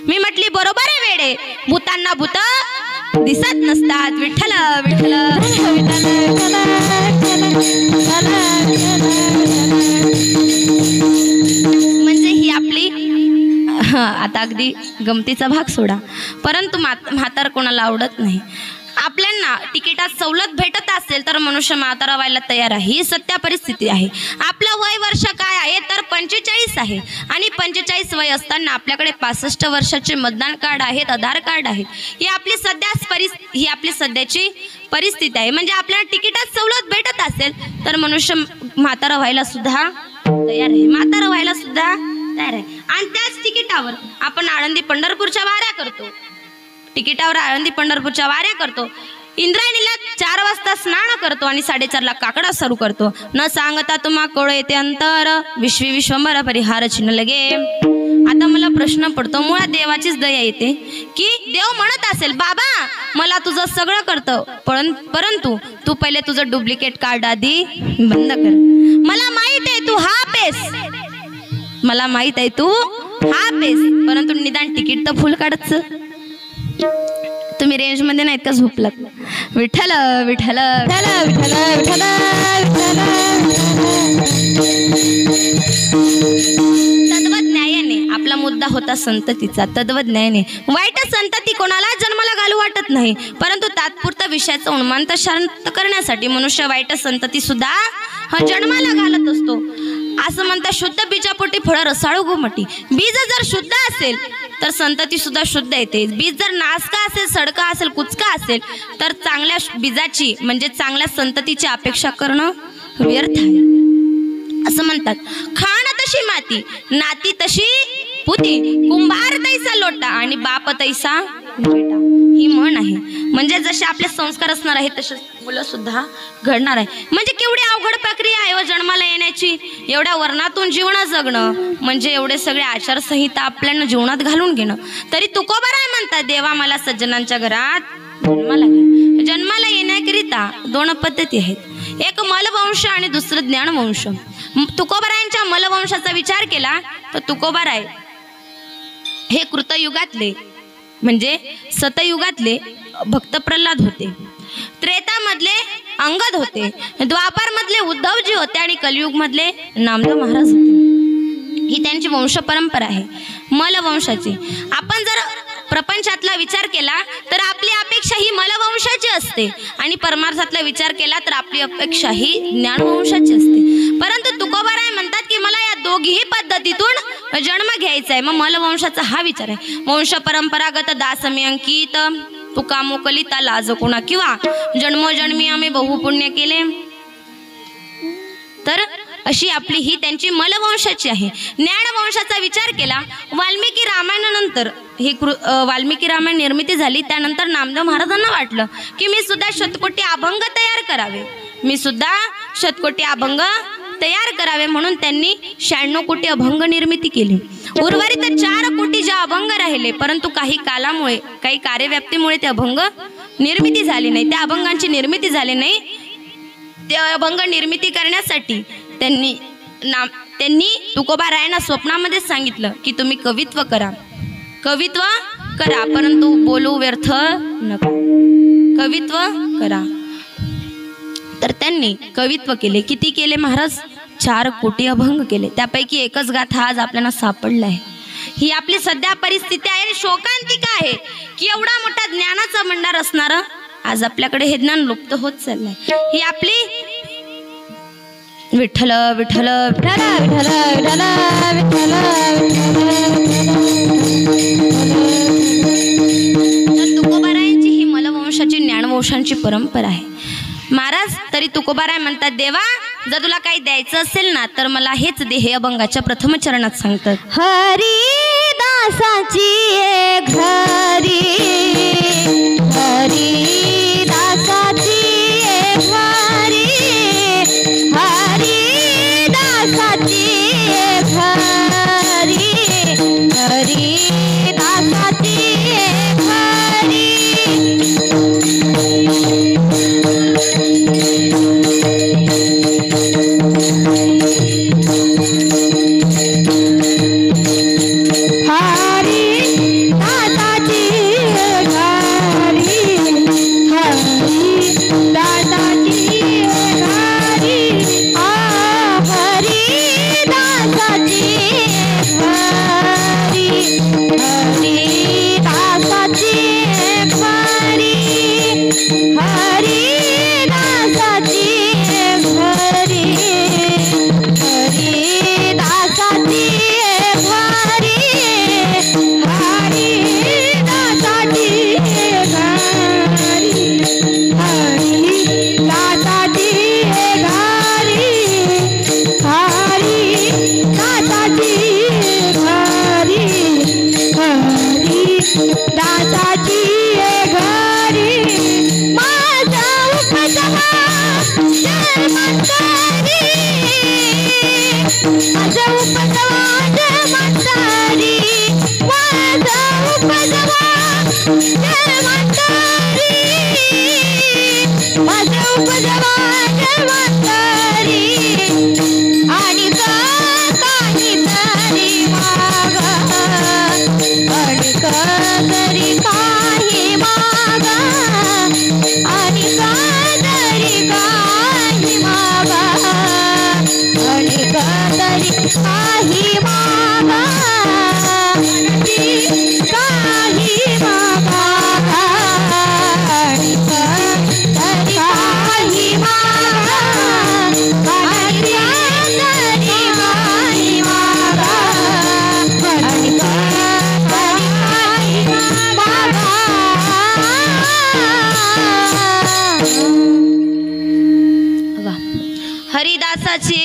मी म्हटली बरोबर आहे वेडे, भूतांना भूत दिसत नसतात. विठ्ठल विठ्ठल म्हणजे ही आपली आता अगदी गमतीचा भाग सोडा, परंतु म्हातार कोणाला आवडत नाही. आपल्यांना तिकिटात सवलत भेटत असेल तर मनुष्य म्हातारा व्हायला तयार आहे. ही सत्य परिस्थिती आहे. आपलं वय वर्ष काय आहे तर 45 आहे आणि 45 वय असताना आपल्याकडे 65 वर्षाचे मतदान कार्ड आहेत, आधार कार्ड आहेत. ही आपली सध्याची परिस्थिती आहे. म्हणजे आपल्याला तिकिटात सवलत भेटत असेल तर मनुष्य म्हातारा व्हायला सुद्धा तयार आहे, म्हातारा व्हायला सुद्धा तयार आहे. आणि त्याच तिकिटावर आपण आळंदी पंढरपूरच्या वाऱ्या करतो, तिकिटावर आळंदी पंढरपूरच्या वाऱ्या करतो. इंद्रायणीला 4 वाजता स्नान करतो आणि 4:30ला काकडा सुरू करतो. न सांगता तुम्हा कोळ येते अंतर, विश्वी विश्वंभर परिहार चिन्ह लगे. आता मला प्रश्न पडतो, मुळात देवाचीच दया येते की देव म्हणत असेल बाबा मला तुझं सगळं करतं, परंतु तू पहिले तुझं डुप्लिकेट कार्ड आधी बंद कर. मला माहित आहे तू हा पेस, मला माहित आहे तू हा पेस, परंतु निदान तिकीट तर फुल काढच. तुम्ही रेंज मध्ये नाहीत का झोपलात. विठ्ठल विठ्ठल तद्वज्ञायाने आपला मुद्दा होता संततीचा. तद्वज्ञायाने वाईट संतती कोणाला जन्माला घालू वाटत नाही, परंतु तात्पुरता विषयाचं उन्मांत शांत करण्यासाठी मनुष्य वाईट संतती सुद्धा जन्माला घालत असतो. असं म्हणता शुद्ध बीजापोटी फळं रसाळू घुमटी. बीज जर शुद्ध असेल तर संतती सुद्धा शुद्ध येते. बीज जर नासका असेल, सडका असेल, कुचका असेल तर चांगल्या बीजाची म्हणजे चांगल्या संततीची अपेक्षा करणं व्यर्थ आहे असं म्हणतात. खाण तशी माती, नाती तशी पुती, कुंभार तैसा लोटा आणि बाप तैसा बेटा, ही म्हण आहे. म्हणजे जसे आपले संस्कार असणार आहेत तसे मुलं सुद्धा घडणार आहे. म्हणजे केवढी अवघड प्रक्रिया आहे जन्माला येण्याची. एवढ्या वर्णातून जीवन जगणं म्हणजे एवढे सगळे आचारसंहिता आपल्याला जीवनात घालून घेणं. तरी तुकोबाराय म्हणतात देवा मला सज्जनांच्या घरात जन्माला येण्याकरिता 2 पद्धती आहेत, एक मलवंश आणि दुसरं ज्ञानवंश. तुकोबारायांच्या मलवंशाचा विचार केला तर तुकोबाराय हे कृतयुगातले म्हणजे सतयुगातले भक्त प्रल्हाद होते, त्रेतामधले अंगद होते, द्वापार मधले उद्धवजी होते आणि कलियुग मधले नामदेव महाराज होते. ही त्यांची वंश परंपरा आहे मलवंशाची. आपण जर प्रपंचातला विचार केला तर आपली अपेक्षा ही मलवंशाची असते आणि परमार्थातला विचार केला तर आपली अपेक्षा ही ज्ञानवंशाची असते. परंतु तुकोबाराय म्हणतात की मला या दोघीही पद्धतीतून जन्म घ्यायचा आहे. मग मलवंशाचा हा विचार आहे. वंश परंपरागत दासमी अंकित तुका मोकलिता लाज कोणा किंवा जन्मोजन्मी आम्ही बहुपुण्य केले, तर अशी आपली ही त्यांची मलवंशाची आहे. ज्ञानवंशाचा विचार केला वाल्मिकी रामायणानंतर ही वाल्मिकी रामायण निर्मिती झाली. त्यानंतर नामदेव महाराजांना वाटलं की मी सुद्धा शतकोटी अभंग तयार करावे, मी सुद्धा शतकोटी अभंग तयार करावे, म्हणून त्यांनी 96 कोटी अभंग निर्मिती केली. उर्वरित 4 कोटी जे अभंग राहिले, परंतु काही कालामुळे काही कार्यव्याप्तीमुळे ते अभंग निर्मिती झाली नाही, त्या अभंगांची निर्मिती झाली नाही. ते अभंग निर्मिती करण्यासाठी त्यांनी तुकोबारायांना स्वप्नामध्ये सांगितलं की तुम्ही कवित्व करा, कवित्व करा, परंतु बोलू व्यर्थ नका, कवित्व करा. तर त्यांनी कवित्व केले. किती केले महाराज? 4 कोटी अभंग केले. त्यापैकी एकच गाथा आज आपल्याला सापडला आहे. ही आपली सध्या परिस्थिती आहे. शोकांतिका आहे की एवढा मोठा ज्ञानाचा भंडार असणारं आज आपल्याकडे हे ज्ञान लुप्त होत चाललंय. ही आपली विठ्ठल विठ्ठल विठ्ठल विठ्ठल विठ्ठल तर तुकोबारायांची ही मलवंशाची ज्ञानवंशांची परंपरा आहे. महाराज तरी तुकोबाराय म्हणतात देवा जर तुला काही द्यायचं असेल ना तर मला हेच दे. हे अभंगाच्या प्रथम चरणात सांगतात. हरिदासाची घरी हरिदासाची घरी हरिदासाची घरी हरिदासाची घरी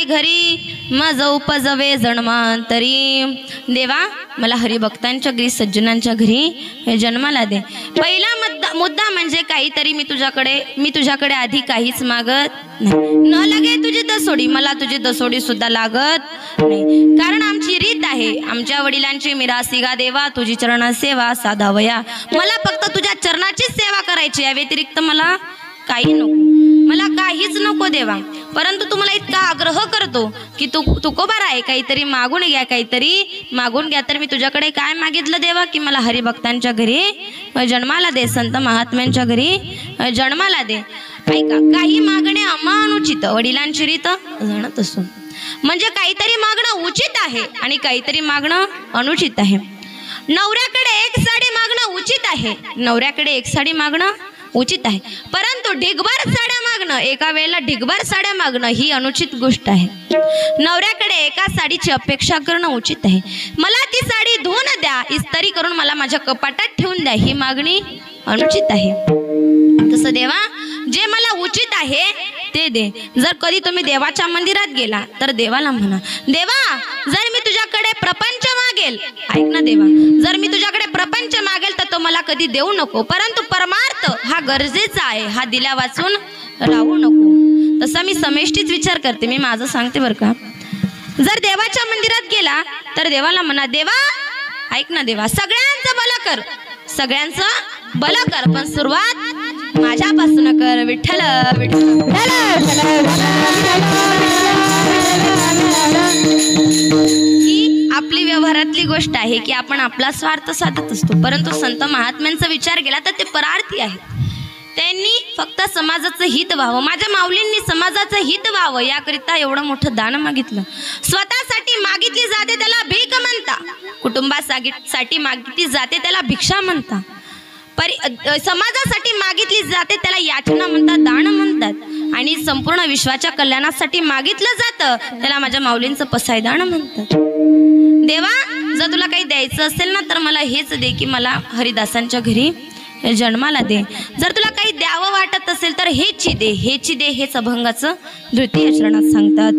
घरी मज उपजवे जन्मांतरी. देवा मला हरिभक्तांच्या घरी सज्जनांच्या घरी जन्माला दे. पहिला मुद्दा म्हणजे काहीतरी मी तुझ्याकडे आधी काहीच मागत नाही. न लागे तुझी दसोडी, मला तुझी दसोडी सुद्धा लागत नाही. कारण आमची रीत आहे, आमच्या वडिलांची मिरासिगा देवा तुझी चरण सेवा साधावया. मला फक्त तुझ्या चरणाचीच सेवा करायची, या व्यतिरिक्त मला काही नको, मला काहीच नको देवा. परंतु तुम्हाला इतका आग्रह करतो की तुकोबार आहे, काहीतरी मागून घ्या, काहीतरी मागून घ्या. तर मी तुझ्याकडे काय मागितलं देवा की मला हरिभक्तांच्या घरी जन्माला दे, संत महात्म्यांच्या घरी जन्माला दे. ऐका, काही मागणे अमानुचित वडिलांची रीत जाणत असतो. म्हणजे काहीतरी मागणं उचित आहे आणि काहीतरी मागणं अनुचित आहे. नवऱ्याकडे एक साडी मागणं उचित आहे, नवऱ्याकडे एक साडी मागणं उचित आहे. परंतु ढिगभर साड्या मागणं, एका वेळेला ढिगभर साड्या मागणं ही अनुचित गोष्ट आहे. नवऱ्याकडे एका साडीची अपेक्षा करणं उचित आहे. मला ती साडी धुवून द्या, इस्त्री करून मला माझ्या कपाटात ठेवून द्या, ही मागणी अनुचित आहे. तसं देवा जे मला उचित आहे ते दे. जर कधी तुम्ही देवाच्या मंदिरात गेला तर देवाला म्हणा, देवा जर मी तुझ्याकडे प्रपंच मागेल, ऐक ना देवा, जर मी तुझ्याकडे प्रपंच मागेल तर तो मला कधी देऊ नको, परंतु परमार्थ हा गरजेचा आहे, हा दिल्या वाचून राहू नको. तसा मी समेष्टीच विचार करते, मी माझं सांगते बरं का. जर देवाच्या मंदिरात गेला तर देवाला म्हणा, देवा ऐक ना देवा, सगळ्यांचं भलं कर, सगळ्यांचं भलं कर, पण सुरुवात माझ्यापासून कर. विठ्ठल विठ्ठल. ही आपली व्यवहारातली गोष्ट आहे की आपण आपला स्वार्थ साधत असतो, परंतु संत महात्म्यांचा विचार केला तर ते परार्थी आहे. त्यांनी फक्त समाजाचं हित व्हावं, माझ्या माऊलींनी समाजाचं हित व्हावं याकरिता एवढं मोठं दान मागितलं. स्वतःसाठी मागितली जाते त्याला भीक म्हणता, कुटुंबासाठी मागितली जाते त्याला भिक्षा म्हणता, समाजासाठी मागितली जाते त्याला याचना म्हणतात, दान म्हणतात, आणि संपूर्ण विश्वाच्या कल्याणासाठी मागितलं जातं त्याला माझ्या माऊलींचं पसायदान म्हणतात. देवा जर तुला काही द्यायचं असेल ना तर मला हेच दे की मला हरिदासांच्या घरी जन्माला दे. जर तुला काही द्यावं वाटत असेल तर हेची दे, हेची दे, हेच अभंगाचं द्वितीय चरणात सांगतात.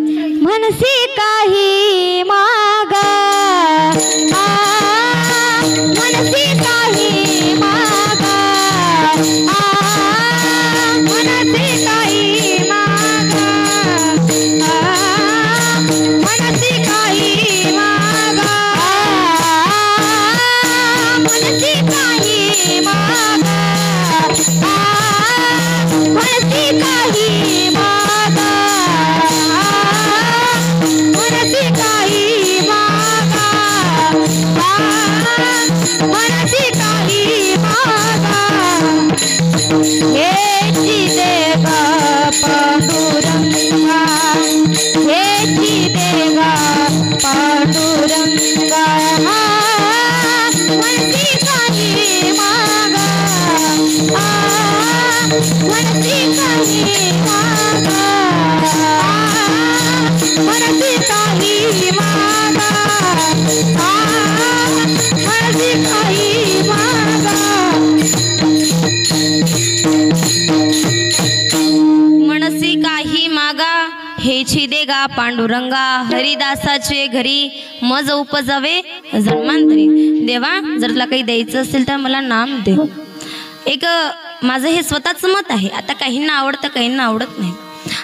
मनसी काही मागा, मनसी काही मागा, मनसी काही मागा, मनसी काही मागा, मनसी काही मागा, मनसी काही मागा, मनसी काही मागा, मनसी काही मागा. हेची देवा पांडुरंगा, हेची देवा पांडुरंगा, मनसी काही मागा, मनसी काही मागा, मनसी काही मागा, मनसी काही मागा. मनसी काही मागा हेची देगा पांडुरंगा, हरिदासाचे घरी मज उपजावे जन्मांतरी. देवा जर तुला काही द्यायचं असेल तर मला नाम दे. एक माझं हे स्वतःचं मत आहे, आता काहींना आवडतं काहींना आवडत नाही.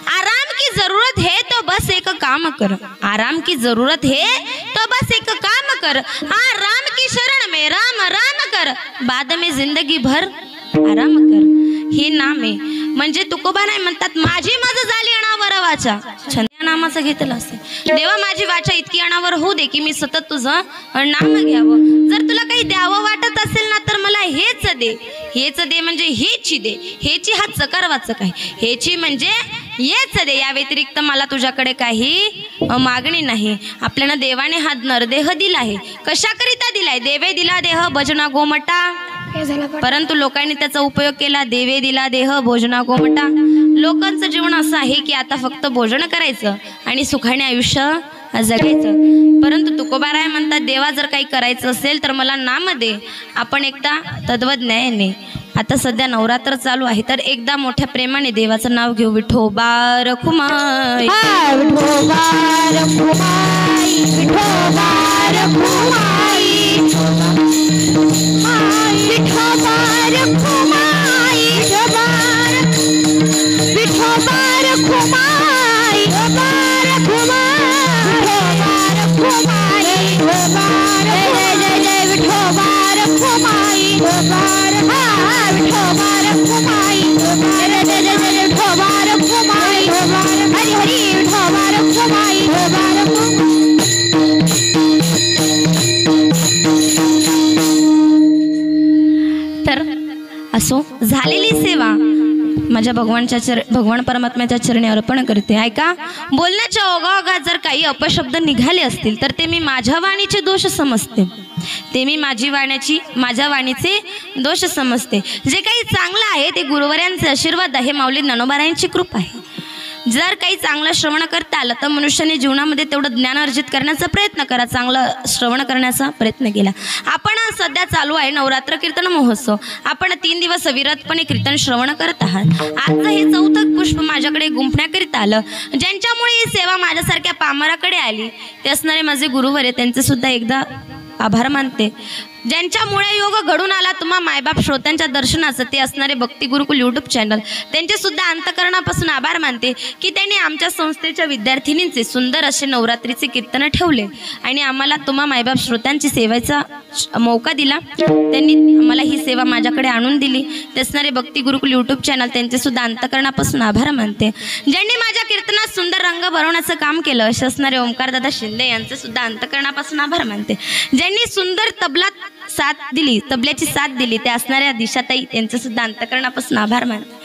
आराम की जरूरत है तो बस एक काम कर, आराम की जरूरत है तो बस एक काम कर, आराम की शरण में राम राम कर, बाद में जिंदगी भर आराम कर. हे नाम आहे. म्हणजे तुकोबा नाही म्हणतात माझी मज झाली अनावर वाचा, छंद नामाचं घेतलं असेल. देवा माझी वाचा इतकी अनावर होऊ दे की मी सतत तुझं नाम घ्यावं. जर तुला काही द्यावं वाटत असेल ना तर मला हेच दे, हेच दे म्हणजे हेची दे. हेची हा चकारवाचक आहे, हेची म्हणजे हेच दे, या व्यतिरिक्त मला तुझ्याकडे काही मागणी नाही. आपल्याला देवाने हा नरदेह दिला आहे, कशाकरिता दिलाय? देवे दिला देह भजना गोमटा, परंतु लोकांनी त्याचा उपयोग केला. देवे दिला देह भोजना गोमटा. लोकांचं जीवन असं आहे की आता फक्त भोजन करायचं आणि सुखाने आयुष्य जगायचं. परंतु तुकोबाराय म्हणतात देवा जर काही करायचं असेल तर मला नाम दे. आपण एकदा तद्वज्ञाने आता सध्या नवरात्र चालू आहे तर एकदा मोठ्या प्रेमाने देवाचं नाव घेऊ. विठोबा रखुमाई, विठोबा रखुमाई, विठोबा रखुमाई, विठोबा रखुमाई, विठोबा रखुमाई, जय जय विठोबा रखुमाई, विठोबा रखुमाई, जय जय जय विठोबा रखुमाई, हरी हरी विठोबा रखुमाई. तर असो, झालेली सेवा माझ्या भगवान परमात्म्याच्या चरणी अर्पण करते. ऐका, बोलण्याच्या ओघाओघात जर काही अपशब्द निघाले असतील तर ते मी माझ्या वाणीचे दोष समजते, ते मी माझ्या वाणीचे दोष समजते. जे काही चांगलं आहे ते गुरुवर्यांचे आशीर्वाद आहे, माऊली ज्ञानोबारायांची कृपा आहे. जर काही चांगलं श्रवण करता आलं तर मनुष्याने जीवनामध्ये तेवढं ज्ञान अर्जित करण्याचा प्रयत्न करा, चांगलं श्रवण करण्याचा प्रयत्न केला. आपण सध्या चालू आहे नवरात्र कीर्तन महोत्सव. आपण 3 दिवस विरतपणे कीर्तन श्रवण करत आहात. आज हे 4थं पुष्प माझ्याकडे गुंफण्याकरिता आलं. ज्यांच्यामुळे ही सेवा माझ्यासारख्या पामराकडे आली ते असणारे माझे गुरुवर आहे, त्यांचे सुद्धा एकदा आभार मानते. ज्यांच्यामुळे योग घडून आला तुम्हा मायबाप श्रोत्यांच्या दर्शनाचं ते असणारे भक्ती गुरुकुल यूट्यूब चॅनल, त्यांचे सुद्धा अंतकरणापासून आभार मानते की त्यांनी आमच्या संस्थेच्या विद्यार्थिनींचे सुंदर असे नवरात्रीचे कीर्तन ठेवले आणि आम्हाला तुम्हा मायबाप श्रोत्यांची सेवेचा मौका दिला. त्यांनी आम्हाला ही सेवा माझ्याकडे आणून दिली. ते असणारे भक्ती गुरुकुल यूट्यूब चॅनल, त्यांचे सुद्धा अंतकरणापासून आभार मानते. ज्यांनी माझ्या कीर्तनात सुंदर रंग भरवण्याचं काम केलं असे असणारे ओंकारदादा शिंदे, यांचे सुद्धा अंतकरणापासून आभार मानते. ज्यांनी सुंदर तबल्याची साथ दिली ते असणाऱ्या दिशाताई, त्यांचं सुद्धा अंतकरणापासून आभार मानते.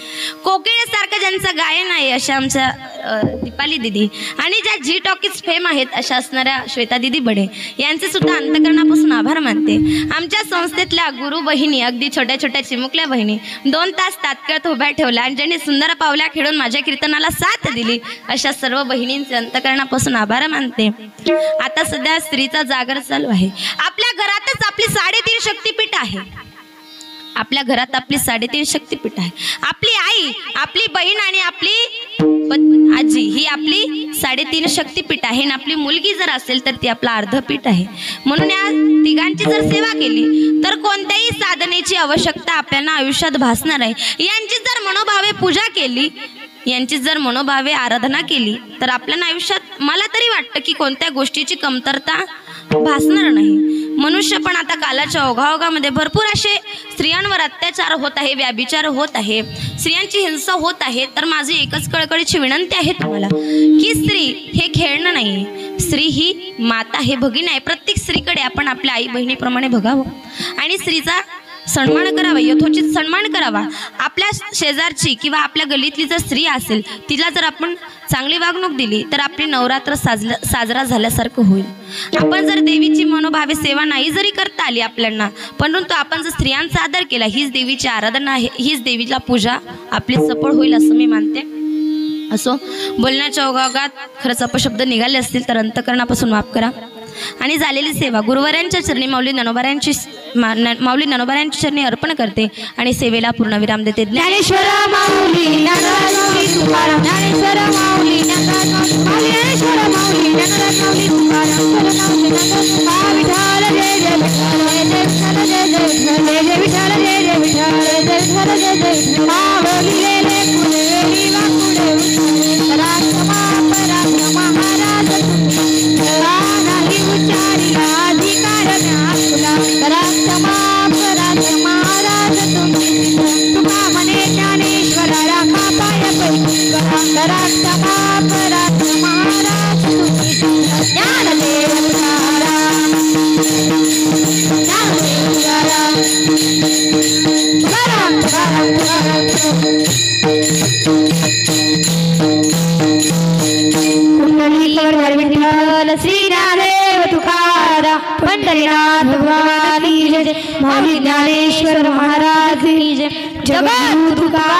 कोकिळेसारखं ज्यांचं गायन आहे अशा आमच्या दीपाली दिदी आणि ज्या जी टॉकीज फेम आहेत अशा असणाऱ्या श्वेता दिदी बडे, यांचे सुद्धा अंतकरणापासून आभार मानते. आमच्या संस्थेतल्या गुरु बहिणी, अगदी छोट्या छोट्या चिमुकल्या बहिणी 2 तास तात्काळ उभ्या ठेवल्या आणि ज्यांनी सुंदर पावल्या खेळून माझ्या कीर्तनाला साथ दिली अशा सर्व बहिणींचे अंतकरणापासून आभार मानते. आता सध्या स्त्रीचा जागर चालू आहे. आपल्या घरातच आपली 3.5 शक्तिपीठ आहे. आपल्या घरात आपली 3.5 शक्तिपीठ आहे. आपली आई, आपली बहीण आणि आपली आजी ही आपली 3.5 शक्तिपीठ आहे. आणि आपली मुलगी जर असेल तर ती आपला अर्धपीठ आहे. म्हणून या तिघांची जर सेवा केली तर कोणत्याही साधनेची आवश्यकता आपल्याला आयुष्यात भासणार आहे. यांची जर मनोभावे पूजा केली, यांची जर मनोभावे आराधना केली तर आपल्याला आयुष्यात मला तरी वाटतं की कोणत्या गोष्टीची कमतरता भासणार नाही. मनुष्य पण आता कालाच्या ओघाओघामध्ये भरपूर असे स्त्रियांवर अत्याचार होत आहे, व्याभिचार होत आहे, स्त्रियांची हिंसा होत आहे. तर माझी एकच कळकळीची विनंती आहे तुम्हाला की स्त्री हे खेळणं नाही, स्त्री ही माता आहे, भगिनी आहे. प्रत्येक स्त्रीकडे आपण आपल्या आई बहिणीप्रमाणे बघावं आणि स्त्रीचा सन्मान करावा, यथोचित सन्मान करावा. आपल्या शेजारची किंवा आपल्या गल्लीतली जर स्त्री असेल तिला जर आपण चांगली वागणूक दिली तर आपली नवरात्र साजरा झाल्यासारखं होईल. आपण जर देवीची मनोभावे सेवा नाही जरी करता आली आपल्याला, परंतु आपण जर स्त्रियांचा आदर केला, हीच देवीची आराधना आहे, हीच देवीला पूजा आपली सफळ होईल असं मी मानते. असो, बोलण्याच्या ओघाओघात खरंच अपशब्द निघाले असतील तर अंतकरणापासून माफ करा. आणि झालेली सेवा गुरुवारांच्या चरणी माऊली ज्ञानोबारायांच्या चरणी अर्पण करते आणि सेवेला पूर्णविराम देते. ज्ञानेश्वर माऊली, तुकाराम, ज्ञानेश्वर माऊली, ज्ञानेश्वर माऊली, विठाल जय जय विठाल, जय जय विठाल, जय जय विठाल, जय जय विठाल, जय जय विठाल, जय जय विठाल. माऊलीले कुलेली वाकुळे महाराज नाही उच्चारिला अधिकार व्याकुला. महाराज तुम्ही तुका म्हणे ज्ञानेश्वरा राखा पाय पैकी महाराज तुम्ही ज्ञानदेव तुकाराम, ज्ञानदेव तुकाराम, तुकाराम तुकाराम तुकाराम. कुंडलीकर विठ्ठल श्री ज्ञानदेव तुकाराम, पंढरीनाथ भगवान की जय, माऊली ज्ञानेश्वर महाराज की जय, जगद्गुरु तुकाराम.